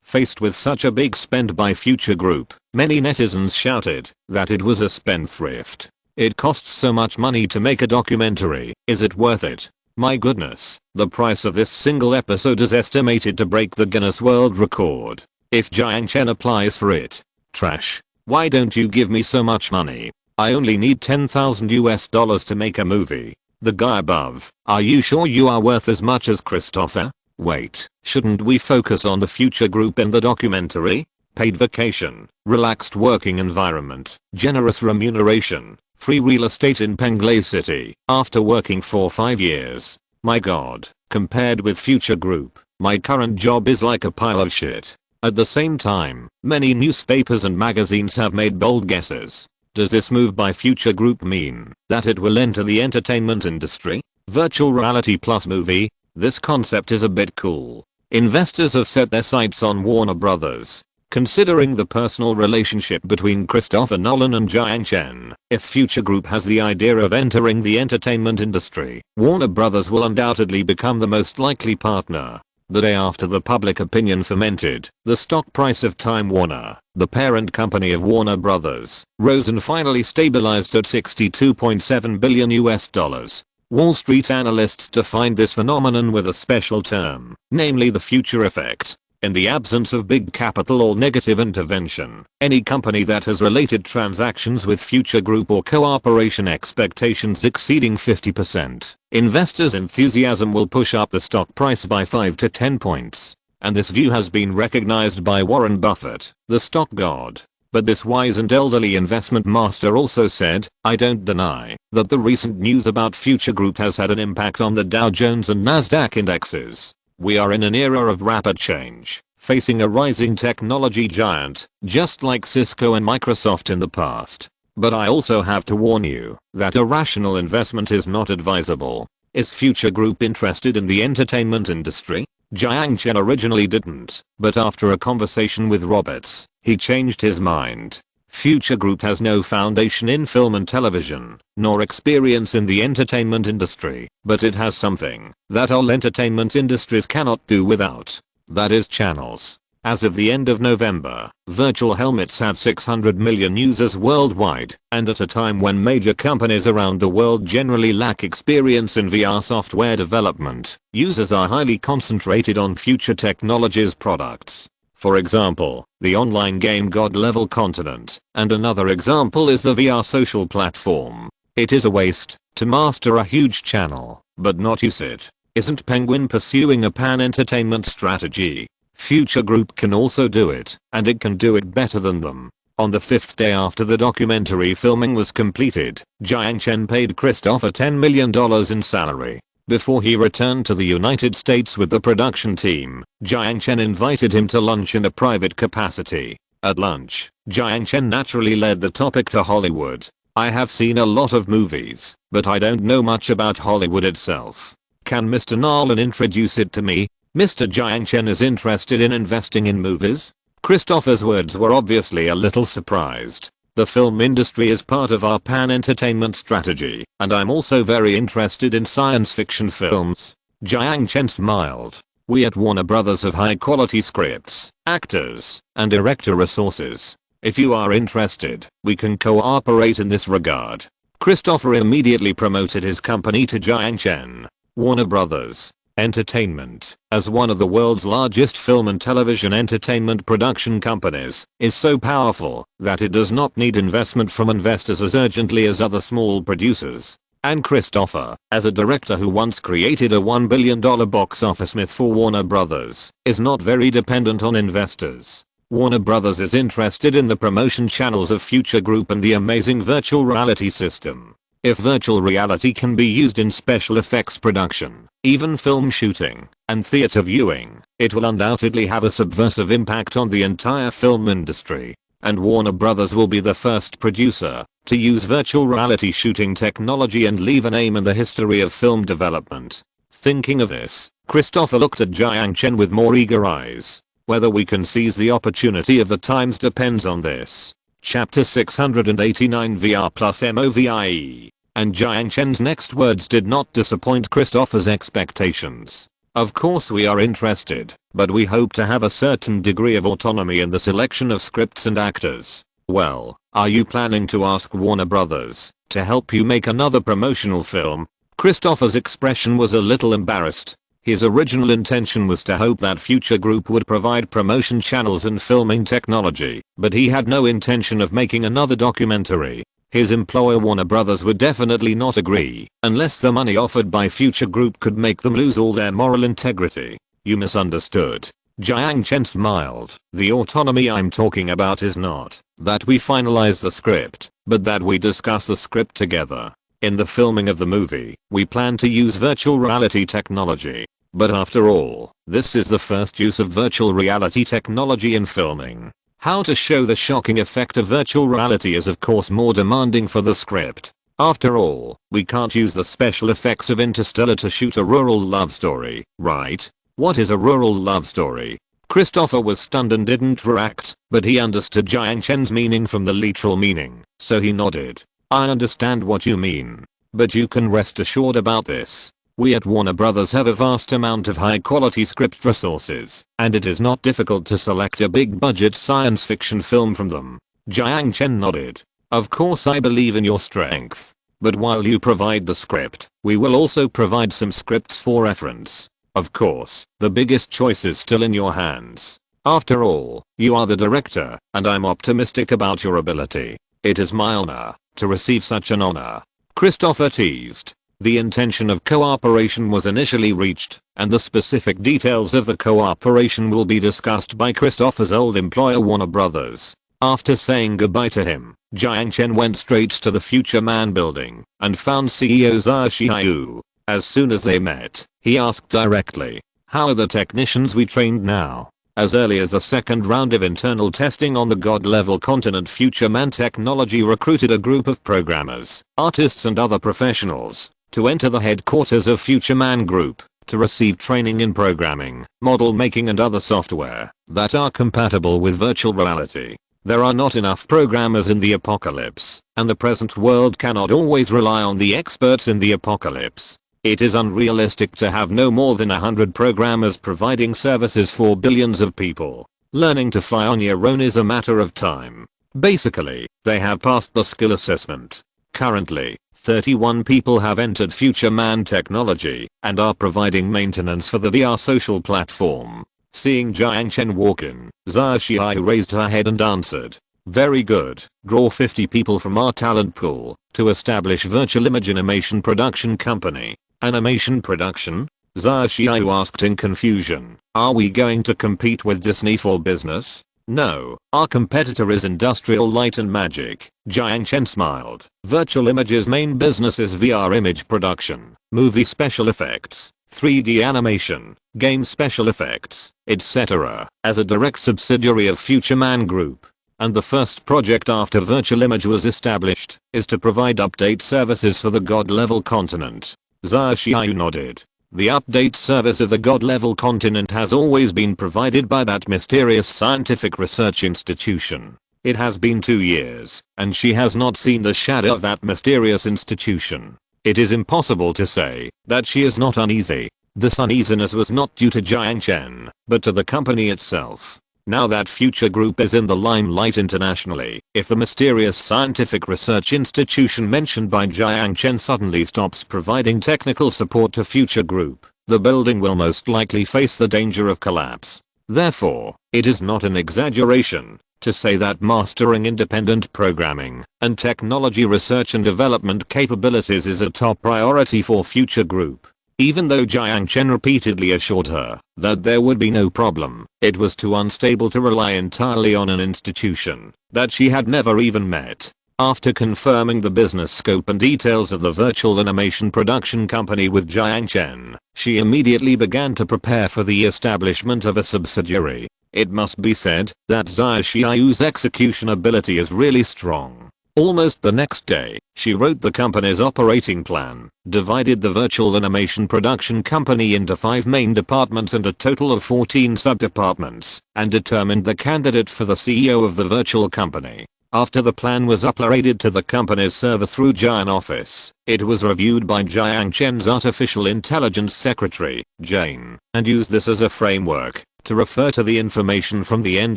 Faced with such a big spend by Future Group, many netizens shouted that it was a spendthrift. It costs so much money to make a documentary, is it worth it? My goodness, the price of this single episode is estimated to break the Guinness World Record. If Jiang Chen applies for it. Trash. Why don't you give me so much money? I only need $10,000 to make a movie. The guy above, are you sure you are worth as much as Christopher? Wait, shouldn't we focus on the future group in the documentary? Paid vacation, relaxed working environment, generous remuneration, free real estate in Penglay City, after working for 5 years. My god, compared with future group, my current job is like a pile of shit. At the same time, many newspapers and magazines have made bold guesses. Does this move by future group mean that it will enter the entertainment industry? Virtual reality plus movie? This concept is a bit cool. Investors have set their sights on Warner Brothers. Considering the personal relationship between Christopher Nolan and Jiang Chen, if Future Group has the idea of entering the entertainment industry, Warner Brothers will undoubtedly become the most likely partner. The day after the public opinion fermented, the stock price of Time Warner, the parent company of Warner Brothers, rose and finally stabilized at $62.7 billion. Wall Street analysts defined this phenomenon with a special term, namely the future effect. In the absence of big capital or negative intervention, any company that has related transactions with Future Group or cooperation expectations exceeding 50%, investors' enthusiasm will push up the stock price by 5 to 10 points. And this view has been recognized by Warren Buffett, the stock god. But this wise and elderly investment master also said, I don't deny that the recent news about Future Group has had an impact on the Dow Jones and Nasdaq indexes. We are in an era of rapid change, facing a rising technology giant, just like Cisco and Microsoft in the past. But I also have to warn you that irrational investment is not advisable. Is Future Group interested in the entertainment industry? Jiang Chen originally didn't, but after a conversation with Roberts, he changed his mind. Future Group has no foundation in film and television, nor experience in the entertainment industry, but it has something that all entertainment industries cannot do without. That is channels. As of the end of November, virtual helmets have 600 million users worldwide, and at a time when major companies around the world generally lack experience in VR software development, users are highly concentrated on Future Technologies products. For example, the online game God Level Continent, and another example is the VR social platform. It is a waste to master a huge channel, but not use it. Isn't Penguin pursuing a pan-entertainment strategy? Future Group can also do it, and it can do it better than them. On the 5th day after the documentary filming was completed, Jiang Chen paid Christopher $10 million in salary. Before he returned to the United States with the production team, Jiang Chen invited him to lunch in a private capacity. At lunch, Jiang Chen naturally led the topic to Hollywood. I have seen a lot of movies, but I don't know much about Hollywood itself. Can Mr. Nolan introduce it to me? Mr. Jiang Chen is interested in investing in movies? Christopher's words were obviously a little surprised. The film industry is part of our pan-entertainment strategy, and I'm also very interested in science fiction films. Jiang Chen smiled. We at Warner Brothers have high-quality scripts, actors, and director resources. If you are interested, we can cooperate in this regard. Christopher immediately promoted his company to Jiang Chen. Warner Brothers Entertainment, as one of the world's largest film and television entertainment production companies, is so powerful that it does not need investment from investors as urgently as other small producers. And Christopher, as a director who once created a $1 billion box office myth for Warner Brothers, is not very dependent on investors. Warner Brothers is interested in the promotion channels of Future Group and the amazing virtual reality system. If virtual reality can be used in special effects production, even film shooting, and theater viewing, it will undoubtedly have a subversive impact on the entire film industry. And Warner Brothers will be the first producer to use virtual reality shooting technology and leave a name in the history of film development. Thinking of this, Christopher looked at Jiang Chen with more eager eyes. Whether we can seize the opportunity of the times depends on this. Chapter 689 VR plus MOVIE. And Jiang Chen's next words did not disappoint Christopher's expectations. Of course we are interested, but we hope to have a certain degree of autonomy in the selection of scripts and actors. Well, are you planning to ask Warner Brothers to help you make another promotional film? Christopher's expression was a little embarrassed. His original intention was to hope that Future Group would provide promotion channels and filming technology, but he had no intention of making another documentary. His employer Warner Brothers would definitely not agree, unless the money offered by Future Group could make them lose all their moral integrity. You misunderstood. Jiang Chen smiled. The autonomy I'm talking about is not that we finalize the script, but that we discuss the script together. In the filming of the movie, we plan to use virtual reality technology. But after all, this is the first use of virtual reality technology in filming. How to show the shocking effect of virtual reality is of course more demanding for the script. After all, we can't use the special effects of Interstellar to shoot a rural love story, right? What is a rural love story? Christopher was stunned and didn't react, but he understood Jiang Chen's meaning from the literal meaning, so he nodded. I understand what you mean. But you can rest assured about this. We at Warner Brothers have a vast amount of high quality script resources, and it is not difficult to select a big budget science fiction film from them. Jiang Chen nodded. Of course I believe in your strength. But while you provide the script, we will also provide some scripts for reference. Of course, the biggest choice is still in your hands. After all, you are the director, and I'm optimistic about your ability. It is my honor to receive such an honor. Christopher teased. The intention of cooperation was initially reached, and the specific details of the cooperation will be discussed by Christopher's old employer Warner Brothers. After saying goodbye to him, Jiang Chen went straight to the Future Man building and found CEO Sun Jiao. As soon as they met, he asked directly, how are the technicians we trained now? As early as the second round of internal testing on the God-level continent, Future Man Technology recruited a group of programmers, artists and other professionals to enter the headquarters of Future Man Group to receive training in programming, model making and other software that are compatible with virtual reality. There are not enough programmers in the apocalypse, and the present world cannot always rely on the experts in the apocalypse. It is unrealistic to have no more than 100 programmers providing services for billions of people. Learning to fly on your own is a matter of time. Basically, they have passed the skill assessment. Currently, 31 people have entered Future Man Technology and are providing maintenance for the VR social platform. Seeing Jiang Chen walk in, Sun Jiao raised her head and answered. Very good. Draw 50 people from our talent pool to establish virtual image animation production company. Animation production? Sun Jiao asked in confusion. Are we going to compete with Disney for business? No, our competitor is Industrial Light and Magic. Jiang Chen smiled. Virtual Image's main business is VR image production, movie special effects, 3D animation, game special effects, etc. as a direct subsidiary of Future Man Group. And the first project after Virtual Image was established is to provide update services for the God-level continent. Sun Jiao nodded. The update service of the God-level continent has always been provided by that mysterious scientific research institution. It has been 2 years, and she has not seen the shadow of that mysterious institution. It is impossible to say that she is not uneasy. This uneasiness was not due to Jiang Chen, but to the company itself. Now that Future Group is in the limelight internationally, if the mysterious scientific research institution mentioned by Jiang Chen suddenly stops providing technical support to Future Group, the building will most likely face the danger of collapse. Therefore, it is not an exaggeration to say that mastering independent programming and technology research and development capabilities is a top priority for Future Group. Even though Jiang Chen repeatedly assured her that there would be no problem, it was too unstable to rely entirely on an institution that she had never even met. After confirming the business scope and details of the virtual animation production company with Jiang Chen, she immediately began to prepare for the establishment of a subsidiary. It must be said that Sun Jiao's execution ability is really strong. Almost the next day, she wrote the company's operating plan, divided the virtual animation production company into 5 main departments and a total of 14 sub-departments, and determined the candidate for the CEO of the virtual company. After the plan was uploaded to the company's server through Jian Office, it was reviewed by Jiang Chen's artificial intelligence secretary, Jane, and used this as a framework to refer to the information from the end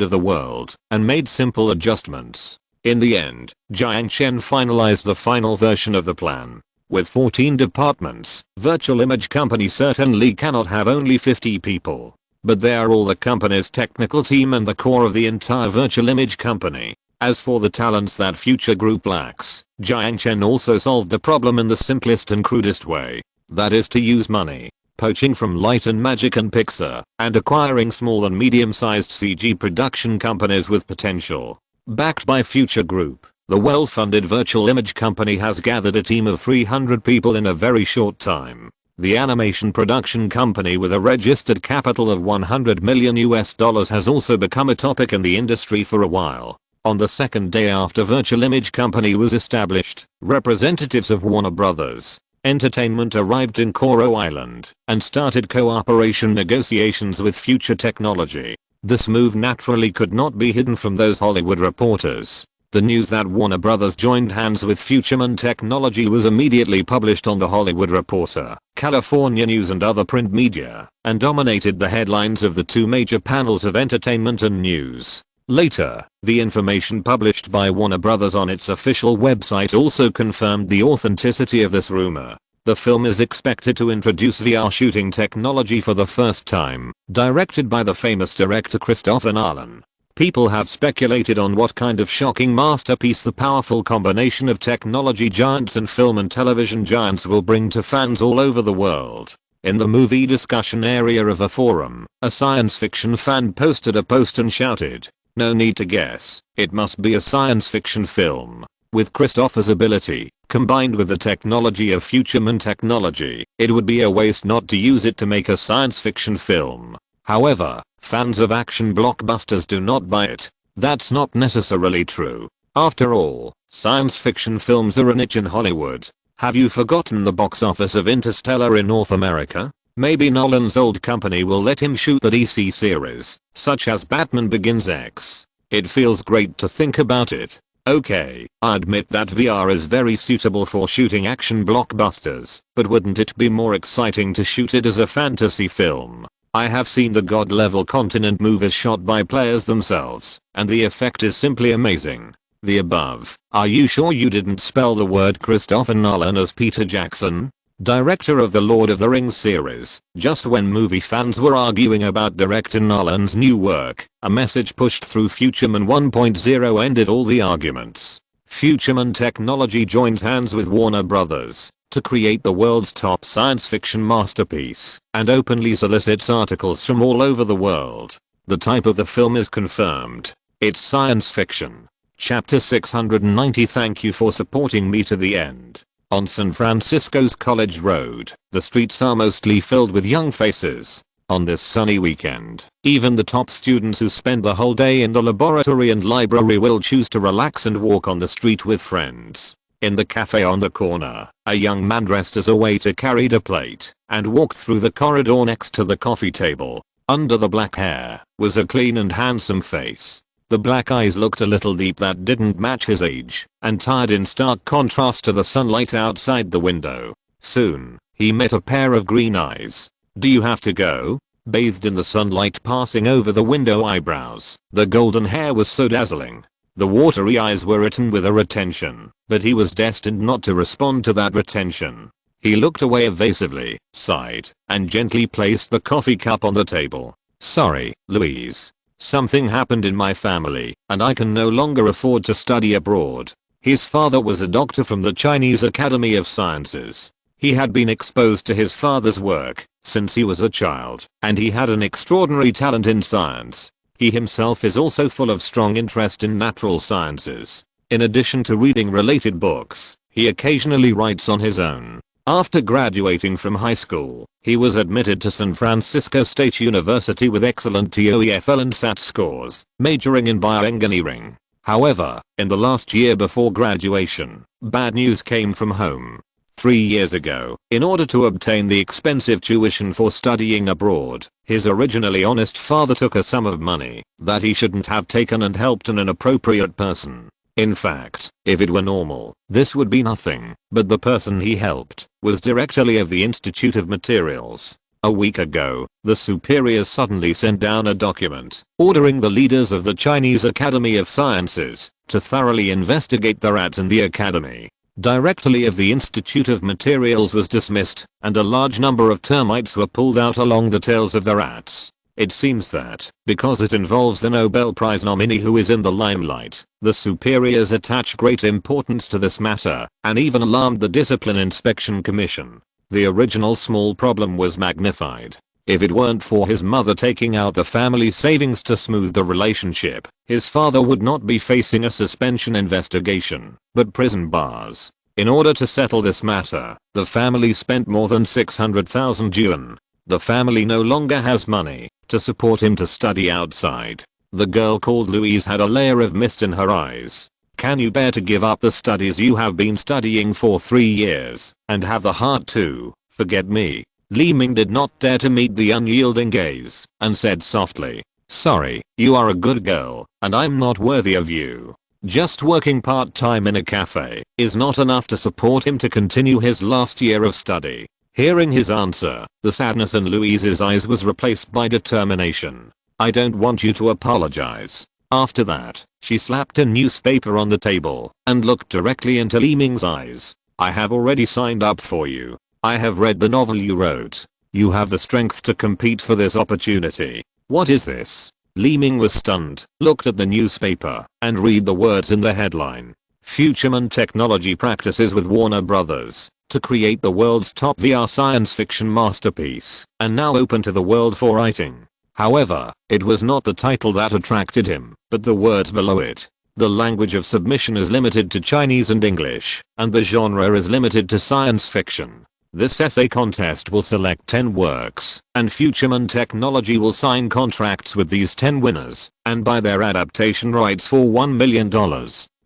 of the world, and made simple adjustments. In the end, Jiang Chen finalized the final version of the plan. With 14 departments, virtual image company certainly cannot have only 50 people. But they are all the company's technical team and the core of the entire virtual image company. As for the talents that Future Group lacks, Jiang Chen also solved the problem in the simplest and crudest way. That is to use money, poaching from Light and Magic and Pixar, and acquiring small and medium-sized CG production companies with potential. Backed by Future Group, the well-funded virtual image company has gathered a team of 300 people in a very short time. The animation production company with a registered capital of $100 million has also become a topic in the industry for a while. On the second day after Virtual Image Company was established, representatives of Warner Bros. Entertainment arrived in Koro Island and started cooperation negotiations with Future Technology. This move naturally could not be hidden from those Hollywood reporters. The news that Warner Bros. Joined hands with Futureman Technology was immediately published on The Hollywood Reporter, California News and other print media, and dominated the headlines of the two major panels of entertainment and news. Later, the information published by Warner Bros. On its official website also confirmed the authenticity of this rumor. The film is expected to introduce VR shooting technology for the first time, directed by the famous director Christopher Nolan. People have speculated on what kind of shocking masterpiece the powerful combination of technology giants and film and television giants will bring to fans all over the world. In the movie discussion area of a forum, a science fiction fan posted a post and shouted, "No need to guess, it must be a science fiction film." With Christopher's ability, combined with the technology of Futureman Technology, it would be a waste not to use it to make a science fiction film. However, fans of action blockbusters do not buy it. That's not necessarily true. After all, science fiction films are a niche in Hollywood. Have you forgotten the box office of Interstellar in North America? Maybe Nolan's old company will let him shoot the DC series, such as Batman Begins X. It feels great to think about it. Okay, I admit that VR is very suitable for shooting action blockbusters, but wouldn't it be more exciting to shoot it as a fantasy film? I have seen the god-level Continent movies shot by players themselves, and the effect is simply amazing. The above. Are you sure you didn't spell the word Christopher Nolan as Peter Jackson? Director of the Lord of the Rings series. Just when movie fans were arguing about director Nolan's new work, a message pushed through Futureman 1.0 ended all the arguments. Futureman Technology joins hands with Warner Bros. To create the world's top science fiction masterpiece, and openly solicits articles from all over the world. The type of the film is confirmed. It's science fiction. Chapter 690. Thank you for supporting me to the end. On San Francisco's College Road, the streets are mostly filled with young faces. On this sunny weekend, even the top students who spend the whole day in the laboratory and library will choose to relax and walk on the street with friends. In the cafe on the corner, a young man dressed as a waiter carried a plate and walked through the corridor next to the coffee table. Under the black hair was a clean and handsome face. The black eyes looked a little deep that didn't match his age, and tired in stark contrast to the sunlight outside the window. Soon, he met a pair of green eyes. "Do you have to go?" Bathed in the sunlight passing over the window eyebrows, the golden hair was so dazzling. The watery eyes were written with a retention, but he was destined not to respond to that retention. He looked away evasively, sighed, and gently placed the coffee cup on the table. "Sorry, Louise. Something happened in my family, and I can no longer afford to study abroad." His father was a doctor from the Chinese Academy of Sciences. He had been exposed to his father's work since he was a child, and he had an extraordinary talent in science. He himself is also full of strong interest in natural sciences. In addition to reading related books, he occasionally writes on his own. After graduating from high school, he was admitted to San Francisco State University with excellent TOEFL and SAT scores, majoring in bioengineering. However, in the last year before graduation, bad news came from home. 3 years ago, in order to obtain the expensive tuition for studying abroad, his originally honest father took a sum of money that he shouldn't have taken and helped an inappropriate person. In fact, if it were normal, this would be nothing, but the person he helped was directly of the Institute of Materials. A week ago, the superiors suddenly sent down a document ordering the leaders of the Chinese Academy of Sciences to thoroughly investigate the rats in the academy. directly of the Institute of Materials was dismissed, and a large number of termites were pulled out along the tails of the rats. It seems that, because it involves the Nobel Prize nominee who is in the limelight, the superiors attach great importance to this matter, and even alarmed the Discipline Inspection Commission. The original small problem was magnified. If it weren't for his mother taking out the family savings to smooth the relationship, his father would not be facing a suspension investigation, but prison bars. In order to settle this matter, the family spent more than 600,000 yuan. The family no longer has money to support him to study outside. The girl called Louise had a layer of mist in her eyes. Can you bear to give up the studies you have been studying for 3 years, and have the heart to forget me? Li Ming did not dare to meet the unyielding gaze, and said softly, "Sorry, you are a good girl, and I'm not worthy of you." Just working part-time in a cafe is not enough to support him to continue his last year of study. Hearing his answer, the sadness in Louise's eyes was replaced by determination. "I don't want you to apologize." After that, she slapped a newspaper on the table and looked directly into Li Ming's eyes. "I have already signed up for you. I have read the novel you wrote. You have the strength to compete for this opportunity." "What is this?" Li Ming was stunned, looked at the newspaper, and read the words in the headline. Futureman Technology practices with Warner Brothers to create the world's top VR science fiction masterpiece, and now open to the world for writing. However, it was not the title that attracted him, but the words below it. The language of submission is limited to Chinese and English, and the genre is limited to science fiction. This essay contest will select 10 works, and Futureman Technology will sign contracts with these 10 winners, and buy their adaptation rights for $1 million.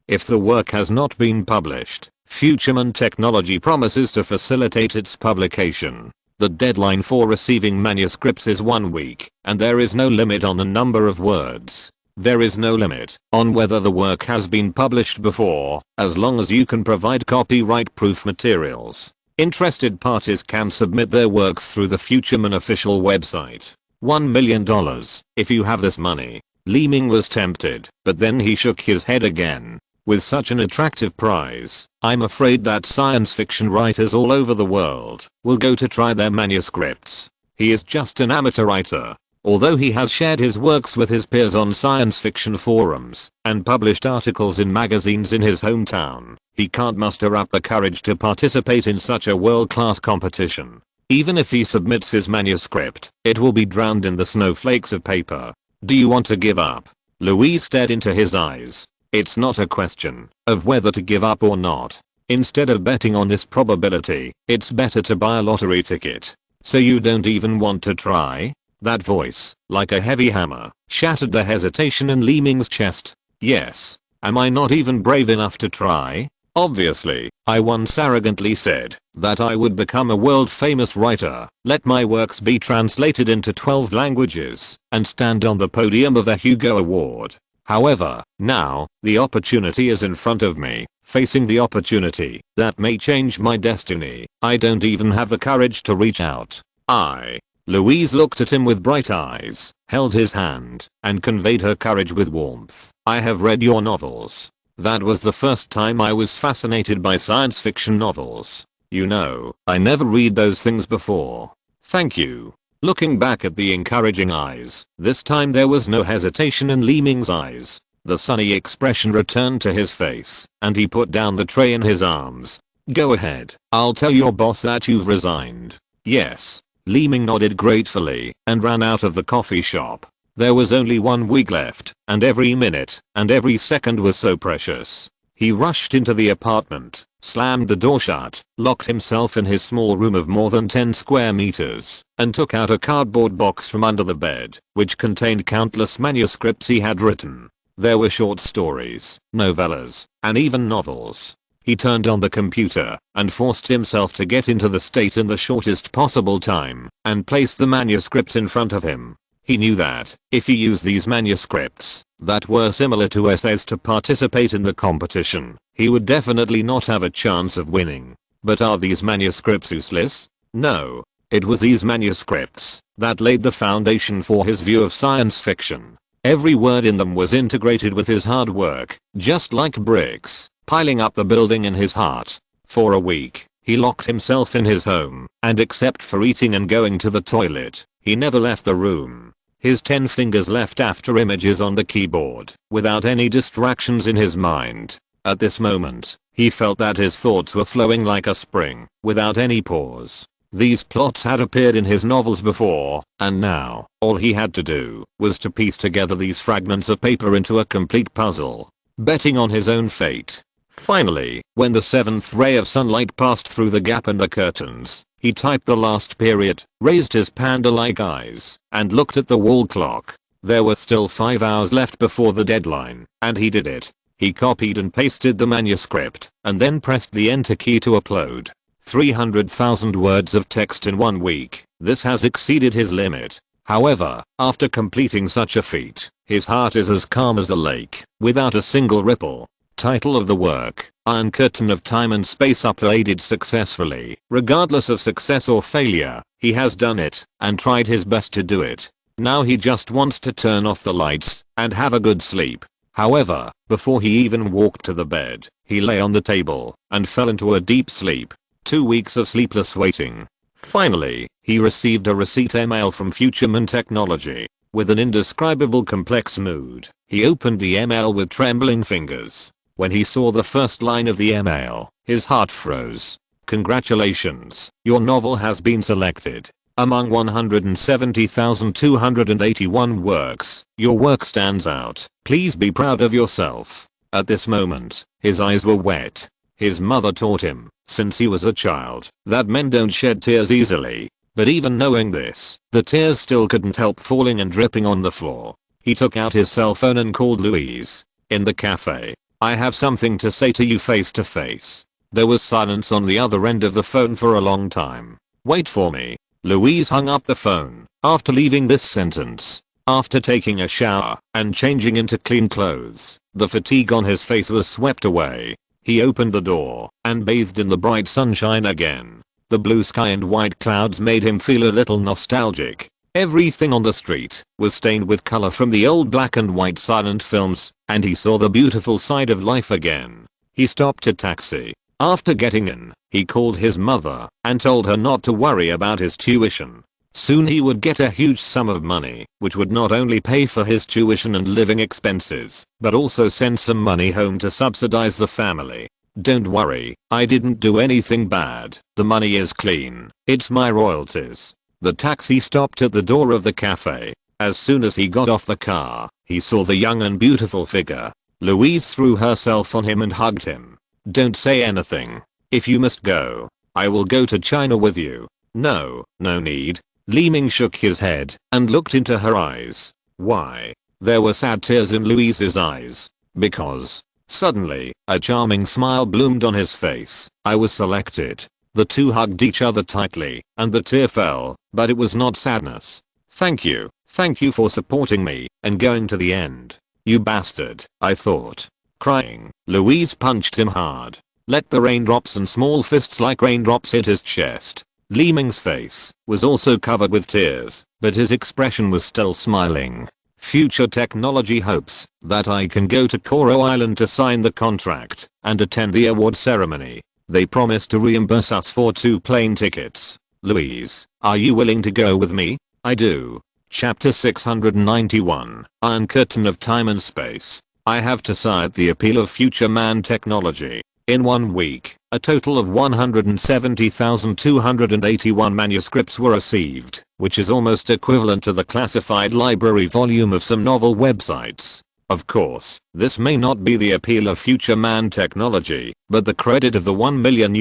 If the work has not been published, Futureman Technology promises to facilitate its publication. The deadline for receiving manuscripts is 1 week, and there is no limit on the number of words. There is no limit on whether the work has been published before, as long as you can provide copyright-proof materials. Interested parties can submit their works through the Futureman official website. $1 million. If you have this money. Li Ming was tempted, but then he shook his head again. With such an attractive prize, I'm afraid that science fiction writers all over the world will go to try their manuscripts. He is just an amateur writer. Although he has shared his works with his peers on science fiction forums and published articles in magazines in his hometown, he can't muster up the courage to participate in such a world-class competition. Even if he submits his manuscript, it will be drowned in the snowflakes of paper. Do you want to give up? Louise stared into his eyes. It's not a question of whether to give up or not. Instead of betting on this probability, it's better to buy a lottery ticket. So you don't even want to try? That voice, like a heavy hammer, shattered the hesitation in Li Ming's chest. Yes. Am I not even brave enough to try? Obviously, I once arrogantly said that I would become a world-famous writer, let my works be translated into 12 languages, and stand on the podium of a Hugo Award. However, now, the opportunity is in front of me, facing the opportunity that may change my destiny. I don't even have the courage to reach out. Louise looked at him with bright eyes, held his hand, and conveyed her courage with warmth. I have read your novels. That was the first time I was fascinated by science fiction novels. You know, I never read those things before. Thank you. Looking back at the encouraging eyes, this time there was no hesitation in Li Ming's eyes. The sunny expression returned to his face, and he put down the tray in his arms. Go ahead. I'll tell your boss that you've resigned. Yes. Li Ming nodded gratefully and ran out of the coffee shop. There was only 1 week left, and every minute and every second was so precious. He rushed into the apartment, slammed the door shut, locked himself in his small room of more than 10 square meters, and took out a cardboard box from under the bed, which contained countless manuscripts he had written. There were short stories, novellas, and even novels. He turned on the computer and forced himself to get into the state in the shortest possible time and placed the manuscripts in front of him. He knew that if he used these manuscripts that were similar to essays to participate in the competition, he would definitely not have a chance of winning. But are these manuscripts useless? No. It was these manuscripts that laid the foundation for his view of science fiction. Every word in them was integrated with his hard work, just like bricks, piling up the building in his heart. For a week, he locked himself in his home, and except for eating and going to the toilet, he never left the room. His 10 fingers left after images on the keyboard, without any distractions in his mind. At this moment, he felt that his thoughts were flowing like a spring, without any pause. These plots had appeared in his novels before, and now, all he had to do was to piece together these fragments of paper into a complete puzzle, betting on his own fate. Finally, when the 7th ray of sunlight passed through the gap in the curtains, he typed the last period, raised his panda-like eyes, and looked at the wall clock. There were still 5 hours left before the deadline, and he did it. He copied and pasted the manuscript, and then pressed the enter key to upload. 300,000 words of text in 1 week. This has exceeded his limit. However, after completing such a feat, his heart is as calm as a lake, without a single ripple. Title of the work: Iron Curtain of Time and Space uploaded successfully. Regardless of success or failure, he has done it, and tried his best to do it. Now he just wants to turn off the lights, and have a good sleep. However, before he even walked to the bed, he lay on the table, and fell into a deep sleep. 2 weeks of sleepless waiting. Finally, he received a receipt email from Futureman Technology. With an indescribable complex mood, he opened the email with trembling fingers. When he saw the first line of the email, his heart froze. Congratulations, your novel has been selected. Among 170,281 works, your work stands out. Please be proud of yourself. At this moment, his eyes were wet. His mother taught him, since he was a child, that men don't shed tears easily. But even knowing this, the tears still couldn't help falling and dripping on the floor. He took out his cell phone and called Louise. In the cafe. I have something to say to you face to face. There was silence on the other end of the phone for a long time. Wait for me. Louise hung up the phone after leaving this sentence. After taking a shower and changing into clean clothes, the fatigue on his face was swept away. He opened the door and bathed in the bright sunshine again. The blue sky and white clouds made him feel a little nostalgic. Everything on the street was stained with color from the old black and white silent films, and he saw the beautiful side of life again. He stopped a taxi. After getting in, he called his mother and told her not to worry about his tuition. Soon he would get a huge sum of money, which would not only pay for his tuition and living expenses, but also send some money home to subsidize the family. Don't worry, I didn't do anything bad. The money is clean. It's my royalties. The taxi stopped at the door of the cafe. As soon as he got off the car, he saw the young and beautiful figure. Louise threw herself on him and hugged him. Don't say anything. If you must go, I will go to China with you. No need. Li Ming shook his head and looked into her eyes. Why? There were sad tears in Louise's eyes. Because, suddenly, a charming smile bloomed on his face. I was selected. The two hugged each other tightly, and the tear fell, but it was not sadness. Thank you for supporting me, and going to the end. You bastard, I thought. Crying, Louise punched him hard. Let the raindrops and small fists like raindrops hit his chest. Li Ming's face was also covered with tears, but his expression was still smiling. Future Technology hopes that I can go to Koro Island to sign the contract and attend the award ceremony. They promise to reimburse us for 2 plane tickets. Louise, are you willing to go with me? I do. Chapter 691, Iron Curtain of Time and Space. I have to cite the appeal of future man technology. In 1 week, a total of 170,281 manuscripts were received, which is almost equivalent to the classified library volume of some novel websites. Of course, this may not be the appeal of future man technology, but the credit of the $1 million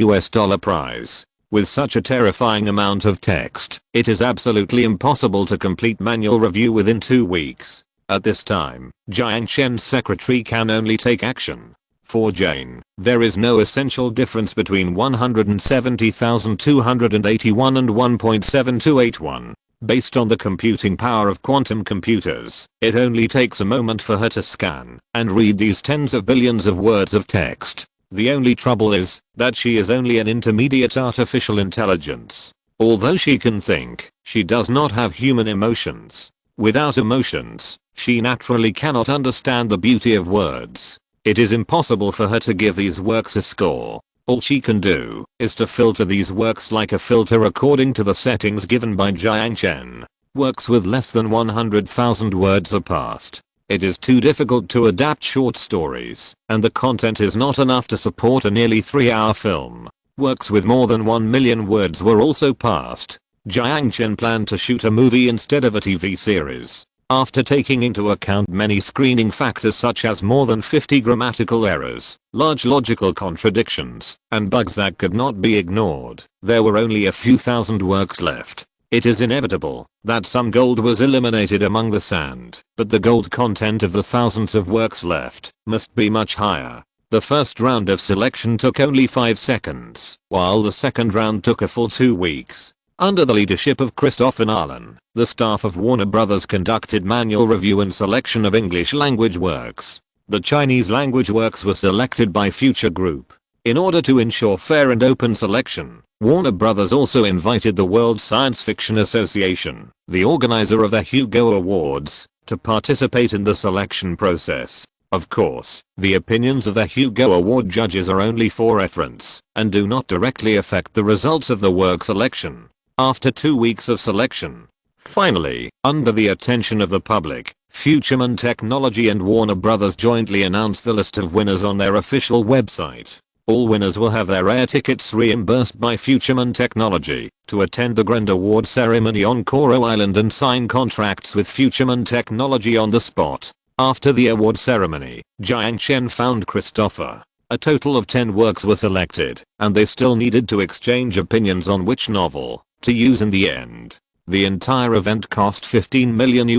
prize. With such a terrifying amount of text, it is absolutely impossible to complete manual review within 2 weeks. At this time, Jiang Chen's secretary can only take action. For Jane, there is no essential difference between 170,281 and 1.7281. Based on the computing power of quantum computers, it only takes a moment for her to scan and read these tens of billions of words of text. The only trouble is that she is only an intermediate artificial intelligence. Although she can think, she does not have human emotions. Without emotions, she naturally cannot understand the beauty of words. It is impossible for her to give these works a score. All she can do is to filter these works like a filter according to the settings given by Jiang Chen. Works with less than 100,000 words are passed. It is too difficult to adapt short stories, and the content is not enough to support a nearly 3-hour film. Works with more than 1 million words were also passed. Jiang Chen planned to shoot a movie instead of a TV series. After taking into account many screening factors such as more than 50 grammatical errors, large logical contradictions, and bugs that could not be ignored, there were only a few thousand works left. It is inevitable that some gold was eliminated among the sand, but the gold content of the thousands of works left must be much higher. The first round of selection took only 5 seconds, while the second round took a full 2 weeks. Under the leadership of Christopher Nolan, the staff of Warner Bros. Conducted manual review and selection of English language works. The Chinese language works were selected by Future Group. In order to ensure fair and open selection, Warner Bros. Also invited the World Science Fiction Association, the organizer of the Hugo Awards, to participate in the selection process. Of course, the opinions of the Hugo Award judges are only for reference and do not directly affect the results of the work selection. After 2 weeks of selection, finally, under the attention of the public, Futureman Technology and Warner Bros. Jointly announced the list of winners on their official website. All winners will have their air tickets reimbursed by Futureman Technology to attend the Grand Award ceremony on Koro Island and sign contracts with Futureman Technology on the spot. After the award ceremony, Jiang Chen found Christopher. A total of 10 works were selected, and they still needed to exchange opinions on which novel to use in the end. The entire event cost $15 million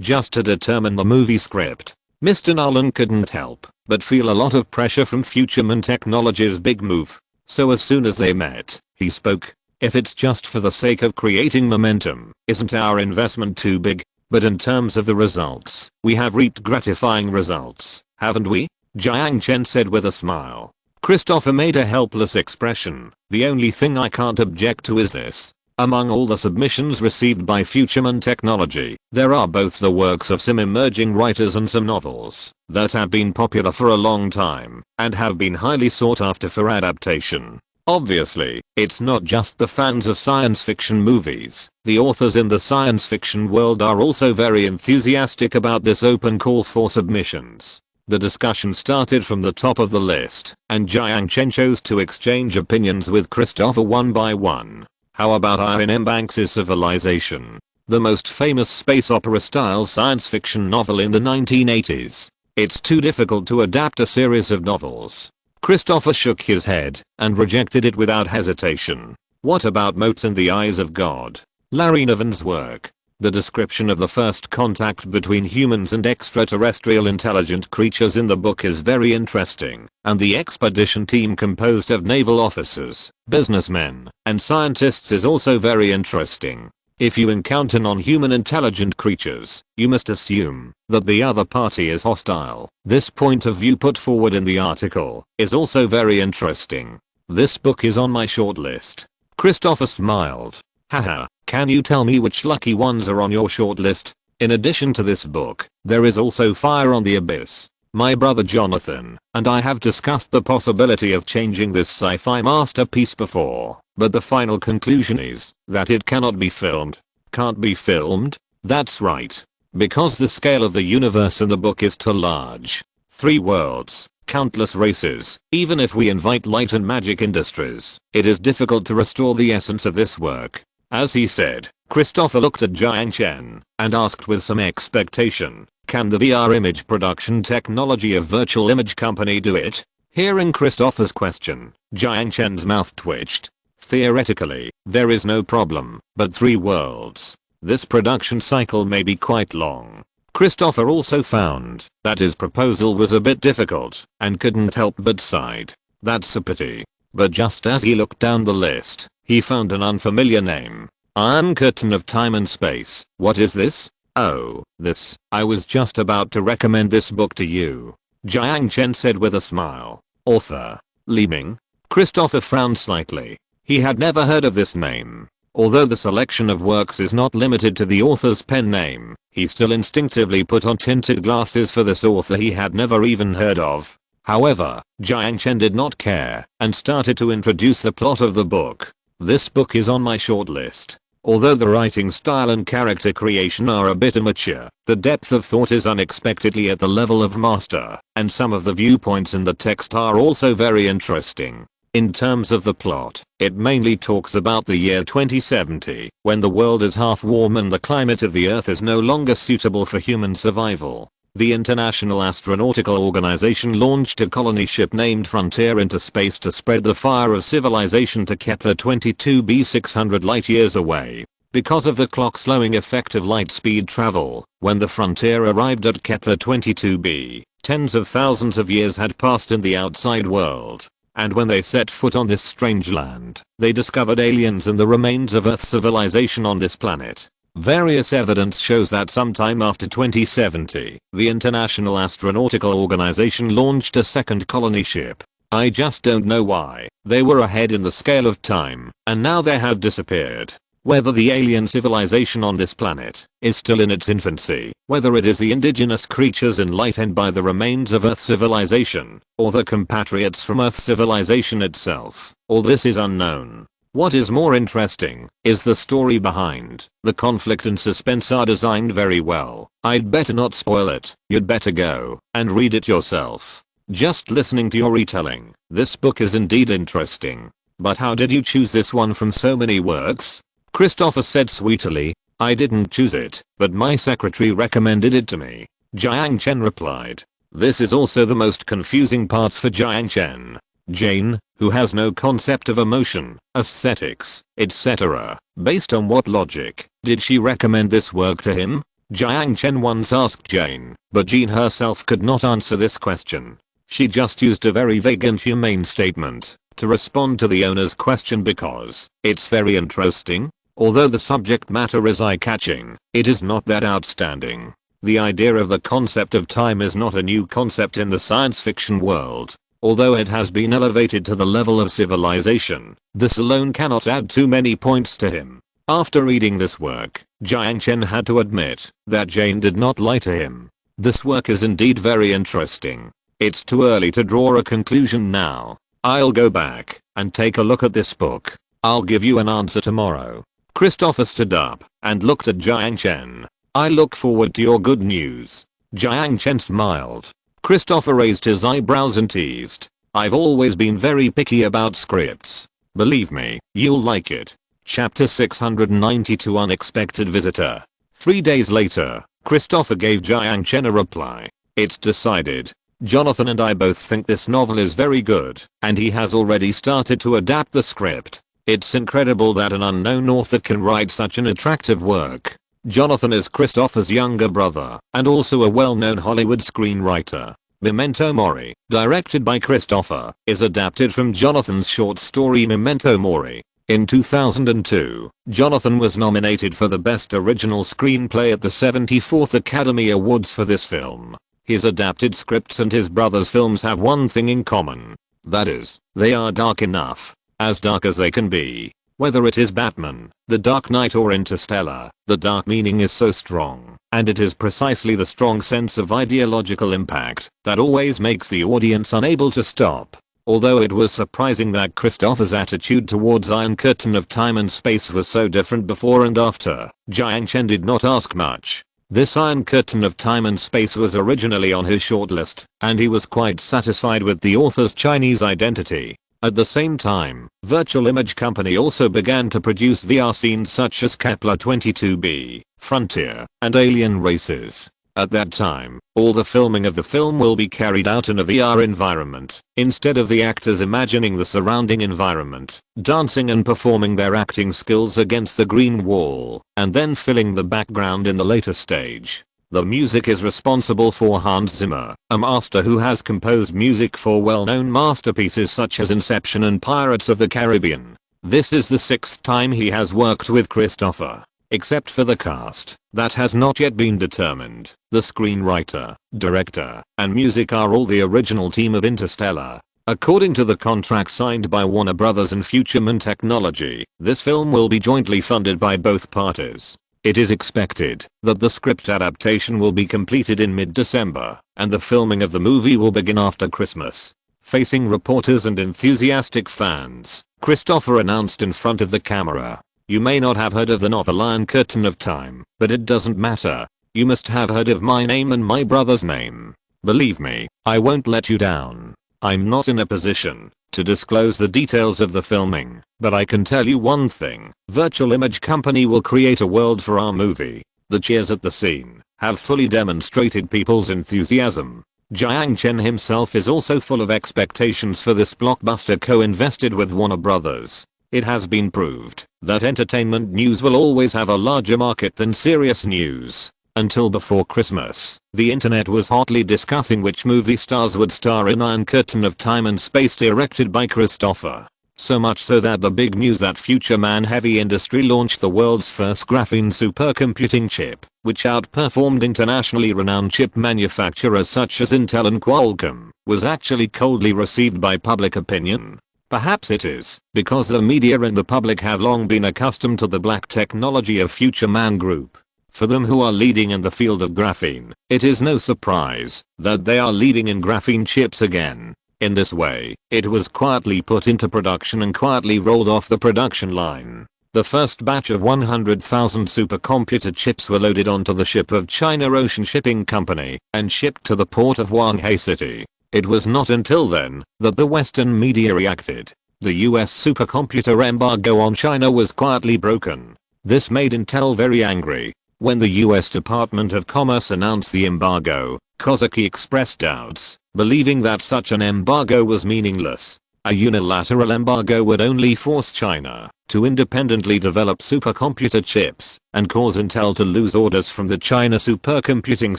just to determine the movie script. Mr. Nolan couldn't help but feel a lot of pressure from Futureman Technology's big move. So as soon as they met, he spoke. If it's just for the sake of creating momentum, isn't our investment too big? But in terms of the results, we have reaped gratifying results, haven't we? Jiang Chen said with a smile. Christopher made a helpless expression. The only thing I can't object to is this. Among all the submissions received by Futureman Technology, there are both the works of some emerging writers and some novels that have been popular for a long time and have been highly sought after for adaptation. Obviously, it's not just the fans of science fiction movies. The authors in the science fiction world are also very enthusiastic about this open call for submissions. The discussion started from the top of the list, and Jiang Chen chose to exchange opinions with Christopher one by one. How about Ian M. Banks' Civilization? The most famous space opera style science fiction novel in the 1980s. It's too difficult to adapt a series of novels. Christopher shook his head and rejected it without hesitation. What about Motes in the Eyes of God? Larry Niven's work. The description of the first contact between humans and extraterrestrial intelligent creatures in the book is very interesting, and the expedition team composed of naval officers, businessmen, and scientists is also very interesting. If you encounter non-human intelligent creatures, you must assume that the other party is hostile. This point of view put forward in the article is also very interesting. This book is on my shortlist. Christopher smiled. Haha, can you tell me which lucky ones are on your shortlist? In addition to this book, there is also Fire on the Abyss. My brother Jonathan and I have discussed the possibility of changing this sci-fi masterpiece before, but the final conclusion is that it cannot be filmed. Can't be filmed? That's right. Because the scale of the universe in the book is too large. 3 worlds, countless races. Even if we invite light and magic industries, it is difficult to restore the essence of this work. As he said, Christopher looked at Jiang Chen and asked with some expectation, can the VR image production technology of Virtual Image Company do it? Hearing Christopher's question, Jiang Chen's mouth twitched. Theoretically, there is no problem, but 3 worlds. This production cycle may be quite long. Christopher also found that his proposal was a bit difficult and couldn't help but sighed. That's a pity. But just as he looked down the list, he found an unfamiliar name. Iron Curtain of Time and Space. What is this? Oh, this. I was just about to recommend this book to you. Jiang Chen said with a smile. Author. Li Ming? Christopher frowned slightly. He had never heard of this name. Although the selection of works is not limited to the author's pen name, he still instinctively put on tinted glasses for this author he had never even heard of. However, Jiang Chen did not care and started to introduce the plot of the book. This book is on my shortlist. Although the writing style and character creation are a bit immature, the depth of thought is unexpectedly at the level of master, and some of the viewpoints in the text are also very interesting. In terms of the plot, it mainly talks about the year 2070, when the world is half warm and the climate of the Earth is no longer suitable for human survival. The International Astronautical Organization launched a colony ship named Frontier into space to spread the fire of civilization to Kepler 22b 600 light years away. Because of the clock-slowing effect of light speed travel, when the Frontier arrived at Kepler 22b, tens of thousands of years had passed in the outside world. And when they set foot on this strange land, they discovered aliens and the remains of Earth civilization on this planet. Various evidence shows that sometime after 2070, the International Astronautical Organization launched a second colony ship. I just don't know why. They were ahead in the scale of time, and now they have disappeared. Whether the alien civilization on this planet is still in its infancy, whether it is the indigenous creatures enlightened by the remains of Earth civilization, or the compatriots from Earth civilization itself, all this is unknown. What is more interesting is the story behind. The conflict and suspense are designed very well. I'd better not spoil it. You'd better go and read it yourself. Just listening to your retelling, this book is indeed interesting. But how did you choose this one from so many works? Christopher said sweetly. I didn't choose it, but my secretary recommended it to me. Jiang Chen replied. This is also the most confusing part for Jiang Chen. Jane, who has no concept of emotion, aesthetics, etc. Based on what logic did she recommend this work to him? Jiang Chen once asked Jane, but Jane herself could not answer this question. She just used a very vague and humane statement to respond to the owner's question because it's very interesting. Although the subject matter is eye-catching, it is not that outstanding. The idea of the concept of time is not a new concept in the science fiction world. Although it has been elevated to the level of civilization, this alone cannot add too many points to him. After reading this work, Jiang Chen had to admit that Jane did not lie to him. This work is indeed very interesting. It's too early to draw a conclusion now. I'll go back and take a look at this book. I'll give you an answer tomorrow. Christopher stood up and looked at Jiang Chen. I look forward to your good news. Jiang Chen smiled. Christopher raised his eyebrows and teased. I've always been very picky about scripts. Believe me, you'll like it. Chapter 692 Unexpected Visitor. 3 days later, Christopher gave Jiang Chen a reply. It's decided. Jonathan and I both think this novel is very good, and he has already started to adapt the script. It's incredible that an unknown author can write such an attractive work. Jonathan is Christopher's younger brother, and also a well-known Hollywood screenwriter. Memento Mori, directed by Christopher, is adapted from Jonathan's short story Memento Mori. In 2002, Jonathan was nominated for the Best Original Screenplay at the 74th Academy Awards for this film. His adapted scripts and his brother's films have one thing in common. That is, they are dark enough. As dark as they can be. Whether it is Batman, The Dark Knight or Interstellar, the dark meaning is so strong, and it is precisely the strong sense of ideological impact that always makes the audience unable to stop. Although it was surprising that Christopher's attitude towards Iron Curtain of Time and Space was so different before and after, Jiang Chen did not ask much. This Iron Curtain of Time and Space was originally on his shortlist, and he was quite satisfied with the author's Chinese identity. At the same time, Virtual Image Company also began to produce VR scenes such as Kepler 22b, Frontier, and Alien Races. At that time, all the filming of the film will be carried out in a VR environment, instead of the actors imagining the surrounding environment, dancing and performing their acting skills against the green wall, and then filling the background in the later stage. The music is responsible for Hans Zimmer, a master who has composed music for well-known masterpieces such as Inception and Pirates of the Caribbean. This is the 6th time he has worked with Christopher. Except for the cast, that has not yet been determined. The screenwriter, director, and music are all the original team of Interstellar. According to the contract signed by Warner Bros. And Futureman Technology, this film will be jointly funded by both parties. It is expected that the script adaptation will be completed in mid-December, and the filming of the movie will begin after Christmas. Facing reporters and enthusiastic fans, Christopher announced in front of the camera, "You may not have heard of the novel Iron Curtain of Time, but it doesn't matter. You must have heard of my name and my brother's name. Believe me, I won't let you down. I'm not in a position to disclose the details of the filming, but I can tell you one thing. Virtual Image Company will create a world for our movie." The cheers at the scene have fully demonstrated people's enthusiasm. Jiang Chen himself is also full of expectations for this blockbuster co-invested with Warner Brothers. It has been proved that entertainment news will always have a larger market than serious news. Until before Christmas, the internet was hotly discussing which movie stars would star in Iron Curtain of Time and Space, directed by Christopher. So much so that the big news that future man-heavy industry launched the world's first graphene supercomputing chip, which outperformed internationally renowned chip manufacturers such as Intel and Qualcomm, was actually coldly received by public opinion. Perhaps it is because the media and the public have long been accustomed to the black technology of Future Man Group. For them who are leading in the field of graphene, it is no surprise that they are leading in graphene chips again. In this way, it was quietly put into production and quietly rolled off the production line. The first batch of 100,000 supercomputer chips were loaded onto the ship of China Ocean Shipping Company and shipped to the port of Guangzhou City. It was not until then that the Western media reacted. The US supercomputer embargo on China was quietly broken. This made Intel very angry. When the US Department of Commerce announced the embargo, Kozaki expressed doubts, believing that such an embargo was meaningless. A unilateral embargo would only force China to independently develop supercomputer chips and cause Intel to lose orders from the China Supercomputing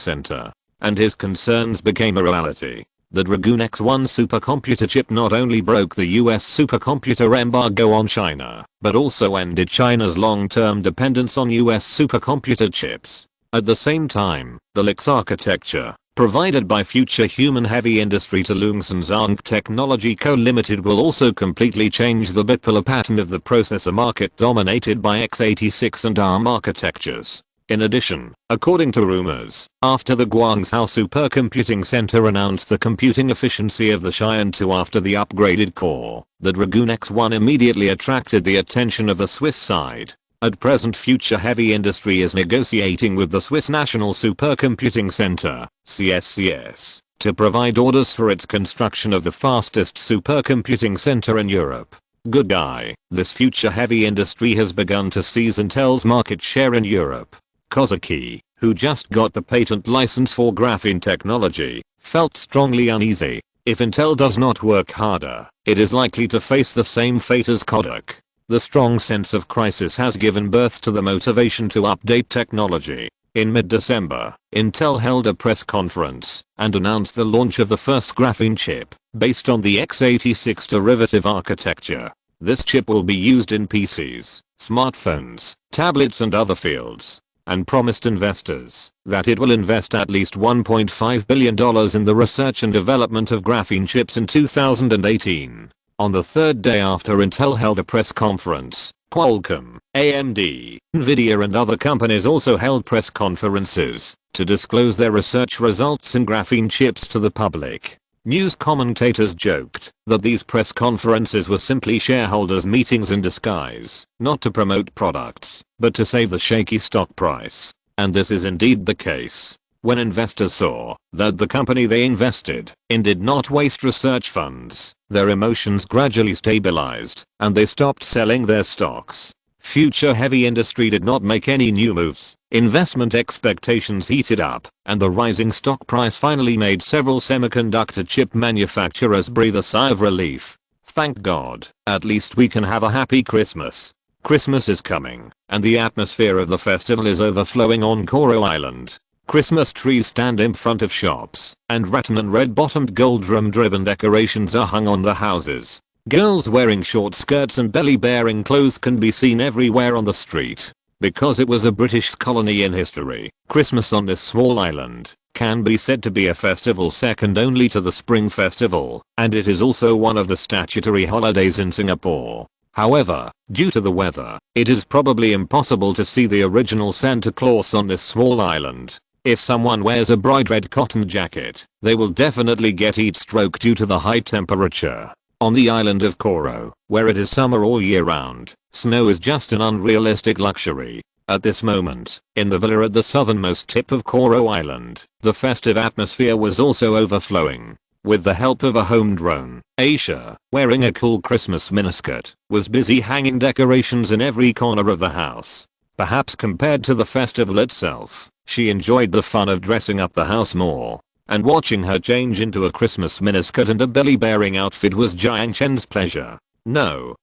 Center. And his concerns became a reality. The Dragoon X1 supercomputer chip not only broke the US supercomputer embargo on China, but also ended China's long-term dependence on US supercomputer chips. At the same time, the LIX architecture, provided by future human heavy industry to Loongson Zhang Technology Co. Limited, will also completely change the bitpolar pattern of the processor market dominated by x86 and ARM architectures. In addition, according to rumors, after the Guangzhou Supercomputing Center announced the computing efficiency of the Xi'an 2 after the upgraded core, the Dragoon X1 immediately attracted the attention of the Swiss side. At present, Future Heavy Industry is negotiating with the Swiss National Supercomputing Center, CSCS, to provide orders for its construction of the fastest supercomputing center in Europe. Good guy, this Future Heavy Industry has begun to seize Intel's market share in Europe. Kozaki, who just got the patent license for graphene technology, felt strongly uneasy. If Intel does not work harder, it is likely to face the same fate as Kodak. The strong sense of crisis has given birth to the motivation to update technology. In mid-December, Intel held a press conference and announced the launch of the first graphene chip, based on the x86 derivative architecture. This chip will be used in PCs, smartphones, tablets and other fields, and promised investors that it will invest at least $1.5 billion in the research and development of graphene chips in 2018. On the third day after Intel held a press conference, Qualcomm, AMD, Nvidia and other companies also held press conferences to disclose their research results in graphene chips to the public. News commentators joked that these press conferences were simply shareholders' meetings in disguise, not to promote products, but to save the shaky stock price. And this is indeed the case. When investors saw that the company they invested in did not waste research funds, their emotions gradually stabilized, and they stopped selling their stocks. Future Heavy Industry did not make any new moves. Investment expectations heated up, and the rising stock price finally made several semiconductor chip manufacturers breathe a sigh of relief. Thank God, at least we can have a happy Christmas. Christmas is coming, and the atmosphere of the festival is overflowing on Koro Island. Christmas trees stand in front of shops, and rattan and red-bottomed gold drum ribbon decorations are hung on the houses. Girls wearing short skirts and belly-bearing clothes can be seen everywhere on the street. Because it was a British colony in history, Christmas on this small island can be said to be a festival second only to the Spring Festival, and it is also one of the statutory holidays in Singapore. However, due to the weather, it is probably impossible to see the original Santa Claus on this small island. If someone wears a bright red cotton jacket, they will definitely get heat stroke due to the high temperature. On the island of Koro, where it is summer all year round, snow is just an unrealistic luxury. At this moment, in the villa at the southernmost tip of Koro Island, the festive atmosphere was also overflowing. With the help of a home drone, Aisha, wearing a cool Christmas miniskirt, was busy hanging decorations in every corner of the house. Perhaps compared to the festival itself, she enjoyed the fun of dressing up the house more. And watching her change into a Christmas miniskirt and a belly-bearing outfit was Jiang Chen's pleasure. No,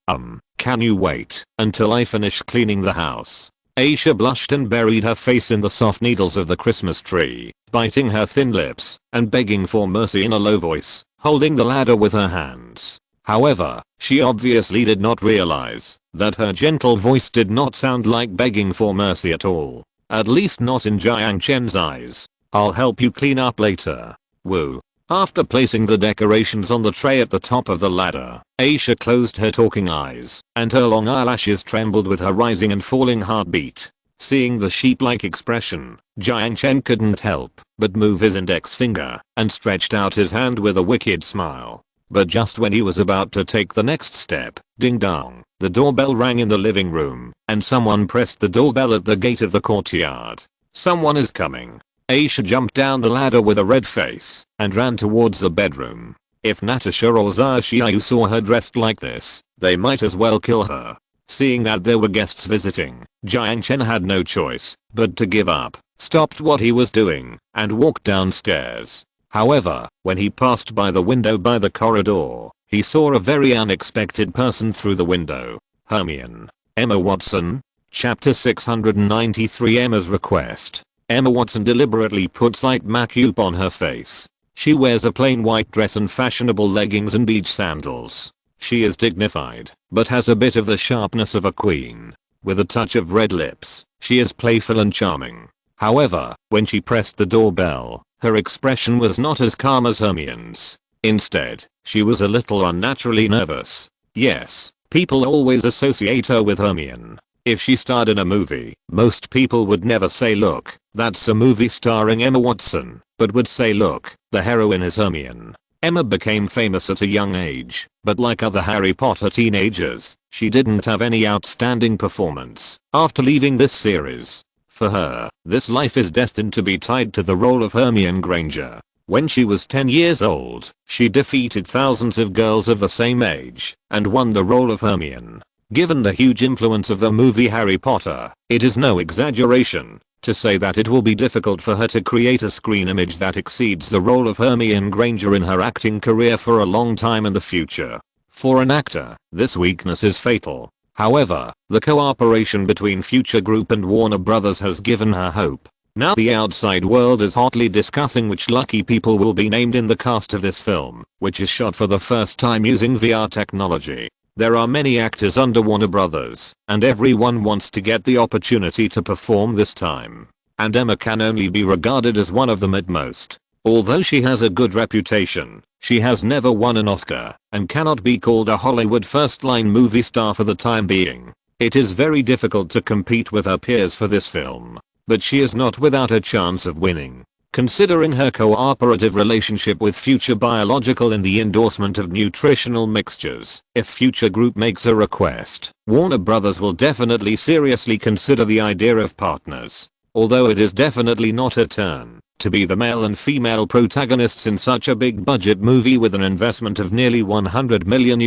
can you wait until I finish cleaning the house? Aisha blushed and buried her face in the soft needles of the Christmas tree, biting her thin lips and begging for mercy in a low voice, holding the ladder with her hands. However, she obviously did not realize that her gentle voice did not sound like begging for mercy at all. At least not in Jiang Chen's eyes. I'll help you clean up later. Woo. After placing the decorations on the tray at the top of the ladder, Aisha closed her talking eyes, and her long eyelashes trembled with her rising and falling heartbeat. Seeing the sheep-like expression, Jiang Chen couldn't help but move his index finger and stretched out his hand with a wicked smile. But just when he was about to take the next step, ding dong, the doorbell rang in the living room, and someone pressed the doorbell at the gate of the courtyard. Someone is coming. Aisha jumped down the ladder with a red face and ran towards the bedroom. If Natasha or Xia Xiaoyu saw her dressed like this, they might as well kill her. Seeing that there were guests visiting, Jiang Chen had no choice but to give up, stopped what he was doing, and walked downstairs. However, when he passed by the window by the corridor, he saw a very unexpected person through the window. Hermione. Emma Watson. Chapter 693 Emma's Request. Emma Watson deliberately puts light makeup on her face. She wears a plain white dress and fashionable leggings and beach sandals. She is dignified, but has a bit of the sharpness of a queen. With a touch of red lips, she is playful and charming. However, when she pressed the doorbell, her expression was not as calm as Hermione's. Instead, she was a little unnaturally nervous. Yes, people always associate her with Hermione. If she starred in a movie, most people would never say look, that's a movie starring Emma Watson, but would say look, the heroine is Hermione. Emma became famous at a young age, but like other Harry Potter teenagers, she didn't have any outstanding performance after leaving this series. For her, this life is destined to be tied to the role of Hermione Granger. When she was 10 years old, she defeated thousands of girls of the same age and won the role of Hermione. Given the huge influence of the movie Harry Potter, it is no exaggeration to say that it will be difficult for her to create a screen image that exceeds the role of Hermione Granger in her acting career for a long time in the future. For an actor, this weakness is fatal. However, the cooperation between Future Group and Warner Brothers has given her hope. Now the outside world is hotly discussing which lucky people will be named in the cast of this film, which is shot for the first time using VR technology. There are many actors under Warner Brothers, and everyone wants to get the opportunity to perform this time. And Emma can only be regarded as one of them at most. Although she has a good reputation, she has never won an Oscar, and cannot be called a Hollywood first-line movie star for the time being. It is very difficult to compete with her peers for this film. But she is not without a chance of winning. Considering her cooperative relationship with Future Biological in the endorsement of nutritional mixtures, if Future Group makes a request, Warner Brothers will definitely seriously consider the idea of partners. Although it is definitely not her turn to be the male and female protagonists in such a big budget movie with an investment of nearly $100 million,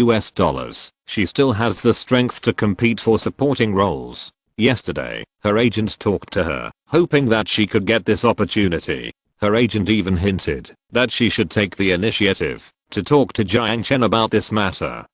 she still has the strength to compete for supporting roles. Yesterday, her agent talked to her, hoping that she could get this opportunity. Her agent even hinted that she should take the initiative to talk to Jiang Chen about this matter.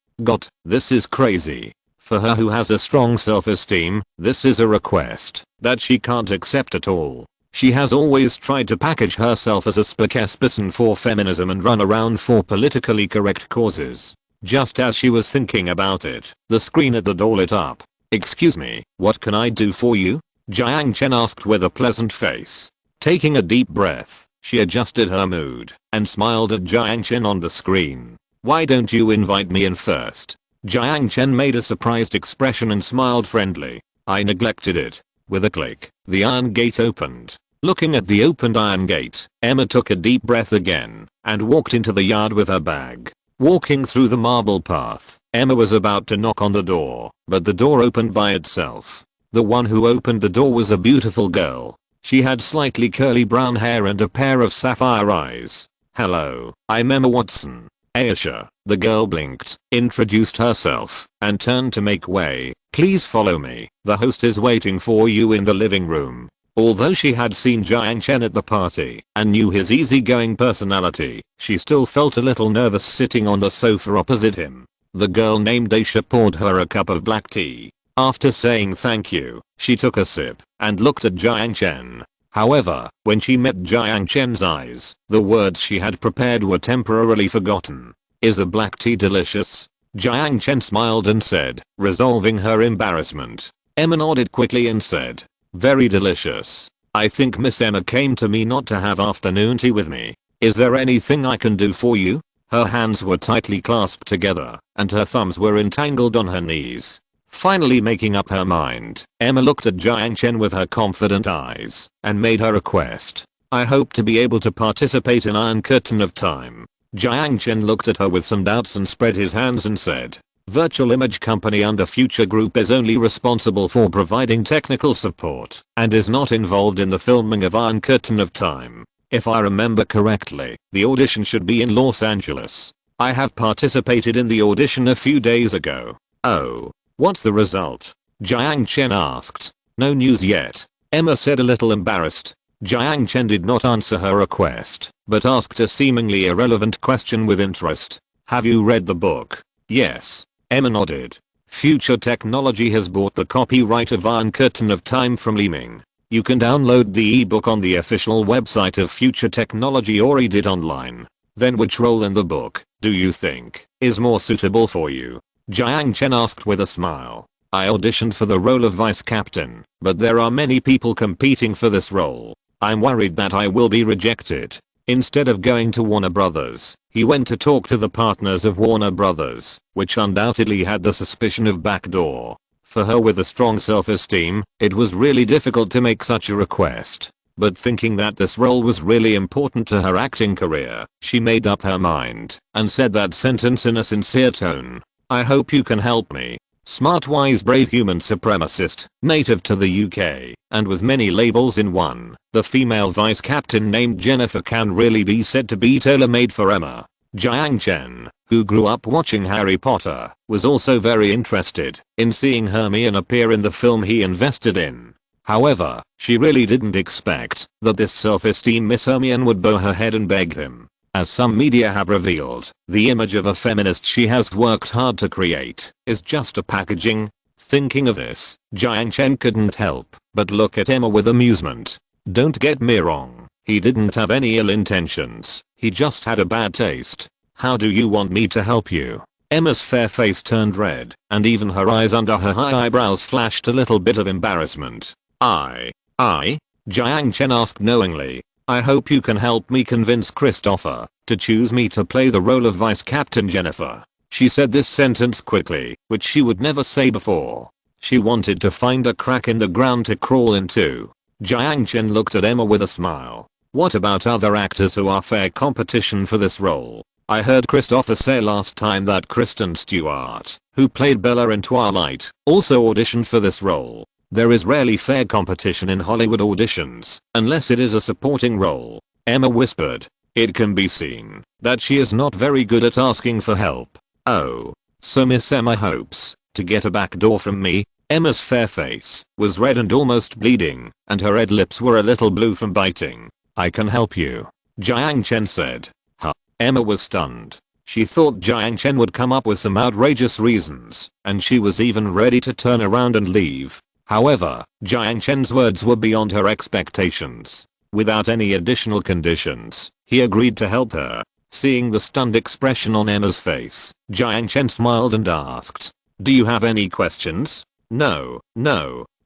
This is crazy. For her who has a strong self-esteem, this is a request that she can't accept at all. She has always tried to package herself as a spokesperson for feminism and run around for politically correct causes. Just as she was thinking about it, the screen at the door lit up. "Excuse me, what can I do for you?" Jiang Chen asked with a pleasant face. Taking a deep breath, she adjusted her mood and smiled at Jiang Chen on the screen. "Why don't you invite me in first?" Jiang Chen made a surprised expression and smiled friendly. I neglected it. With a click, the iron gate opened. Looking at the opened iron gate, Emma took a deep breath again and walked into the yard with her bag. Walking through the marble path, Emma was about to knock on the door, but the door opened by itself. The one who opened the door was a beautiful girl. She had slightly curly brown hair and a pair of sapphire eyes. Hello, I'm Emma Watson. Aisha, the girl blinked, introduced herself, and turned to make way. Please follow me. The host is waiting for you in the living room. Although she had seen Jiang Chen at the party and knew his easygoing personality, she still felt a little nervous sitting on the sofa opposite him. The girl named Aisha poured her a cup of black tea. After saying thank you, she took a sip and looked at Jiang Chen. However, when she met Jiang Chen's eyes, the words she had prepared were temporarily forgotten. Is the black tea delicious? Jiang Chen smiled and said, resolving her embarrassment. Emma nodded quickly and said, very delicious. I think Miss Emma came to me not to have afternoon tea with me. Is there anything I can do for you? Her hands were tightly clasped together, and her thumbs were entangled on her knees. Finally making up her mind, Emma looked at Jiang Chen with her confident eyes, and made her request. I hope to be able to participate in Iron Curtain of Time. Jiang Chen looked at her with some doubts and spread his hands and said, Virtual Image Company under Future Group is only responsible for providing technical support and is not involved in the filming of Iron Curtain of Time. If I remember correctly, the audition should be in Los Angeles. I have participated in the audition a few days ago. Oh, what's the result? Jiang Chen asked. No news yet. Emma said a little embarrassed. Jiang Chen did not answer her request, but asked a seemingly irrelevant question with interest. Have you read the book? Yes. Emma nodded. Future Technology has bought the copyright of Iron Curtain of Time from Liming. You can download the ebook on the official website of Future Technology or read it online. Then which role in the book, do you think, is more suitable for you? Jiang Chen asked with a smile. I auditioned for the role of vice captain, but there are many people competing for this role. I'm worried that I will be rejected. Instead of going to Warner Brothers, he went to talk to the partners of Warner Brothers, which undoubtedly had the suspicion of backdoor. For her with a strong self-esteem, it was really difficult to make such a request. But thinking that this role was really important to her acting career, she made up her mind and said that sentence in a sincere tone. I hope you can help me. Smart, wise, brave human supremacist, native to the UK, and with many labels in one, the female vice captain named Jennifer can really be said to be tailor-made for Emma. Jiang Chen, who grew up watching Harry Potter, was also very interested in seeing Hermione appear in the film he invested in. However, she really didn't expect that this self-esteem Miss Hermione would bow her head and beg him. As some media have revealed, the image of a feminist she has worked hard to create is just a packaging. Thinking of this, Jiang Chen couldn't help but look at Emma with amusement. Don't get me wrong, he didn't have any ill intentions, he just had a bad taste. How do you want me to help you? Emma's fair face turned red, and even her eyes under her high eyebrows flashed a little bit of embarrassment. Jiang Chen asked knowingly. I hope you can help me convince Christopher to choose me to play the role of Vice Captain Jennifer. She said this sentence quickly, which she would never say before. She wanted to find a crack in the ground to crawl into. Jiang Chen looked at Emma with a smile. What about other actors who are fair competition for this role? I heard Christopher say last time that Kristen Stewart, who played Bella in Twilight, also auditioned for this role. There is rarely fair competition in Hollywood auditions, unless it is a supporting role. Emma whispered. It can be seen that she is not very good at asking for help. Oh, so Miss Emma hopes to get a backdoor from me? Emma's fair face was red and almost bleeding, and her red lips were a little blue from biting. I can help you, Jiang Chen said. Huh. Emma was stunned. She thought Jiang Chen would come up with some outrageous reasons, and she was even ready to turn around and leave. However, Jiang Chen's words were beyond her expectations. Without any additional conditions, he agreed to help her. Seeing the stunned expression on Emma's face, Jiang Chen smiled and asked, do you have any questions? No.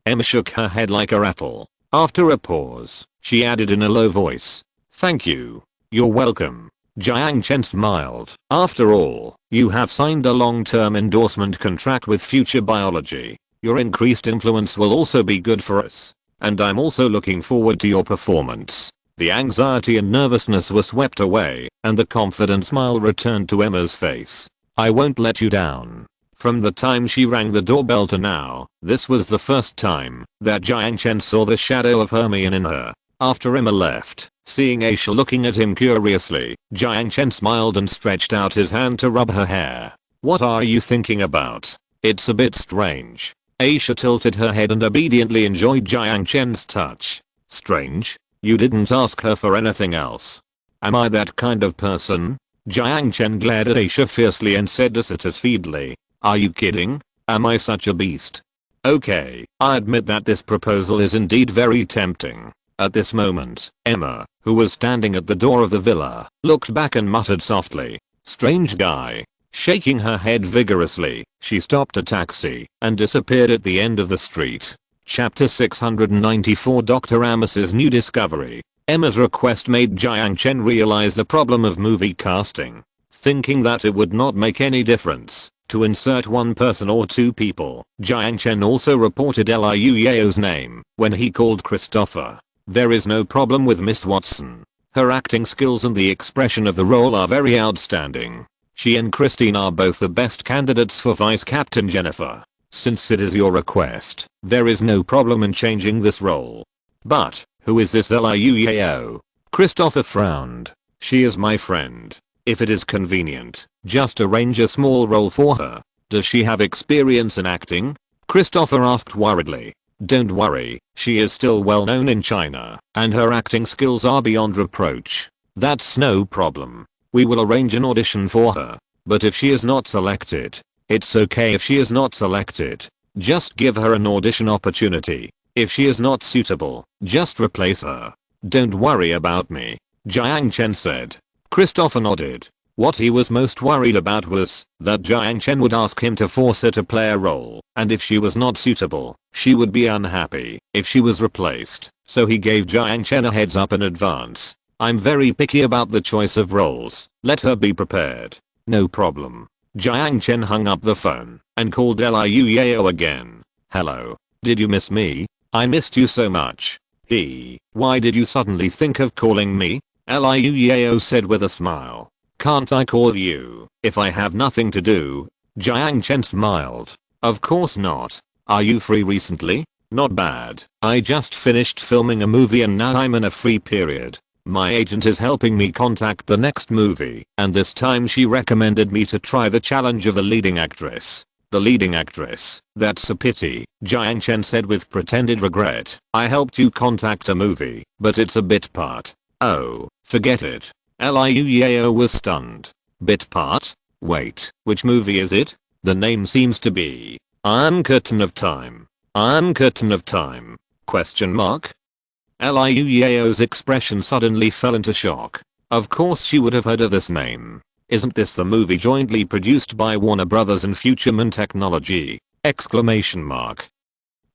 Emma shook her head like a rattle. After a pause, she added in a low voice, thank you. You're welcome. Jiang Chen smiled. After all, you have signed a long-term endorsement contract with Future Biology. Your increased influence will also be good for us. And I'm also looking forward to your performance. The anxiety and nervousness were swept away, and the confident smile returned to Emma's face. I won't let you down. From the time she rang the doorbell to now, this was the first time that Jiang Chen saw the shadow of Hermione in her. After Emma left, seeing Aisha looking at him curiously, Jiang Chen smiled and stretched out his hand to rub her hair. What are you thinking about? It's a bit strange. Aisha tilted her head and obediently enjoyed Jiang Chen's touch. Strange? You didn't ask her for anything else. Am I that kind of person? Jiang Chen glared at Aisha fiercely and said dissatisfiedly. Are you kidding? Am I such a beast? Okay, I admit that this proposal is indeed very tempting. At this moment, Emma, who was standing at the door of the villa, looked back and muttered softly, "Strange guy." Shaking her head vigorously, she stopped a taxi and disappeared at the end of the street. Chapter 694 Dr. Amos's New Discovery. Emma's request made Jiang Chen realize the problem of movie casting. Thinking that it would not make any difference to insert one person or two people, Jiang Chen also reported Liu Yao's name when he called Christopher. There is no problem with Miss Watson. Her acting skills and the expression of the role are very outstanding. She and Christine are both the best candidates for Vice Captain Jennifer. Since it is your request, there is no problem in changing this role. But, who is this Liu Yao? Christopher frowned. She is my friend. If it is convenient, just arrange a small role for her. Does she have experience in acting? Christopher asked worriedly. Don't worry, she is still well known in China, and her acting skills are beyond reproach. That's no problem. We will arrange an audition for her. But if she is not selected, it's okay if she is not selected. Just give her an audition opportunity. If she is not suitable, just replace her. Don't worry about me, Jiang Chen said. Christopher nodded. What he was most worried about was that Jiang Chen would ask him to force her to play a role, and if she was not suitable, she would be unhappy if she was replaced, so he gave Jiang Chen a heads up in advance. I'm very picky about the choice of roles, let her be prepared. No problem. Jiang Chen hung up the phone and called Liu Yao again. Hello. Did you miss me? I missed you so much. Why did you suddenly think of calling me? Liu Yao said with a smile. Can't I call you if I have nothing to do? Jiang Chen smiled. Of course not. Are you free recently? Not bad. I just finished filming a movie and now I'm in a free period. My agent is helping me contact the next movie, and this time she recommended me to try the challenge of the leading actress. The leading actress? That's a pity, Jiang Chen said with pretended regret. I helped you contact a movie, but it's a bit part. Oh, forget it. Liu Yao was stunned. Bit part? Wait, which movie is it? The name seems to be Iron Curtain of Time. Iron Curtain of Time? Question mark? Liu Yao's expression suddenly fell into shock. Of course she would have heard of this name. Isn't this the movie jointly produced by Warner Brothers and Futureman Technology? Exclamation mark.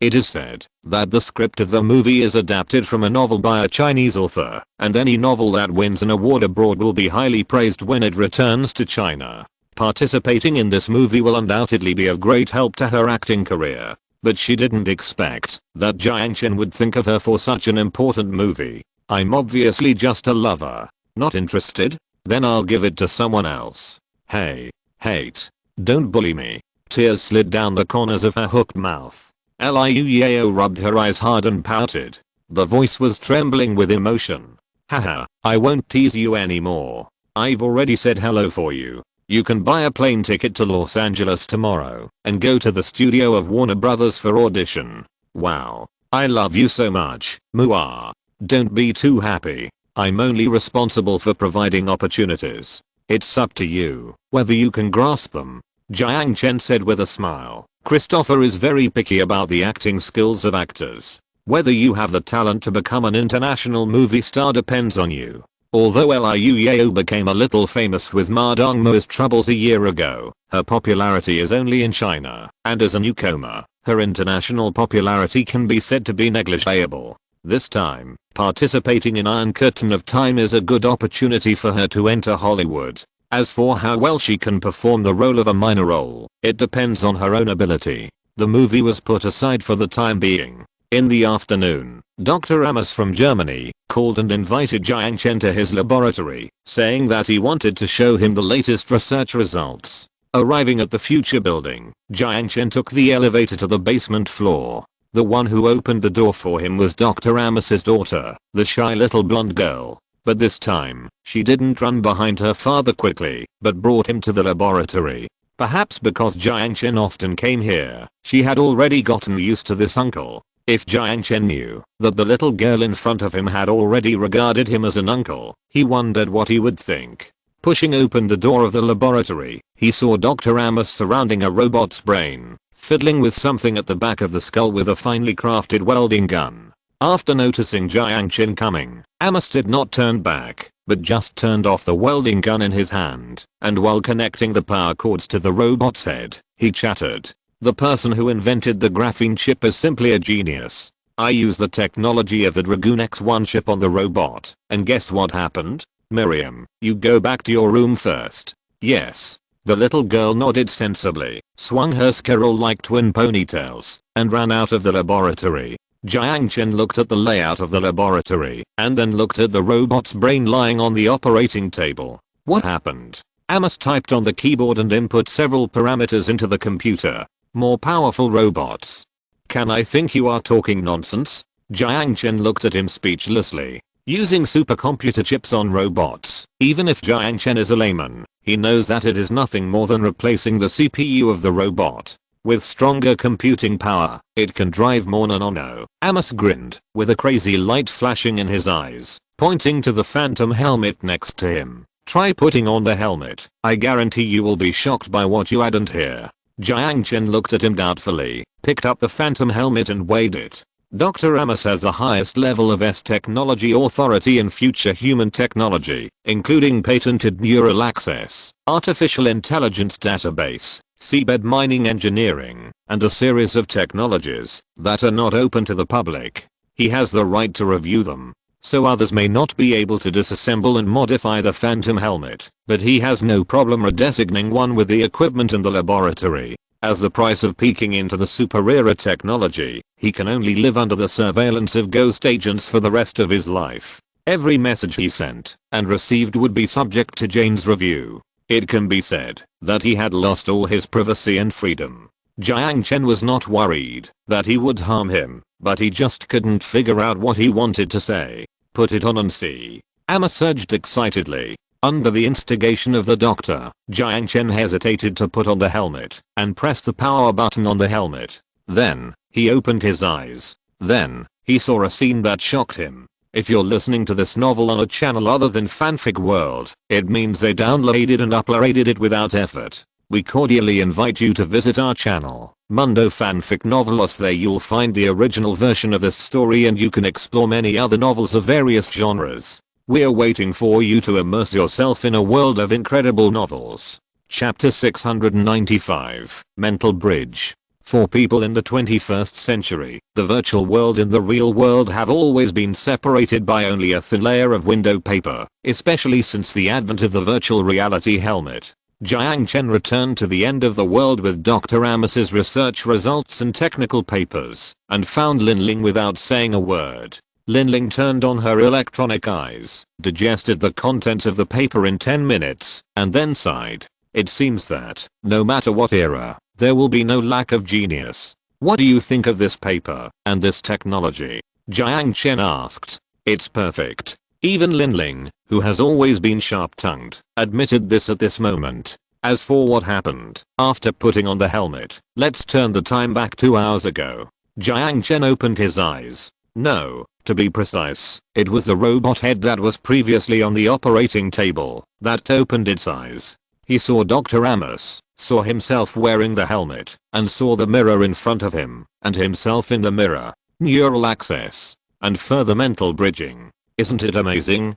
It is said that the script of the movie is adapted from a novel by a Chinese author, and any novel that wins an award abroad will be highly praised when it returns to China. Participating in this movie will undoubtedly be of great help to her acting career, but she didn't expect that Jiang Chen would think of her for such an important movie. I'm obviously just a lover. Not interested? Then I'll give it to someone else. Hey, hate. Don't bully me. Tears slid down the corners of her hooked mouth. Liu Yao rubbed her eyes hard and pouted. The voice was trembling with emotion. Haha, I won't tease you anymore. I've already said hello for you. You can buy a plane ticket to Los Angeles tomorrow and go to the studio of Warner Brothers for audition. Wow. I love you so much, Muah. Don't be too happy. I'm only responsible for providing opportunities. It's up to you whether you can grasp them, Jiang Chen said with a smile. Christopher is very picky about the acting skills of actors. Whether you have the talent to become an international movie star depends on you. Although Liu Yao became a little famous with Ma Dongmo's troubles a year ago, her popularity is only in China, and as a newcomer, her international popularity can be said to be negligible. This time, participating in Iron Curtain of Time is a good opportunity for her to enter Hollywood. As for how well she can perform the role of a minor role, it depends on her own ability. The movie was put aside for the time being. In the afternoon, Dr. Amos from Germany called and invited Jiang Chen to his laboratory, saying that he wanted to show him the latest research results. Arriving at the future building, Jiang Chen took the elevator to the basement floor. The one who opened the door for him was Dr. Amos's daughter, the shy little blonde girl. But this time, she didn't run behind her father quickly, but brought him to the laboratory. Perhaps because Jiang Chen often came here, she had already gotten used to this uncle. If Jiang Chen knew that the little girl in front of him had already regarded him as an uncle, he wondered what he would think. Pushing open the door of the laboratory, he saw Dr. Amos surrounding a robot's brain, fiddling with something at the back of the skull with a finely crafted welding gun. After noticing Jiang Chen coming, Amos did not turn back, but just turned off the welding gun in his hand, and while connecting the power cords to the robot's head, he chattered. The person who invented the graphene chip is simply a genius. I used the technology of the Dragoon X1 chip on the robot, and guess what happened? Miriam, you go back to your room first. Yes. The little girl nodded sensibly, swung her squirrel-like twin ponytails, and ran out of the laboratory. Jiang Chen looked at the layout of the laboratory, and then looked at the robot's brain lying on the operating table. What happened? Amos typed on the keyboard and input several parameters into the computer. More powerful robots. Can I think you are talking nonsense? Jiang Chen looked at him speechlessly. Using supercomputer chips on robots, even if Jiang Chen is a layman, he knows that it is nothing more than replacing the CPU of the robot. With stronger computing power, it can drive more. No. Amos grinned, with a crazy light flashing in his eyes, pointing to the phantom helmet next to him. Try putting on the helmet. I guarantee you will be shocked by what you hadn't hear. Jiang Chen looked at him doubtfully, picked up the phantom helmet and weighed it. Dr. Amos has the highest level of technology authority in future human technology, including patented neural access, artificial intelligence database, seabed mining engineering, and a series of technologies that are not open to the public. He has the right to review them, so others may not be able to disassemble and modify the phantom helmet, but he has no problem redesigning one with the equipment in the laboratory. As the price of peeking into the superior technology, he can only live under the surveillance of ghost agents for the rest of his life. Every message he sent and received would be subject to Jane's review. It can be said that he had lost all his privacy and freedom. Jiang Chen was not worried that he would harm him, but he just couldn't figure out what he wanted to say. Put it on and see. Amos urged excitedly. Under the instigation of the doctor, Jiang Chen hesitated to put on the helmet and press the power button on the helmet. Then, he opened his eyes. Then, he saw a scene that shocked him. If you're listening to this novel on a channel other than Fanfic World, it means they downloaded and uploaded it without effort. We cordially invite you to visit our channel, Mundo Fanfic Novelos. There you'll find the original version of this story and you can explore many other novels of various genres. We're waiting for you to immerse yourself in a world of incredible novels. Chapter 695, Mental Bridge. For people in the 21st century, the virtual world and the real world have always been separated by only a thin layer of window paper, especially since the advent of the virtual reality helmet. Jiang Chen returned to the end of the world with Dr. Amos's research results and technical papers, and found Linling without saying a word. Linling turned on her electronic eyes, digested the contents of the paper in 10 minutes, and then sighed. It seems that, no matter what era, there will be no lack of genius. What do you think of this paper and this technology? Jiang Chen asked. It's perfect. Even Linling, who has always been sharp-tongued, admitted this at this moment. As for what happened after putting on the helmet, let's turn the time back 2 hours ago. Jiang Chen opened his eyes. No, to be precise, it was the robot head that was previously on the operating table that opened its eyes. He saw Dr. Amos, saw himself wearing the helmet, and saw the mirror in front of him, and himself in the mirror. Neural access. And further mental bridging. Isn't it amazing?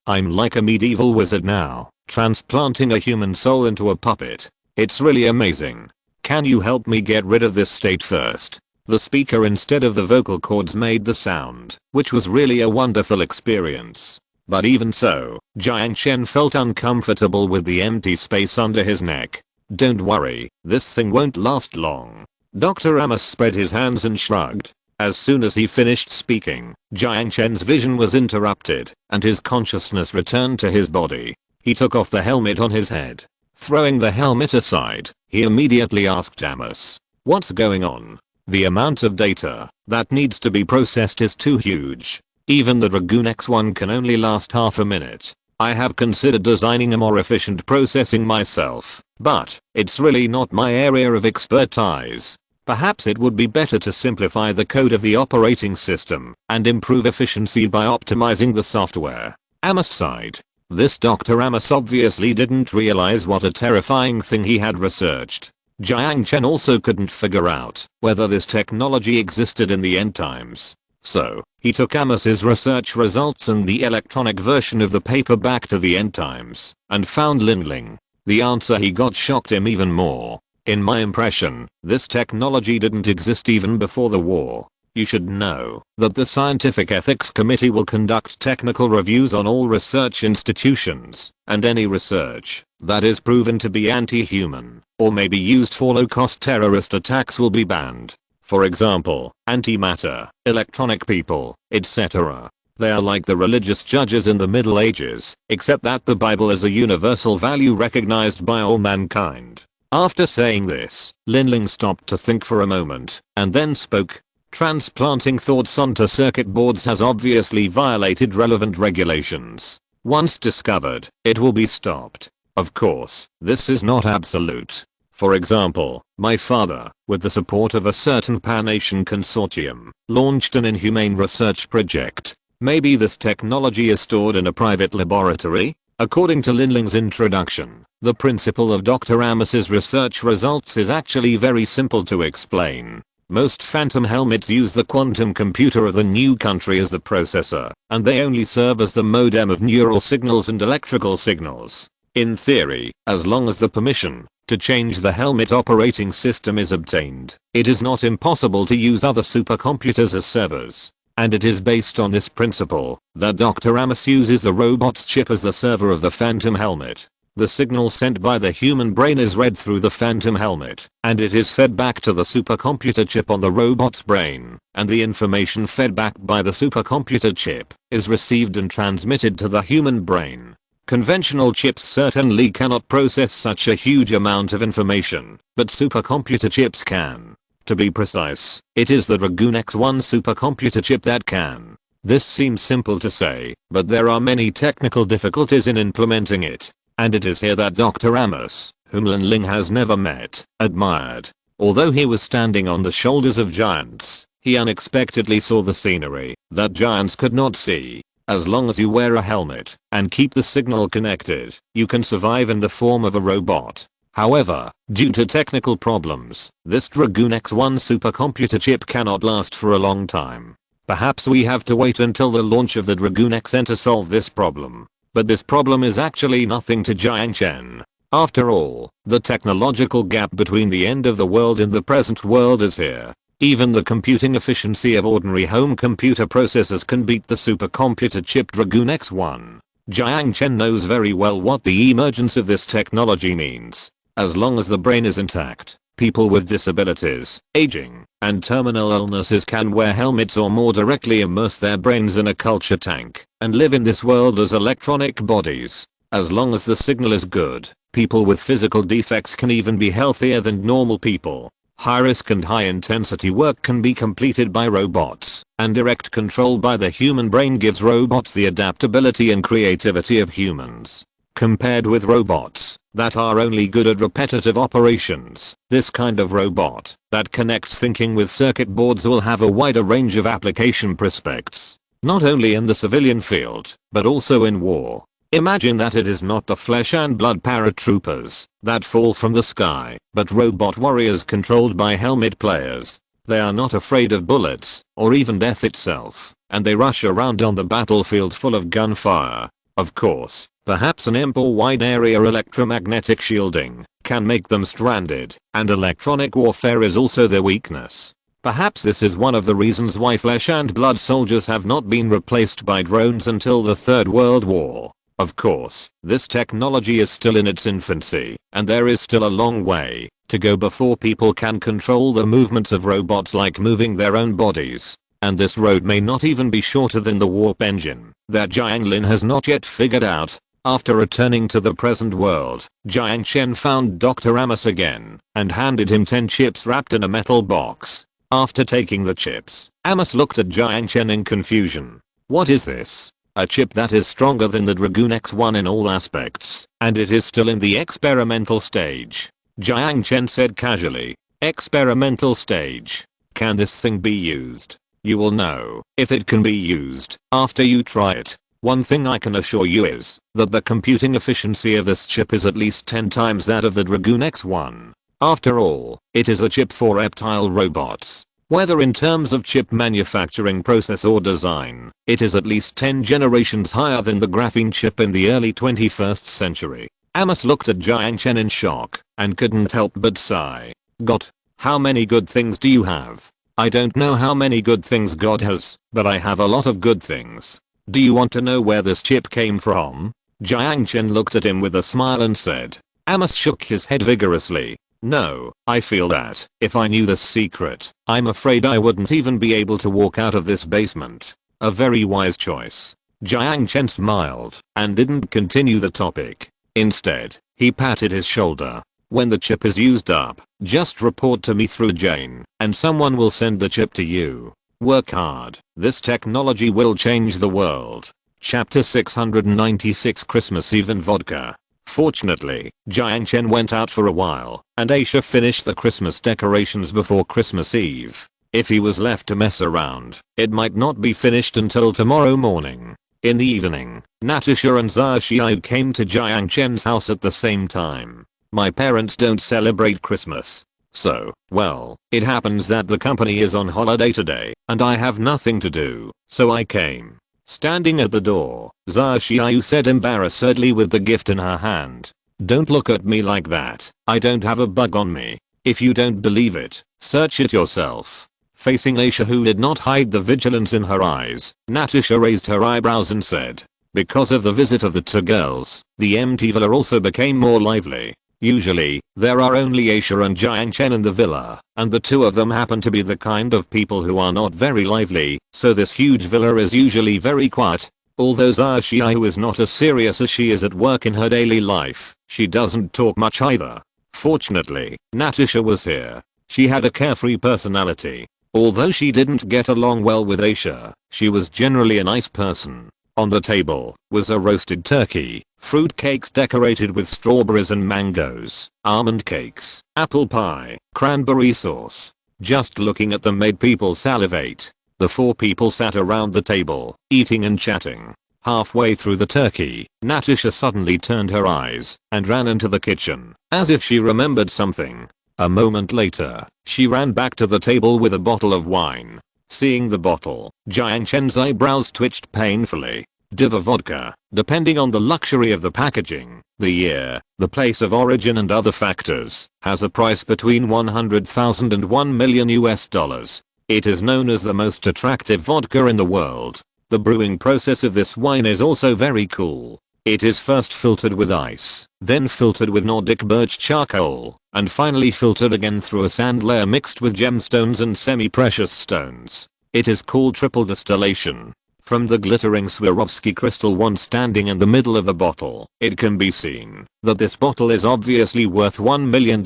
I'm like a medieval wizard now, transplanting a human soul into a puppet. It's really amazing. Can you help me get rid of this state first? The speaker instead of the vocal cords made the sound, which was really a wonderful experience. But even so, Jiang Chen felt uncomfortable with the empty space under his neck. Don't worry, this thing won't last long. Dr. Amos spread his hands and shrugged. As soon as he finished speaking, Jiang Chen's vision was interrupted, and his consciousness returned to his body. He took off the helmet on his head. Throwing the helmet aside, he immediately asked Amos, "What's going on?" The amount of data that needs to be processed is too huge. Even the Dragoon X1 can only last half a minute. I have considered designing a more efficient processing myself, but it's really not my area of expertise. Perhaps it would be better to simplify the code of the operating system and improve efficiency by optimizing the software. Amos sighed. This Dr. Amos obviously didn't realize what a terrifying thing he had researched. Jiang Chen also couldn't figure out whether this technology existed in the end times. So, he took Amos's research results and the electronic version of the paper back to the end times and found Linling. The answer he got shocked him even more. In my impression, this technology didn't exist even before the war. You should know that the Scientific Ethics Committee will conduct technical reviews on all research institutions, and any research that is proven to be anti-human or may be used for low-cost terrorist attacks will be banned. For example, antimatter, electronic people, etc. They are like the religious judges in the Middle Ages, except that the Bible is a universal value recognized by all mankind. After saying this, Linling stopped to think for a moment, and then spoke. Transplanting thoughts onto circuit boards has obviously violated relevant regulations. Once discovered, it will be stopped. Of course, this is not absolute. For example, my father, with the support of a certain pan-Asian consortium, launched an inhumane research project. Maybe this technology is stored in a private laboratory? According to Linling's introduction, the principle of Dr. Amos's research results is actually very simple to explain. Most phantom helmets use the quantum computer of the new country as the processor, and they only serve as the modem of neural signals and electrical signals. In theory, as long as the permission to change the helmet operating system is obtained, it is not impossible to use other supercomputers as servers. And it is based on this principle that Dr. Amos uses the robot's chip as the server of the phantom helmet. The signal sent by the human brain is read through the phantom helmet, and it is fed back to the supercomputer chip on the robot's brain, and the information fed back by the supercomputer chip is received and transmitted to the human brain. Conventional chips certainly cannot process such a huge amount of information, but supercomputer chips can. To be precise, it is the Dragoon X1 supercomputer chip that can. This seems simple to say, but there are many technical difficulties in implementing it. And it is here that Dr. Amos, whom Linling has never met, admired. Although he was standing on the shoulders of giants, he unexpectedly saw the scenery that giants could not see. As long as you wear a helmet and keep the signal connected, you can survive in the form of a robot. However, due to technical problems, this Dragoon X1 supercomputer chip cannot last for a long time. Perhaps we have to wait until the launch of the Dragoon XN to solve this problem. But this problem is actually nothing to Jiang Chen. After all, the technological gap between the end of the world and the present world is here. Even the computing efficiency of ordinary home computer processors can beat the supercomputer chip Dragoon X1. Jiang Chen knows very well what the emergence of this technology means. As long as the brain is intact, people with disabilities, aging, and terminal illnesses can wear helmets or more directly immerse their brains in a culture tank and live in this world as electronic bodies. As long as the signal is good, people with physical defects can even be healthier than normal people. High risk and high intensity work can be completed by robots, and direct control by the human brain gives robots the adaptability and creativity of humans. Compared with robots that are only good at repetitive operations, this kind of robot that connects thinking with circuit boards will have a wider range of application prospects. Not only in the civilian field, but also in war. Imagine that it is not the flesh and blood paratroopers that fall from the sky, but robot warriors controlled by helmet players. They are not afraid of bullets, or even death itself, and they rush around on the battlefield full of gunfire. Of course, perhaps an imp or wide area electromagnetic shielding can make them stranded, and electronic warfare is also their weakness. Perhaps this is one of the reasons why flesh and blood soldiers have not been replaced by drones until the Third World War. Of course, this technology is still in its infancy, and there is still a long way to go before people can control the movements of robots like moving their own bodies. And this road may not even be shorter than the warp engine that Jiang Lin has not yet figured out. After returning to the present world, Jiang Chen found Dr. Amos again and handed him 10 chips wrapped in a metal box. After taking the chips, Amos looked at Jiang Chen in confusion. What is this? A chip that is stronger than the Dragoon X1 in all aspects, and it is still in the experimental stage. Jiang Chen said casually. Experimental stage. Can this thing be used? You will know if it can be used after you try it. One thing I can assure you is that the computing efficiency of this chip is at least 10 times that of the Dragoon X1. After all, it is a chip for reptile robots. Whether in terms of chip manufacturing process or design, it is at least 10 generations higher than the graphene chip in the early 21st century. Amos looked at Jiang Chen in shock and couldn't help but sigh. God, how many good things do you have? I don't know how many good things God has, but I have a lot of good things. Do you want to know where this chip came from? Jiang Chen looked at him with a smile and said. Amos shook his head vigorously. No, I feel that if I knew this secret, I'm afraid I wouldn't even be able to walk out of this basement. A very wise choice. Jiang Chen smiled and didn't continue the topic. Instead, he patted his shoulder. When the chip is used up, just report to me through Jane, and someone will send the chip to you. Work hard. This technology will change the world. Chapter 696 Christmas Eve and Vodka. Fortunately, Jiang Chen went out for a while, and Aisha finished the Christmas decorations before Christmas Eve. If he was left to mess around, it might not be finished until tomorrow morning. In the evening, Natasha and Sun Jiao came to Jiang Chen's house at the same time. My parents don't celebrate Christmas. So, well, it happens that the company is on holiday today, and I have nothing to do, so I came. Standing at the door, Sun Jiao said embarrassedly with the gift in her hand. Don't look at me like that. I don't have a bug on me. If you don't believe it, search it yourself. Facing Aisha, who did not hide the vigilance in her eyes, Natasha raised her eyebrows and said. Because of the visit of the two girls, the empty villa also became more lively. Usually, there are only Aisha and Jiang Chen in the villa, and the two of them happen to be the kind of people who are not very lively, so this huge villa is usually very quiet. Although Sun Jiao is not as serious as she is at work in her daily life, she doesn't talk much either. Fortunately, Natasha was here. She had a carefree personality. Although she didn't get along well with Aisha, she was generally a nice person. On the table was a roasted turkey, fruit cakes decorated with strawberries and mangoes, almond cakes, apple pie, cranberry sauce. Just looking at them made people salivate. The four people sat around the table, eating and chatting. Halfway through the turkey, Natasha suddenly turned her eyes and ran into the kitchen, as if she remembered something. A moment later, she ran back to the table with a bottle of wine. Seeing the bottle, Jiang Chen's eyebrows twitched painfully. Diva vodka, depending on the luxury of the packaging, the year, the place of origin and other factors, has a price between $100,000 and $1 million US. It is known as the most attractive vodka in the world. The brewing process of this wine is also very cool. It is first filtered with ice, then filtered with Nordic birch charcoal, and finally filtered again through a sand layer mixed with gemstones and semi-precious stones. It is called triple distillation. From the glittering Swarovski crystal one standing in the middle of the bottle, it can be seen that this bottle is obviously worth $1 million.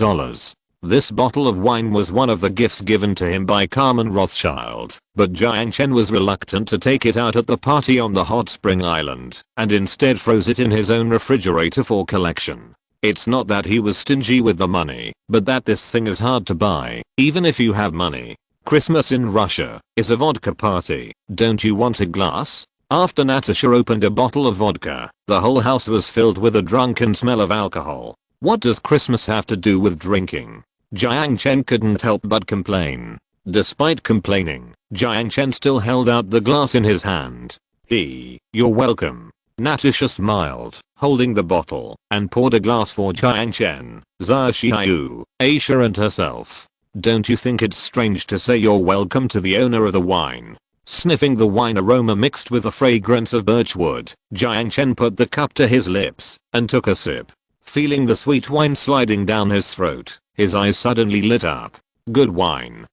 This bottle of wine was one of the gifts given to him by Carmen Rothschild, but Jiang Chen was reluctant to take it out at the party on the hot spring island, and instead froze it in his own refrigerator for collection. It's not that he was stingy with the money, but that this thing is hard to buy, even if you have money. Christmas in Russia is a vodka party. Don't you want a glass? After Natasha opened a bottle of vodka, the whole house was filled with a drunken smell of alcohol. What does Christmas have to do with drinking? Jiang Chen couldn't help but complain. Despite complaining, Jiang Chen still held out the glass in his hand. You're welcome. Natasha smiled, holding the bottle, and poured a glass for Jiang Chen, Sun Jiao, Aisha and herself. Don't you think it's strange to say you're welcome to the owner of the wine? Sniffing the wine aroma mixed with the fragrance of birchwood, Jiang Chen put the cup to his lips and took a sip. Feeling the sweet wine sliding down his throat, his eyes suddenly lit up. Good wine.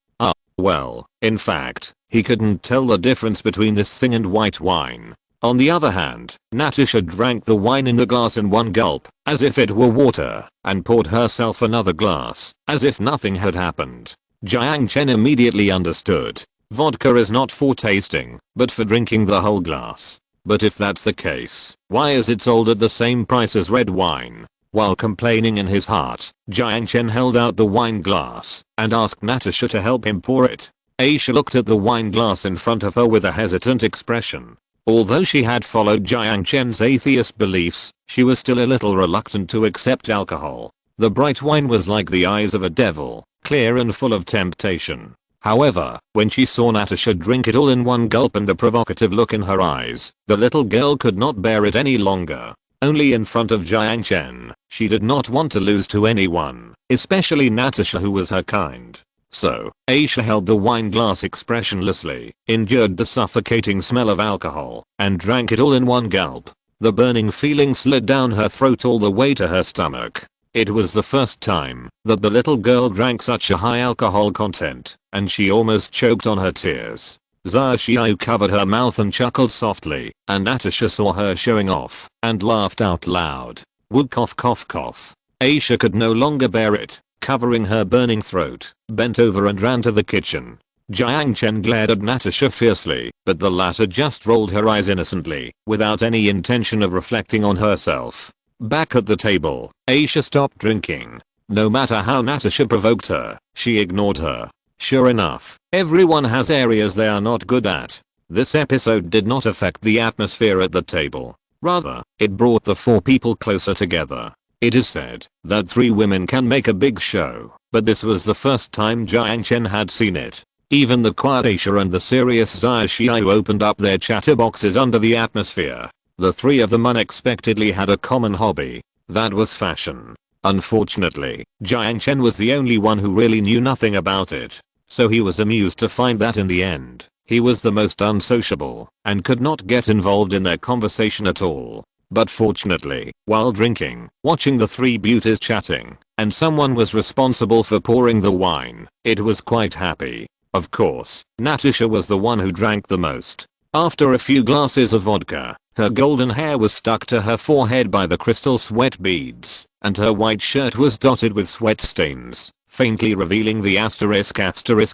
Well, in fact, he couldn't tell the difference between this thing and white wine. On the other hand, Natasha drank the wine in the glass in one gulp, as if it were water, and poured herself another glass, as if nothing had happened. Jiang Chen immediately understood. Vodka is not for tasting, but for drinking the whole glass. But if that's the case, why is it sold at the same price as red wine? While complaining in his heart, Jiang Chen held out the wine glass and asked Natasha to help him pour it. Aisha looked at the wine glass in front of her with a hesitant expression. Although she had followed Jiang Chen's atheist beliefs, she was still a little reluctant to accept alcohol. The bright wine was like the eyes of a devil, clear and full of temptation. However, when she saw Natasha drink it all in one gulp and the provocative look in her eyes, the little girl could not bear it any longer. Only in front of Jiang Chen, she did not want to lose to anyone, especially Natasha who was her kind. So, Aisha held the wine glass expressionlessly, endured the suffocating smell of alcohol, and drank it all in one gulp. The burning feeling slid down her throat all the way to her stomach. It was the first time that the little girl drank such a high alcohol content, and she almost choked on her tears. Sun Jiao covered her mouth and chuckled softly, and Natasha saw her showing off and laughed out loud. Wood cough cough cough. Aisha could no longer bear it, covering her burning throat, bent over and ran to the kitchen. Jiang Chen glared at Natasha fiercely, but the latter just rolled her eyes innocently, without any intention of reflecting on herself. Back at the table, Aisha stopped drinking. No matter how Natasha provoked her, she ignored her. Sure enough, everyone has areas they are not good at. This episode did not affect the atmosphere at the table. Rather, it brought the four people closer together. It is said that 3 women can make a big show, but this was the first time Jiang Chen had seen it. Even the quiet Aisha and the serious Sun Jiao opened up their chatterboxes under the atmosphere. The 3 of them unexpectedly had a common hobby. That was fashion. Unfortunately, Jiang Chen was the only one who really knew nothing about it. So he was amused to find that in the end, he was the most unsociable, and could not get involved in their conversation at all. But fortunately, while drinking, watching the 3 beauties chatting, and someone was responsible for pouring the wine, it was quite happy. Of course, Natasha was the one who drank the most. After a few glasses of vodka, her golden hair was stuck to her forehead by the crystal sweat beads, and her white shirt was dotted with sweat stains, faintly revealing the asterisk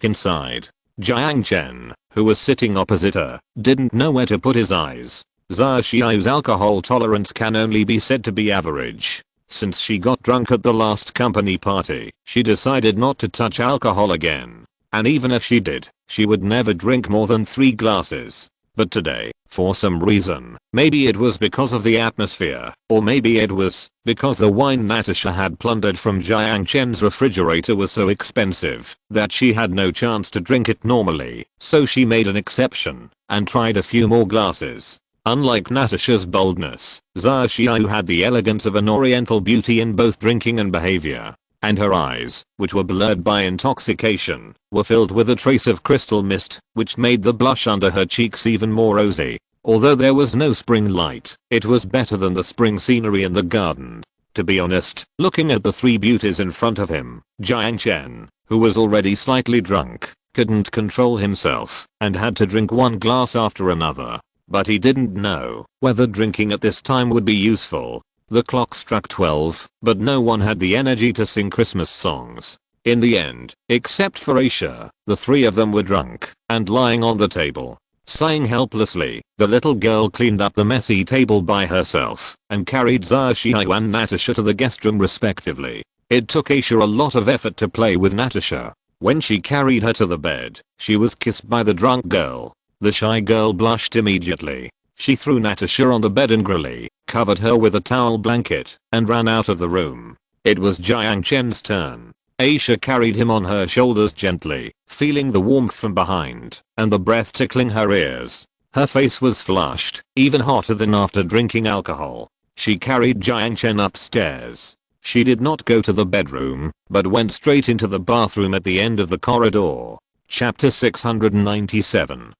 inside. Jiang Chen, who was sitting opposite her, didn't know where to put his eyes. Sun Jiao's alcohol tolerance can only be said to be average. Since she got drunk at the last company party, she decided not to touch alcohol again. And even if she did, she would never drink more than 3 glasses. But today, for some reason, maybe it was because of the atmosphere, or maybe it was because the wine Natasha had plundered from Jiang Chen's refrigerator was so expensive that she had no chance to drink it normally, so she made an exception and tried a few more glasses. Unlike Natasha's boldness, Sun Jiao had the elegance of an oriental beauty in both drinking and behavior. And her eyes, which were blurred by intoxication, were filled with a trace of crystal mist, which made the blush under her cheeks even more rosy. Although there was no spring light, it was better than the spring scenery in the garden. To be honest, looking at the 3 beauties in front of him, Jiang Chen, who was already slightly drunk, couldn't control himself, and had to drink one glass after another. But he didn't know whether drinking at this time would be useful. The clock struck 12, but no one had the energy to sing Christmas songs. In the end, except for Aisha, the 3 of them were drunk and lying on the table. Sighing helplessly, the little girl cleaned up the messy table by herself and carried Sun Jiao and Natasha to the guest room respectively. It took Aisha a lot of effort to play with Natasha. When she carried her to the bed, she was kissed by the drunk girl. The shy girl blushed immediately. She threw Natasha on the bed angrily, covered her with a towel blanket, and ran out of the room. It was Jiang Chen's turn. Aisha carried him on her shoulders gently, feeling the warmth from behind, and the breath tickling her ears. Her face was flushed, even hotter than after drinking alcohol. She carried Jiang Chen upstairs. She did not go to the bedroom, but went straight into the bathroom at the end of the corridor. Chapter 697.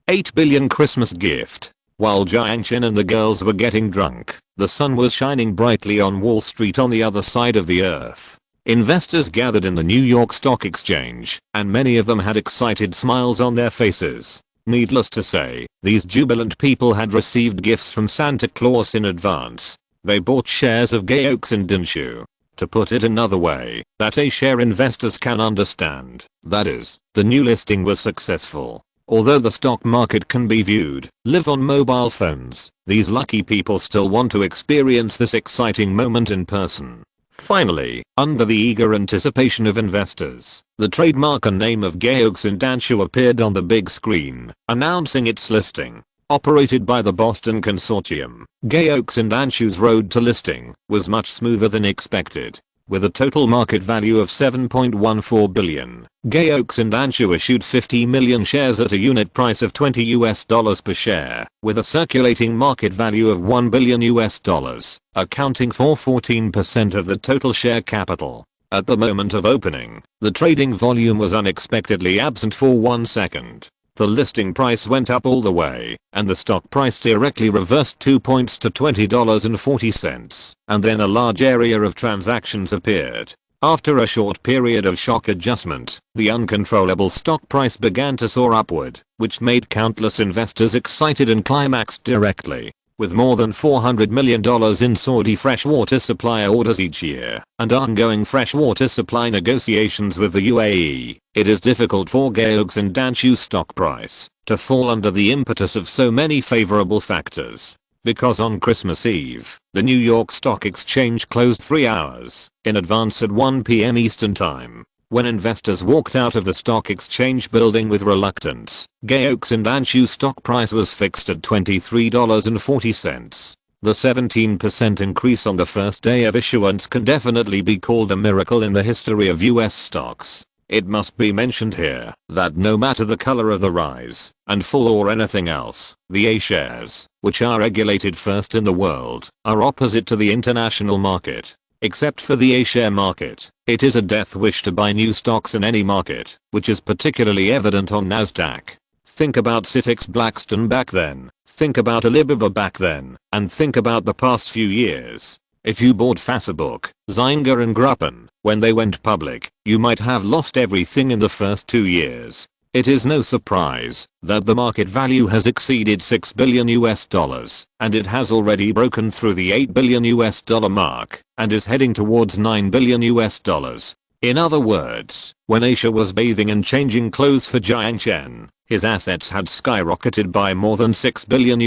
8 billion Christmas gift. While Jiang Chen and the girls were getting drunk, the sun was shining brightly on Wall Street on the other side of the earth. Investors gathered in the New York Stock Exchange, and many of them had excited smiles on their faces. Needless to say, these jubilant people had received gifts from Santa Claus in advance. They bought shares of Gaox and Dinshu. To put it another way, that A-share investors can understand. That is, the new listing was successful. Although the stock market can be viewed live on mobile phones, these lucky people still want to experience this exciting moment in person. Finally, under the eager anticipation of investors, the trademark and name of Gaox and Dinshu appeared on the big screen, announcing its listing. Operated by the Boston Consortium, Gaox and Dinshu's road to listing was much smoother than expected. With a total market value of 7.14 billion, Gaox and Dinshu issued 50 million shares at a unit price of $20 per share, with a circulating market value of $1 billion, accounting for 14% of the total share capital. At the moment of opening, the trading volume was unexpectedly absent for 1 second. The listing price went up all the way, and the stock price directly reversed 2 points to $20.40, and then a large area of transactions appeared. After a short period of shock adjustment, the uncontrollable stock price began to soar upward, which made countless investors excited and climaxed directly. With more than $400 million in Saudi freshwater supply orders each year, and ongoing freshwater supply negotiations with the UAE, it is difficult for Gaox and Dinshu's stock price to fall under the impetus of so many favorable factors. Because on Christmas Eve, the New York Stock Exchange closed 3 hours in advance at 1 p.m. Eastern Time. When investors walked out of the stock exchange building with reluctance, Gaox and Dinshu's stock price was fixed at $23.40. The 17% increase on the first day of issuance can definitely be called a miracle in the history of US stocks. It must be mentioned here that no matter the color of the rise and fall or anything else, the A-shares, which are regulated first in the world, are opposite to the international market. Except for the A-share market, it is a death wish to buy new stocks in any market, which is particularly evident on Nasdaq. Think about Citix Blackstone back then, think about Alibaba back then, and think about the past few years. If you bought Facebook, Zynga and Gruppen when they went public, you might have lost everything in the first 2 years. It is no surprise that the market value has exceeded $6 billion, and it has already broken through the $8 billion mark and is heading towards $9 billion. In other words, when Asia was bathing and changing clothes for Jiang Chen, his assets had skyrocketed by more than $6 billion.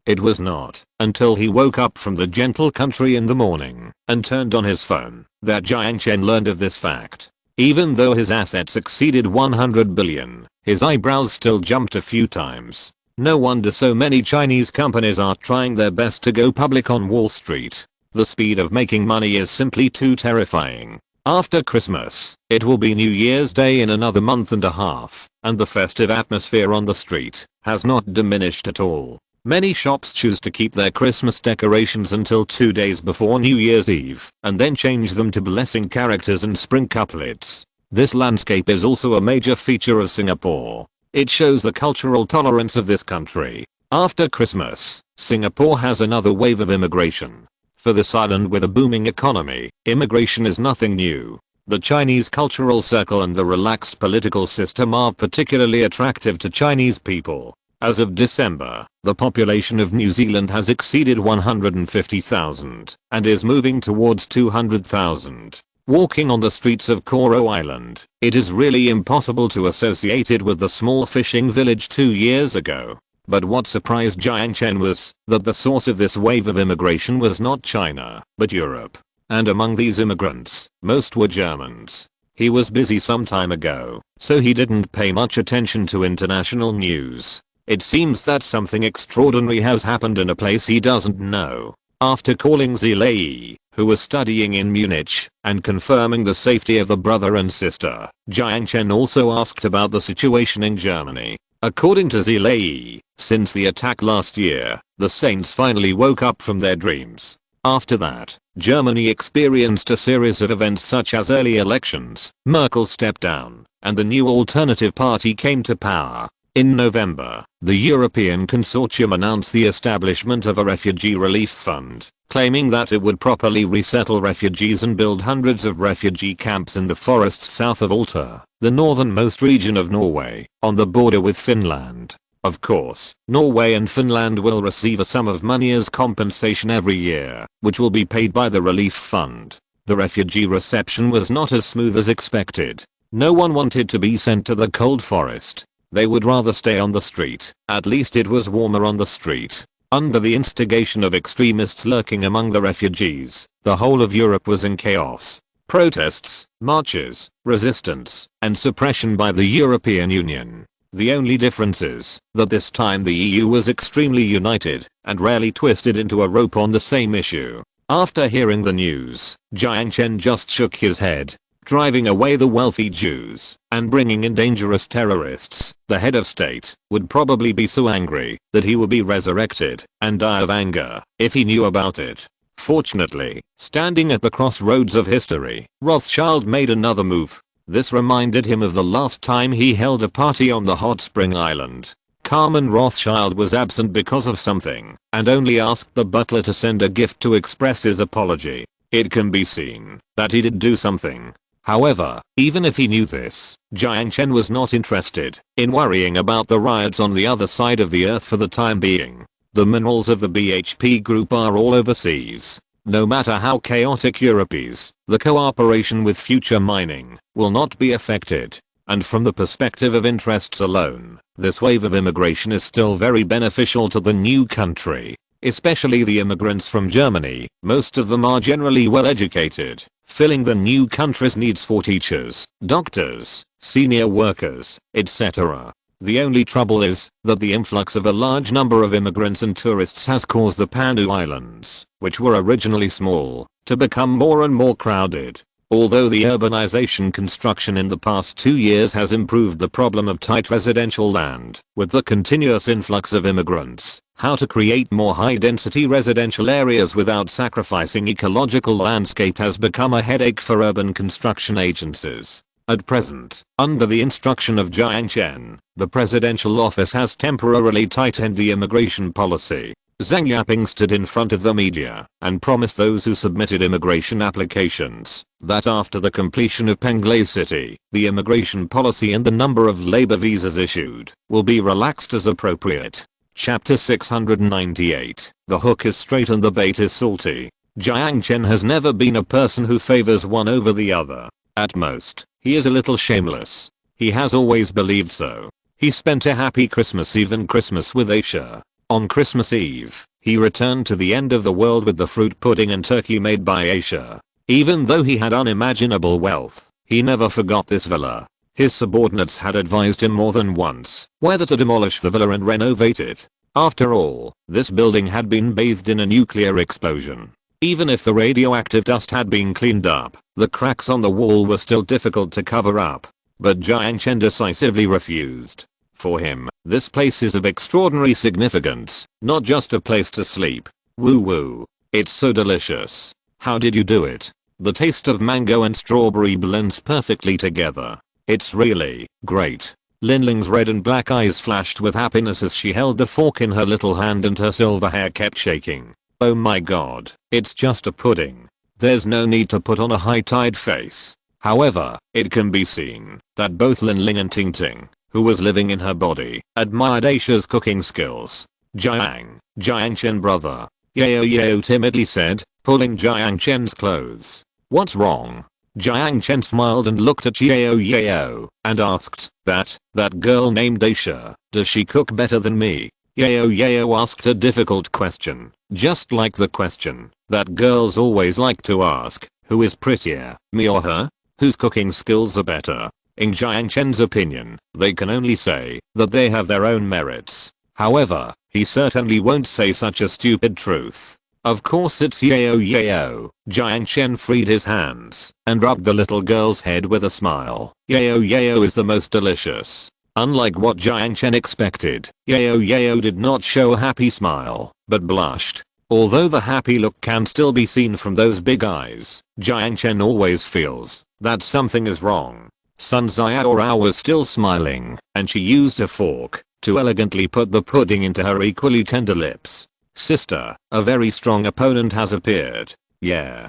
It was not until he woke up from the gentle country in the morning and turned on his phone that Jiang Chen learned of this fact. Even though his assets exceeded 100 billion, his eyebrows still jumped a few times. No wonder so many Chinese companies are trying their best to go public on Wall Street. The speed of making money is simply too terrifying. After Christmas, it will be New Year's Day in another month and a half, and the festive atmosphere on the street has not diminished at all. Many shops choose to keep their Christmas decorations until 2 days before New Year's Eve, and then change them to blessing characters and spring couplets. This landscape is also a major feature of Singapore. It shows the cultural tolerance of this country. After Christmas, Singapore has another wave of immigration. For this island with a booming economy, immigration is nothing new. The Chinese cultural circle and the relaxed political system are particularly attractive to Chinese people. As of December, the population of New Zealand has exceeded 150,000 and is moving towards 200,000. Walking on the streets of Koro Island, it is really impossible to associate it with the small fishing village 2 years ago. But what surprised Jiang Chen was that the source of this wave of immigration was not China, but Europe. And among these immigrants, most were Germans. He was busy some time ago, so he didn't pay much attention to international news. It seems that something extraordinary has happened in a place he doesn't know. After calling Zilei, who was studying in Munich, and confirming the safety of the brother and sister, Jiang Chen also asked about the situation in Germany. According to Zilei, since the attack last year, the saints finally woke up from their dreams. After that, Germany experienced a series of events such as early elections, Merkel stepped down, and the new alternative party came to power. In November, the European Consortium announced the establishment of a refugee relief fund, claiming that it would properly resettle refugees and build hundreds of refugee camps in the forests south of Alta, the northernmost region of Norway, on the border with Finland. Of course, Norway and Finland will receive a sum of money as compensation every year, which will be paid by the relief fund. The refugee reception was not as smooth as expected. No one wanted to be sent to the cold forest. They would rather stay on the street. At least it was warmer on the street. Under the instigation of extremists lurking among the refugees, the whole of Europe was in chaos. Protests, marches, resistance, and suppression by the European Union. The only difference is that this time the EU was extremely united and rarely twisted into a rope on the same issue. After hearing the news, Jiang Chen just shook his head. Driving away the wealthy Jews and bringing in dangerous terrorists, the head of state would probably be so angry that he would be resurrected and die of anger if he knew about it. Fortunately, standing at the crossroads of history, Rothschild made another move. This reminded him of the last time he held a party on the hot spring island. Carmen Rothschild was absent because of something and only asked the butler to send a gift to express his apology. It can be seen that he did do something. However, even if he knew this, Jiang Chen was not interested in worrying about the riots on the other side of the earth for the time being. The minerals of the BHP group are all overseas. No matter how chaotic Europe is, the cooperation with future mining will not be affected. And from the perspective of interests alone, this wave of immigration is still very beneficial to the new country. Especially the immigrants from Germany, most of them are generally well educated, filling the new country's needs for teachers, doctors, senior workers, etc. The only trouble is that the influx of a large number of immigrants and tourists has caused the Pandu Islands, which were originally small, to become more and more crowded. Although the urbanization construction in the past 2 years has improved the problem of tight residential land, with the continuous influx of immigrants, how to create more high-density residential areas without sacrificing ecological landscape has become a headache for urban construction agencies. At present, under the instruction of Jiang Chen, the presidential office has temporarily tightened the immigration policy. Zhang Yaping stood in front of the media and promised those who submitted immigration applications that after the completion of Penglai City, the immigration policy and the number of labor visas issued will be relaxed as appropriate. Chapter 698. The hook is straight and the bait is salty. Jiang Chen has never been a person who favors one over the other. At most, he is a little shameless. He has always believed so. He spent a happy Christmas Eve and Christmas with Aisha. On Christmas Eve, he returned to the end of the world with the fruit pudding and turkey made by Aisha. Even though he had unimaginable wealth, he never forgot this villa. His subordinates had advised him more than once whether to demolish the villa and renovate it. After all, this building had been bathed in a nuclear explosion. Even if the radioactive dust had been cleaned up, the cracks on the wall were still difficult to cover up. But Jiang Chen decisively refused. For him, this place is of extraordinary significance, not just a place to sleep. Woo woo. It's so delicious. How did you do it? The taste of mango and strawberry blends perfectly together. It's really great. Linling's red and black eyes flashed with happiness as she held the fork in her little hand and her silver hair kept shaking. Oh my god, it's just a pudding. There's no need to put on a high-tide face. However, it can be seen that both Linling and Tingting, who was living in her body, admired Aisha's cooking skills. Jiang Chen brother. Yao timidly said, pulling Jiang Chen's clothes. What's wrong? Jiang Chen smiled and looked at Yao and asked, that girl named Aisha, does she cook better than me? Yao asked a difficult question, just like the question that girls always like to ask, who is prettier, me or her? Whose cooking skills are better? In Jiang Chen's opinion, they can only say that they have their own merits. However, he certainly won't say such a stupid truth. Of course it's Yao. Jiang Chen freed his hands and rubbed the little girl's head with a smile. Yao is the most delicious. Unlike what Jiang Chen expected, Yao did not show a happy smile, but blushed. Although the happy look can still be seen from those big eyes, Jiang Chen always feels that something is wrong. Sun Jiao was still smiling, and she used a fork to elegantly put the pudding into her equally tender lips. Sister, a very strong opponent has appeared. Yeah.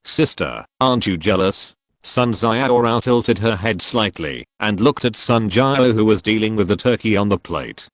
Sister, aren't you jealous? Sun Jiao tilted her head slightly and looked at Sun Jiao, who was dealing with the turkey on the plate.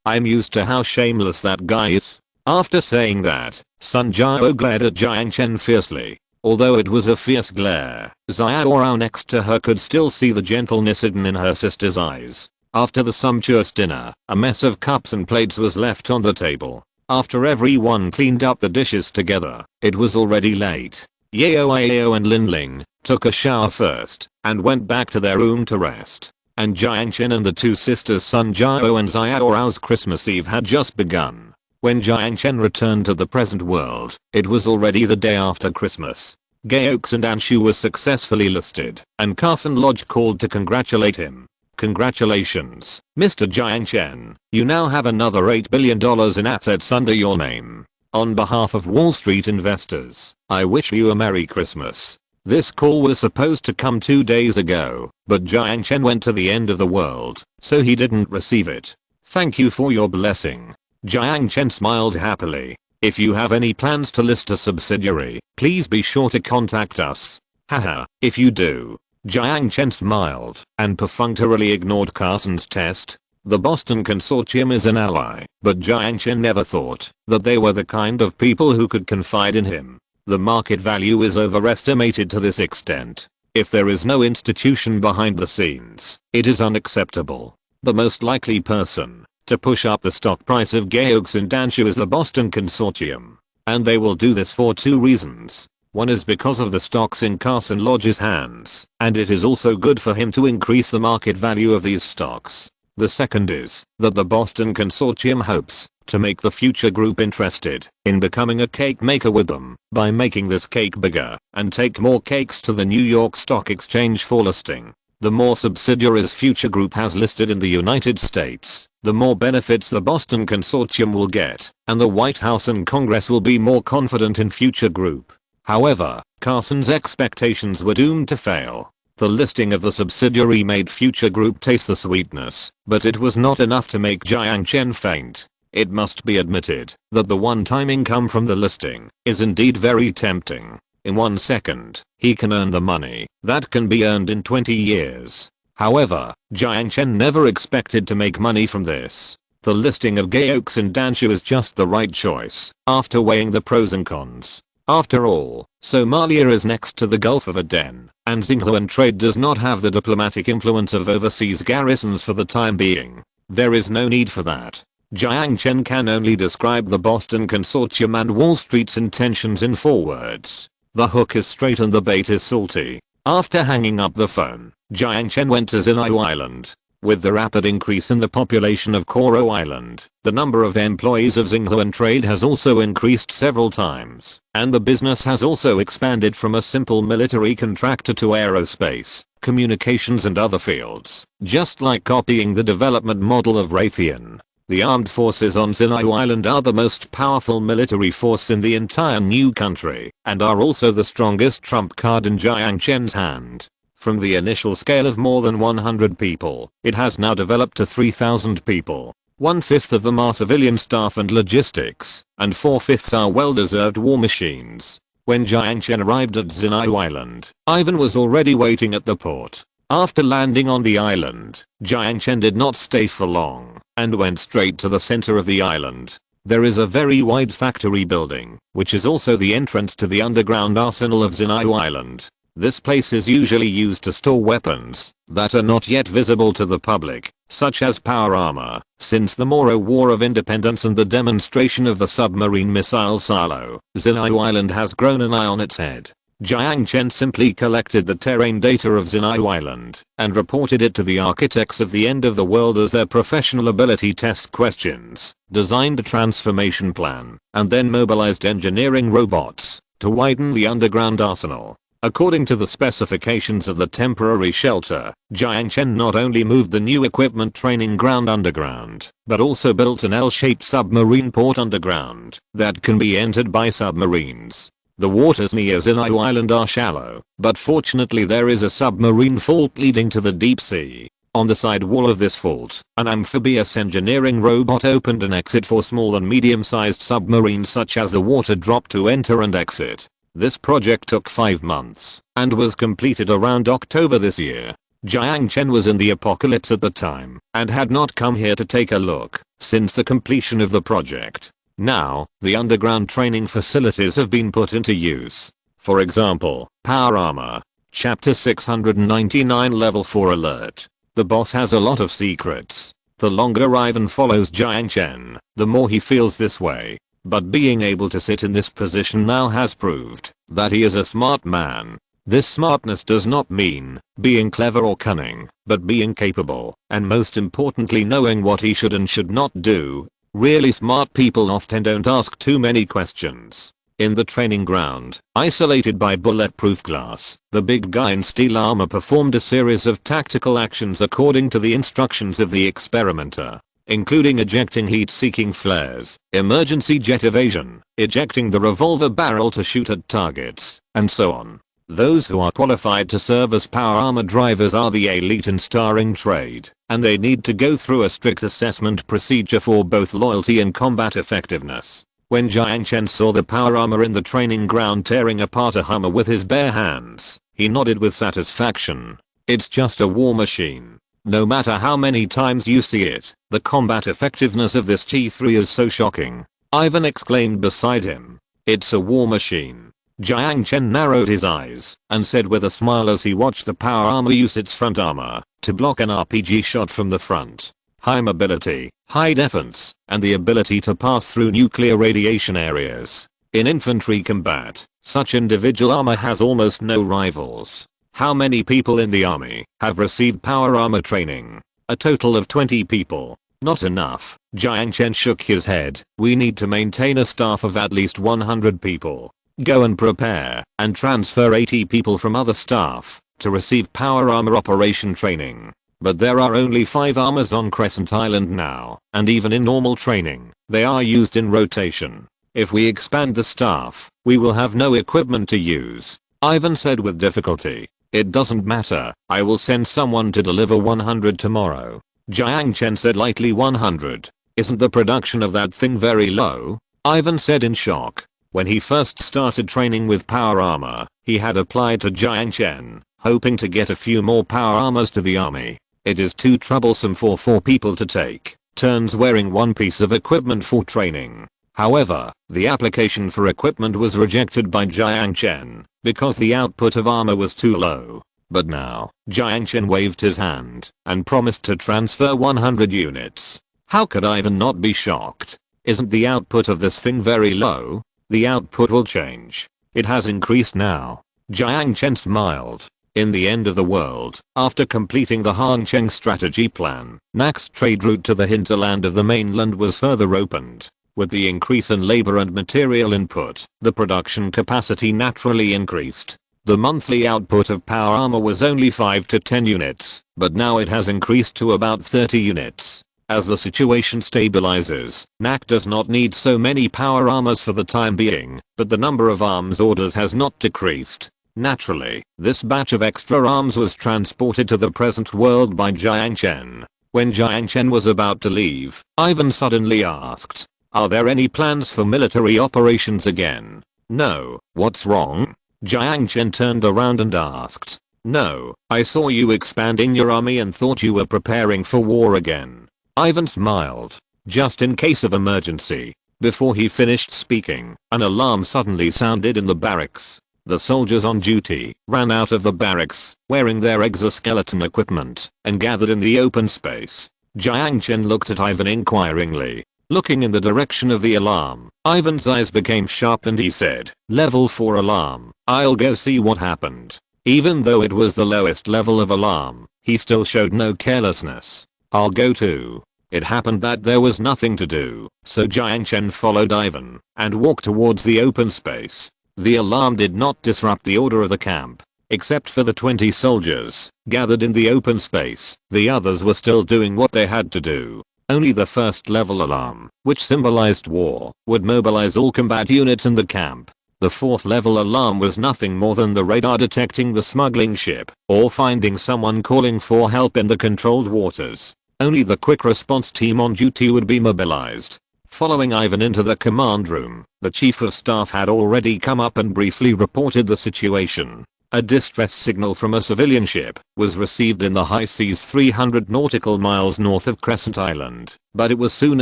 I'm used to how shameless that guy is. After saying that, Sun Jiao glared at Jiang Chen fiercely. Although it was a fierce glare, Jiao next to her could still see the gentleness hidden in her sister's eyes. After the sumptuous dinner, a mess of cups and plates was left on the table. After everyone cleaned up the dishes together, it was already late. Yao and Linling took a shower first and went back to their room to rest. And Jiang Chen and the two sisters Sun Jiao and Jiao's Christmas Eve had just begun. When Jiang Chen returned to the present world, it was already the day after Christmas. Gaox and Anshu were successfully listed, and Carson Lodge called to congratulate him. Congratulations, Mr. Jiang Chen, you now have another $8 billion in assets under your name. On behalf of Wall Street investors, I wish you a Merry Christmas. This call was supposed to come 2 days ago, but Jiang Chen went to the end of the world, so he didn't receive it. Thank you for your blessing. Jiang Chen smiled happily. If you have any plans to list a subsidiary, please be sure to contact us. Haha, if you do. Jiang Chen smiled and perfunctorily ignored Carson's test. The Boston Consortium is an ally, but Jiang Chen never thought that they were the kind of people who could confide in him. The market value is overestimated to this extent. If there is no institution behind the scenes, it is unacceptable. The most likely person to push up the stock price of Gaox and Anshu is the Boston Consortium. And they will do this for 2 reasons. One is because of the stocks in Carson Lodge's hands, and it is also good for him to increase the market value of these stocks. The second is that the Boston Consortium hopes to make the future group interested in becoming a cake maker with them by making this cake bigger and take more cakes to the New York Stock Exchange for listing. The more subsidiaries future group has listed in the United States, the more benefits the Boston Consortium will get, and the White House and Congress will be more confident in future group. However, Carson's expectations were doomed to fail. The listing of the subsidiary made future group taste the sweetness, but it was not enough to make Jiang Chen faint. It must be admitted that the one-time income from the listing is indeed very tempting. In 1 second, he can earn the money that can be earned in 20 years. However, Jiang Chen never expected to make money from this. The listing of Gaox and Anshu is just the right choice after weighing the pros and cons. After all, Somalia is next to the Gulf of Aden, and Xinjiang trade does not have the diplomatic influence of overseas garrisons for the time being. There is no need for that. Jiang Chen can only describe the Boston Consortium and Wall Street's intentions in 4 words. The hook is straight and the bait is salty. After hanging up the phone, Jiang Chen went to Xinjiang Island. With the rapid increase in the population of Koro Island, the number of employees of Xinjiang Trade has also increased several times, and the business has also expanded from a simple military contractor to aerospace, communications and other fields, just like copying the development model of Raytheon. The armed forces on Xinjiang Island are the most powerful military force in the entire new country, and are also the strongest trump card in Jiang Chen's hand. From the initial scale of more than 100 people, it has now developed to 3,000 people. 1/5 of them are civilian staff and logistics, and 4/5 are well-deserved war machines. When Jiang Chen arrived at Xinjiang Island, Ivan was already waiting at the port. After landing on the island, Jiang Chen did not stay for long, and went straight to the center of the island. There is a very wide factory building, which is also the entrance to the underground arsenal of Xinjiang Island. This place is usually used to store weapons that are not yet visible to the public, such as power armor. Since the Moro War of Independence and the demonstration of the submarine missile silo, Xinjiang Island has grown an eye on its head. Jiang Chen simply collected the terrain data of Xinjiang Island and reported it to the architects of the end of the world as their professional ability test questions, designed a transformation plan, and then mobilized engineering robots to widen the underground arsenal. According to the specifications of the temporary shelter, Jiang Chen not only moved the new equipment training ground underground, but also built an L-shaped submarine port underground that can be entered by submarines. The waters near Sun Island are shallow, but fortunately there is a submarine fault leading to the deep sea. On the side wall of this fault, an amphibious engineering robot opened an exit for small and medium-sized submarines such as the water drop to enter and exit. This project took 5 months and was completed around October this year. Jiang Chen was in the apocalypse at the time and had not come here to take a look since the completion of the project. Now, the underground training facilities have been put into use. For example, power armor. Chapter 699 Level 4 Alert. The boss has a lot of secrets. The longer Ivan follows Jiang Chen, the more he feels this way. But being able to sit in this position now has proved that he is a smart man. This smartness does not mean being clever or cunning, but being capable, and most importantly knowing what he should and should not do. Really smart people often don't ask too many questions. In the training ground, isolated by bulletproof glass, the big guy in steel armor performed a series of tactical actions according to the instructions of the experimenter, including ejecting heat-seeking flares, emergency jet evasion, ejecting the revolver barrel to shoot at targets, and so on. Those who are qualified to serve as power armor drivers are the elite in starring trade, and they need to go through a strict assessment procedure for both loyalty and combat effectiveness. When Jiang Chen saw the power armor in the training ground tearing apart a Hummer with his bare hands, he nodded with satisfaction. It's just a war machine. No matter how many times you see it, the combat effectiveness of this T3 is so shocking. Ivan exclaimed beside him. It's a war machine. Jiang Chen narrowed his eyes and said with a smile as he watched the power armor use its front armor to block an RPG shot from the front. High mobility, high defense, and the ability to pass through nuclear radiation areas. In infantry combat, such individual armor has almost no rivals. How many people in the army have received power armor training? A total of 20 people. Not enough. Jiang Chen shook his head. We need to maintain a staff of at least 100 people. Go and prepare and transfer 80 people from other staff to receive power armor operation training. But there are only 5 armors on Crescent Island now, and even in normal training, they are used in rotation. If we expand the staff, we will have no equipment to use. Ivan said with difficulty. It doesn't matter, I will send someone to deliver 100 tomorrow. Jiang Chen said lightly 100. Isn't the production of that thing very low? Ivan said in shock. When he first started training with power armor, he had applied to Jiang Chen, hoping to get a few more power armors to the army. It is too troublesome for 4 people to take turns wearing one piece of equipment for training. However, the application for equipment was rejected by Jiang Chen because the output of armor was too low. But now, Jiang Chen waved his hand and promised to transfer 100 units. How could Ivan not be shocked? Isn't the output of this thing very low? The output will change. It has increased now. Jiang Chen smiled. In the end of the world, after completing the Hangcheng strategy plan, next trade route to the hinterland of the mainland was further opened. With the increase in labor and material input, the production capacity naturally increased. The monthly output of power armor was only 5 to 10 units, but now it has increased to about 30 units. As the situation stabilizes, NAC does not need so many power armors for the time being, but the number of arms orders has not decreased. Naturally, this batch of extra arms was transported to the present world by Jiang Chen. When Jiang Chen was about to leave, Ivan suddenly asked, "Are there any plans for military operations again?" "No, what's wrong?" Jiang Chen turned around and asked. "No, I saw you expanding your army and thought you were preparing for war again." Ivan smiled. "Just in case of emergency." Before he finished speaking, an alarm suddenly sounded in the barracks. The soldiers on duty ran out of the barracks, wearing their exoskeleton equipment, and gathered in the open space. Jiang Chen looked at Ivan inquiringly. Looking in the direction of the alarm, Ivan's eyes became sharp and he said, "Level 4 alarm, I'll go see what happened." Even though it was the lowest level of alarm, he still showed no carelessness. "I'll go too." It happened that there was nothing to do, so Jiang Chen followed Ivan and walked towards the open space. The alarm did not disrupt the order of the camp. Except for the 20 soldiers gathered in the open space, the others were still doing what they had to do. Only the first level alarm, which symbolized war, would mobilize all combat units in the camp. The fourth level alarm was nothing more than the radar detecting the smuggling ship, or finding someone calling for help in the controlled waters. Only the quick response team on duty would be mobilized. Following Ivan into the command room, the chief of staff had already come up and briefly reported the situation. A distress signal from a civilian ship was received in the high seas 300 nautical miles north of Crescent Island, but it was soon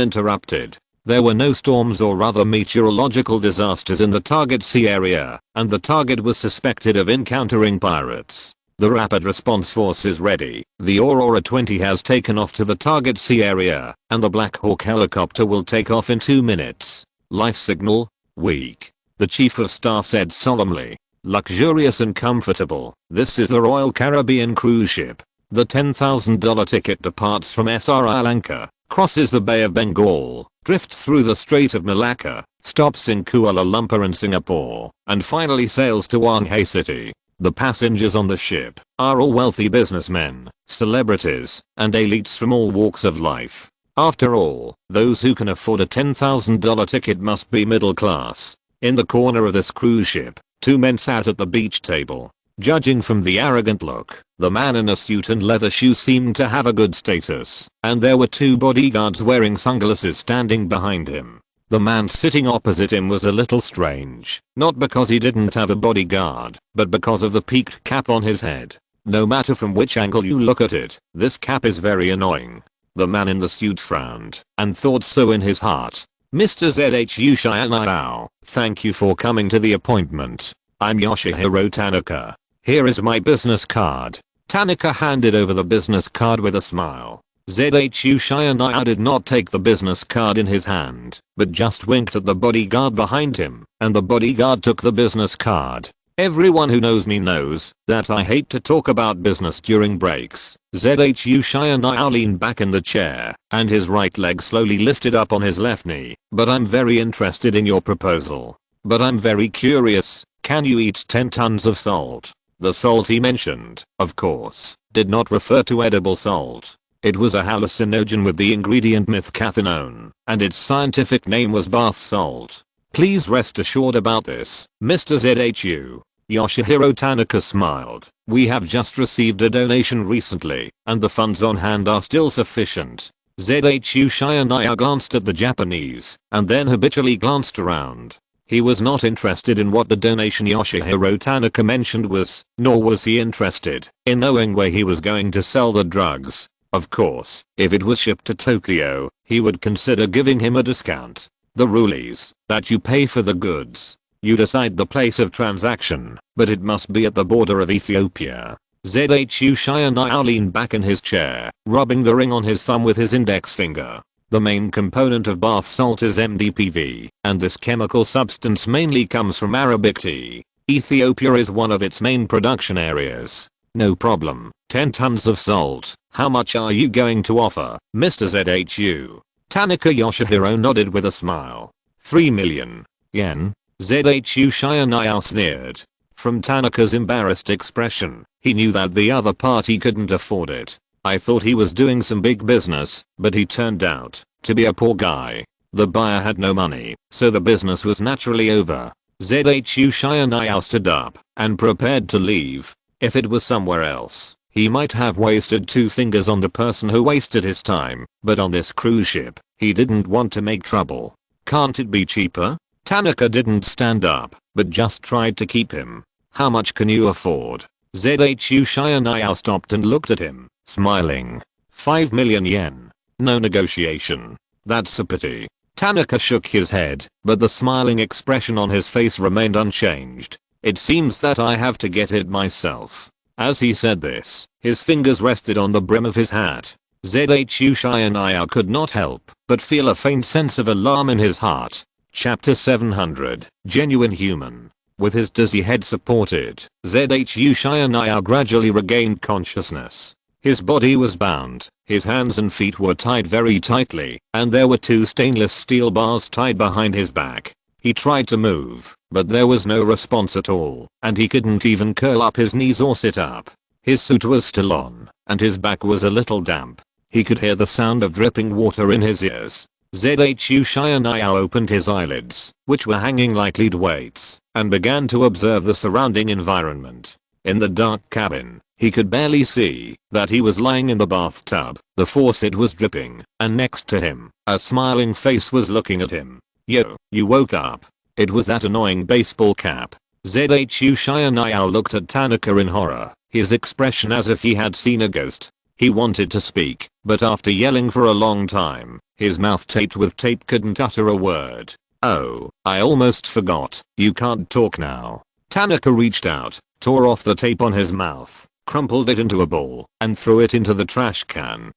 interrupted. There were no storms or other meteorological disasters in the target sea area, and the target was suspected of encountering pirates. The Rapid Response Force is ready. The Aurora 20 has taken off to the target sea area, and the Black Hawk helicopter will take off in 2 minutes. Life signal? Weak. The Chief of Staff said solemnly. Luxurious and comfortable. This is the Royal Caribbean cruise ship. The $10,000 ticket departs from Sri Lanka, crosses the Bay of Bengal, drifts through the Strait of Malacca, stops in Kuala Lumpur and Singapore, and finally sails to Wanghai City. The passengers on the ship are all wealthy businessmen, celebrities, and elites from all walks of life. After all, those who can afford a $10,000 ticket must be middle class. In the corner of this cruise ship, 2 men sat at the beach table. Judging from the arrogant look, the man in a suit and leather shoes seemed to have a good status, and there were 2 bodyguards wearing sunglasses standing behind him. The man sitting opposite him was a little strange, not because he didn't have a bodyguard, but because of the peaked cap on his head. No matter from which angle you look at it, this cap is very annoying. The man in the suit frowned, and thought so in his heart. Mr. ZHU Shianao, thank you for coming to the appointment. I'm Yoshihiro Tanaka. Here is my business card. Tanaka handed over the business card with a smile. ZHU Shianao did not take the business card in his hand, but just winked at the bodyguard behind him, and the bodyguard took the business card. Everyone who knows me knows that I hate to talk about business during breaks. ZHU Shianao leaned back in the chair, and his right leg slowly lifted up on his left knee. But I'm very interested in your proposal. But I'm very curious, can you eat 10 tons of salt? The salt he mentioned, of course, did not refer to edible salt. It was a hallucinogen with the ingredient methcathinone, and its scientific name was bath salt. Please rest assured about this, Mr. ZHU. Yoshihiro Tanaka smiled. We have just received a donation recently, and the funds on hand are still sufficient. ZHU Shianao glanced at the Japanese, and then habitually glanced around. He was not interested in what the donation Yoshihiro Tanaka mentioned was, nor was he interested in knowing where he was going to sell the drugs. Of course, if it was shipped to Tokyo, he would consider giving him a discount. The rule is that you pay for the goods. You decide the place of transaction, but it must be at the border of Ethiopia. ZHU Shianao leaned back in his chair, rubbing the ring on his thumb with his index finger. The main component of bath salt is MDPV, and this chemical substance mainly comes from Arabic tea. Ethiopia is one of its main production areas. No problem. 10 tons of salt. How much are you going to offer, Mr. ZHU? Tanaka Yoshihiro nodded with a smile. 3 million yen. ZHU Shianao sneered. From Tanaka's embarrassed expression, he knew that the other party couldn't afford it. I thought he was doing some big business, but he turned out to be a poor guy. The buyer had no money, so the business was naturally over. ZHU Shianao stood up and prepared to leave. If it was somewhere else, he might have wasted 2 fingers on the person who wasted his time, but on this cruise ship, he didn't want to make trouble. Can't it be cheaper? Tanaka didn't stand up, but just tried to keep him. How much can you afford? ZHU Shianao stopped and looked at him, smiling. 5 million yen. No negotiation. That's a pity. Tanaka shook his head, but the smiling expression on his face remained unchanged. It seems that I have to get it myself. As he said this, his fingers rested on the brim of his hat. ZHU Shianao could not help but feel a faint sense of alarm in his heart. Chapter 700, Genuine Human. With his dizzy head supported, ZHU Shianao gradually regained consciousness. His body was bound, his hands and feet were tied very tightly, and there were 2 stainless steel bars tied behind his back. He tried to move, but there was no response at all, and he couldn't even curl up his knees or sit up. His suit was still on, and his back was a little damp. He could hear the sound of dripping water in his ears. Zhu Xianyao opened his eyelids, which were hanging like lead weights, and began to observe the surrounding environment. In the dark cabin, he could barely see that he was lying in the bathtub. The faucet was dripping, and next to him, a smiling face was looking at him. "Yo, you woke up." It was that annoying baseball cap. Zhu Xianyao looked at Tanaka in horror, his expression as if he had seen a ghost. He wanted to speak, but after yelling for a long time, his mouth taped with tape, couldn't utter a word. "Oh, I almost forgot, you can't talk now." Tanaka reached out, tore off the tape on his mouth, crumpled it into a ball, and threw it into the trash can.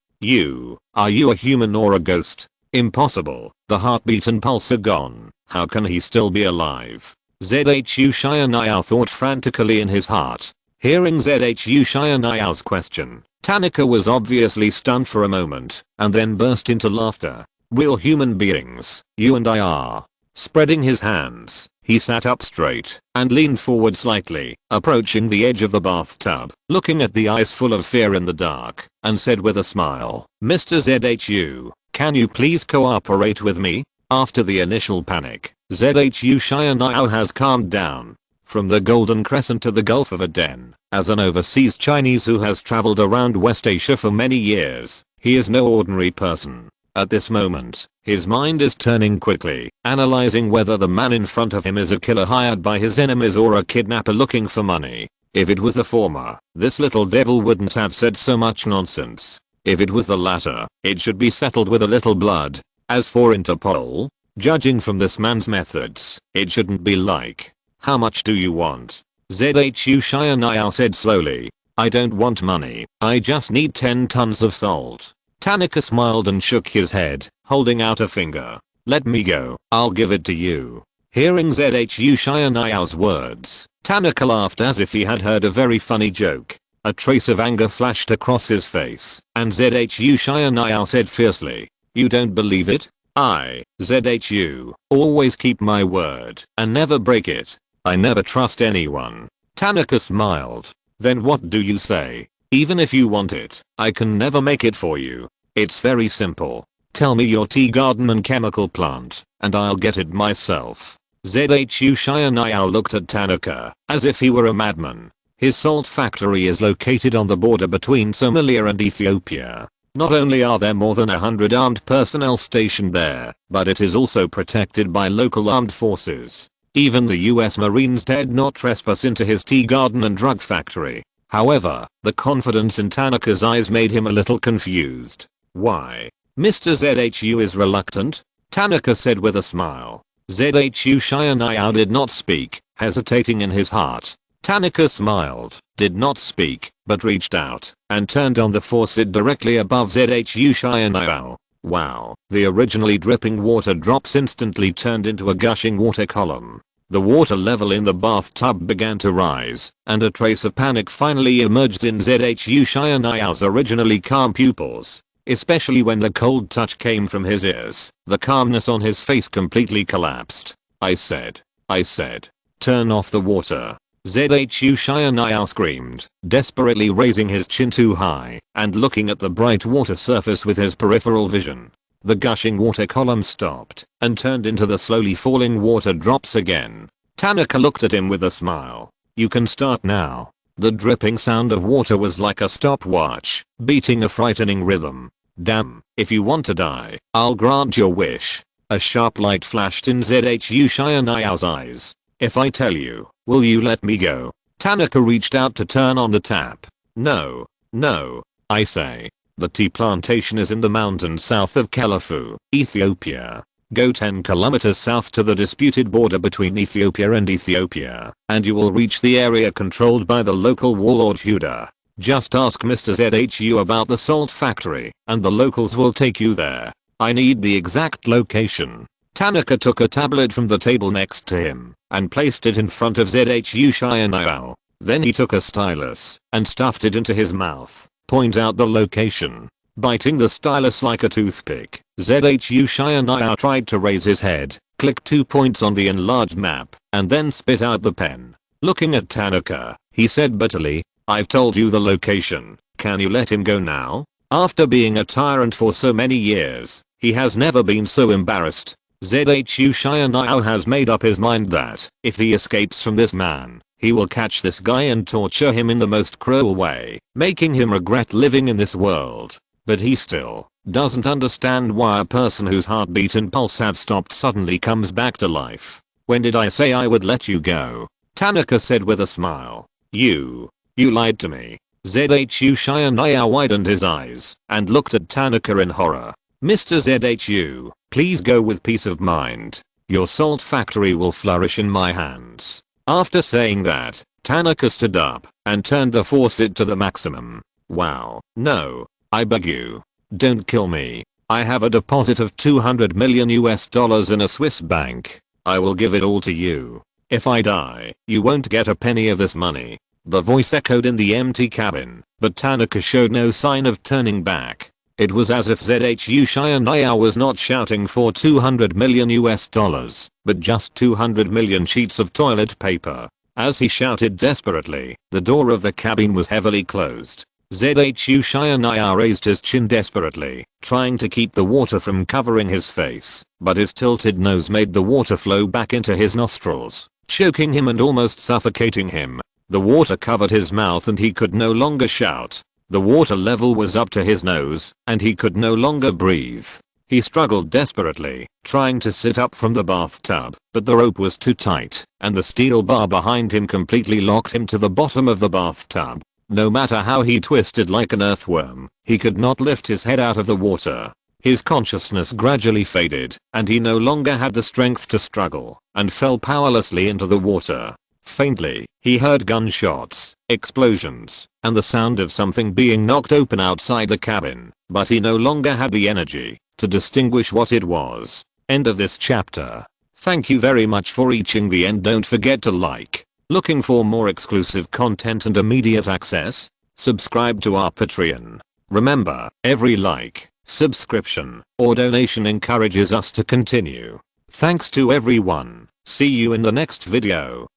Are you a human or a ghost? Impossible, the heartbeat and pulse are gone. How can he still be alive? Zhu Xianyao thought frantically in his heart. Hearing Zhu Xianyao's question, Tanaka was obviously stunned for a moment, and then burst into laughter. "Real human beings, you and I are." Spreading his hands, he sat up straight and leaned forward slightly, approaching the edge of the bathtub, looking at the eyes full of fear in the dark, and said with a smile, "Mr. Zhu, can you please cooperate with me?" After the initial panic, Zhu Xianyao has calmed down. From the Golden Crescent to the Gulf of Aden, as an overseas Chinese who has traveled around West Asia for many years, he is no ordinary person. At this moment, his mind is turning quickly, analyzing whether the man in front of him is a killer hired by his enemies or a kidnapper looking for money. If it was the former, this little devil wouldn't have said so much nonsense. If it was the latter, it should be settled with a little blood. As for Interpol, judging from this man's methods, it shouldn't be like, "How much do you want?" Zhu Xianyao said slowly. "I don't want money, I just need 10 tons of salt." Tanaka smiled and shook his head, holding out a finger. "Let me go, I'll give it to you." Hearing Zhu Xianyao's words, Tanaka laughed as if he had heard a very funny joke. A trace of anger flashed across his face, and Zhu Xianyao said fiercely, "You don't believe it? I, Zhu, always keep my word and never break it. I never trust anyone." Tanaka smiled. "Then what do you say? Even if you want it, I can never make it for you. It's very simple. Tell me your tea garden and chemical plant, and I'll get it myself." Zhu Xianyao looked at Tanaka as if he were a madman. His salt factory is located on the border between Somalia and Ethiopia. Not only are there more than 100 armed personnel stationed there, but it is also protected by local armed forces. Even the US Marines dared not trespass into his tea garden and drug factory. However, the confidence in Tanaka's eyes made him a little confused. "Why? Mr. Zhu is reluctant?" Tanaka said with a smile. Zhu Xianyao did not speak, hesitating in his heart. Tanaka smiled, did not speak, but reached out and turned on the faucet directly above Zhu Xianyao. Wow, the originally dripping water drops instantly turned into a gushing water column. The water level in the bathtub began to rise, and a trace of panic finally emerged in Zhu Xianyao's originally calm pupils. Especially when the cold touch came from his ears, the calmness on his face completely collapsed. I said, turn off the water." Zhu Xianyao screamed, desperately raising his chin too high and looking at the bright water surface with his peripheral vision. The gushing water column stopped and turned into the slowly falling water drops again. Tanaka looked at him with a smile. "You can start now." The dripping sound of water was like a stopwatch, beating a frightening rhythm. "Damn, if you want to die, I'll grant your wish." A sharp light flashed in Zhu Xianyao's eyes. "If I tell you, will you let me go?" Tanaka reached out to turn on the tap. No, I say. The tea plantation is in the mountains south of Kelafu, Ethiopia. Go 10 kilometers south to the disputed border between Ethiopia, and you will reach the area controlled by the local warlord Huda. Just ask Mr. Zhu about the salt factory, and the locals will take you there. I need the exact location. Tanaka took a tablet from the table next to him and placed it in front of Zhu Xianyao. Then he took a stylus and stuffed it into his mouth. "Point out the location." Biting the stylus like a toothpick, Zhu Xianyao tried to raise his head, clicked 2 points on the enlarged map, and then spit out the pen. Looking at Tanaka, he said bitterly, "I've told you the location. Can you let him go now?" After being a tyrant for so many years, he has never been so embarrassed. ZHU Xianniao has made up his mind that, if he escapes from this man, he will catch this guy and torture him in the most cruel way, making him regret living in this world. But he still doesn't understand why a person whose heartbeat and pulse have stopped suddenly comes back to life. "When did I say I would let you go?" Tanaka said with a smile. You lied to me." ZHU Xianniao widened his eyes and looked at Tanaka in horror. "Mr. ZHU, please go with peace of mind. Your salt factory will flourish in my hands." After saying that, Tanaka stood up and turned the faucet to the maximum. "Wow, no. I beg you. Don't kill me. I have a deposit of $200 million in a Swiss bank. I will give it all to you. If I die, you won't get a penny of this money." The voice echoed in the empty cabin, but Tanaka showed no sign of turning back. It was as if ZHU Xianniao was not shouting for $200 million, but just 200 million sheets of toilet paper. As he shouted desperately, the door of the cabin was heavily closed. ZHU Xianniao raised his chin desperately, trying to keep the water from covering his face, but his tilted nose made the water flow back into his nostrils, choking him and almost suffocating him. The water covered his mouth and he could no longer shout. The water level was up to his nose, and he could no longer breathe. He struggled desperately, trying to sit up from the bathtub, but the rope was too tight, and the steel bar behind him completely locked him to the bottom of the bathtub. No matter how he twisted like an earthworm, he could not lift his head out of the water. His consciousness gradually faded, and he no longer had the strength to struggle, and fell powerlessly into the water. Faintly, he heard gunshots, explosions, and the sound of something being knocked open outside the cabin, but he no longer had the energy to distinguish what it was. End of this chapter. Thank you very much for reaching the end. Don't forget to like. Looking for more exclusive content and immediate access? Subscribe to our Patreon. Remember, every like, subscription, or donation encourages us to continue. Thanks to everyone. See you in the next video.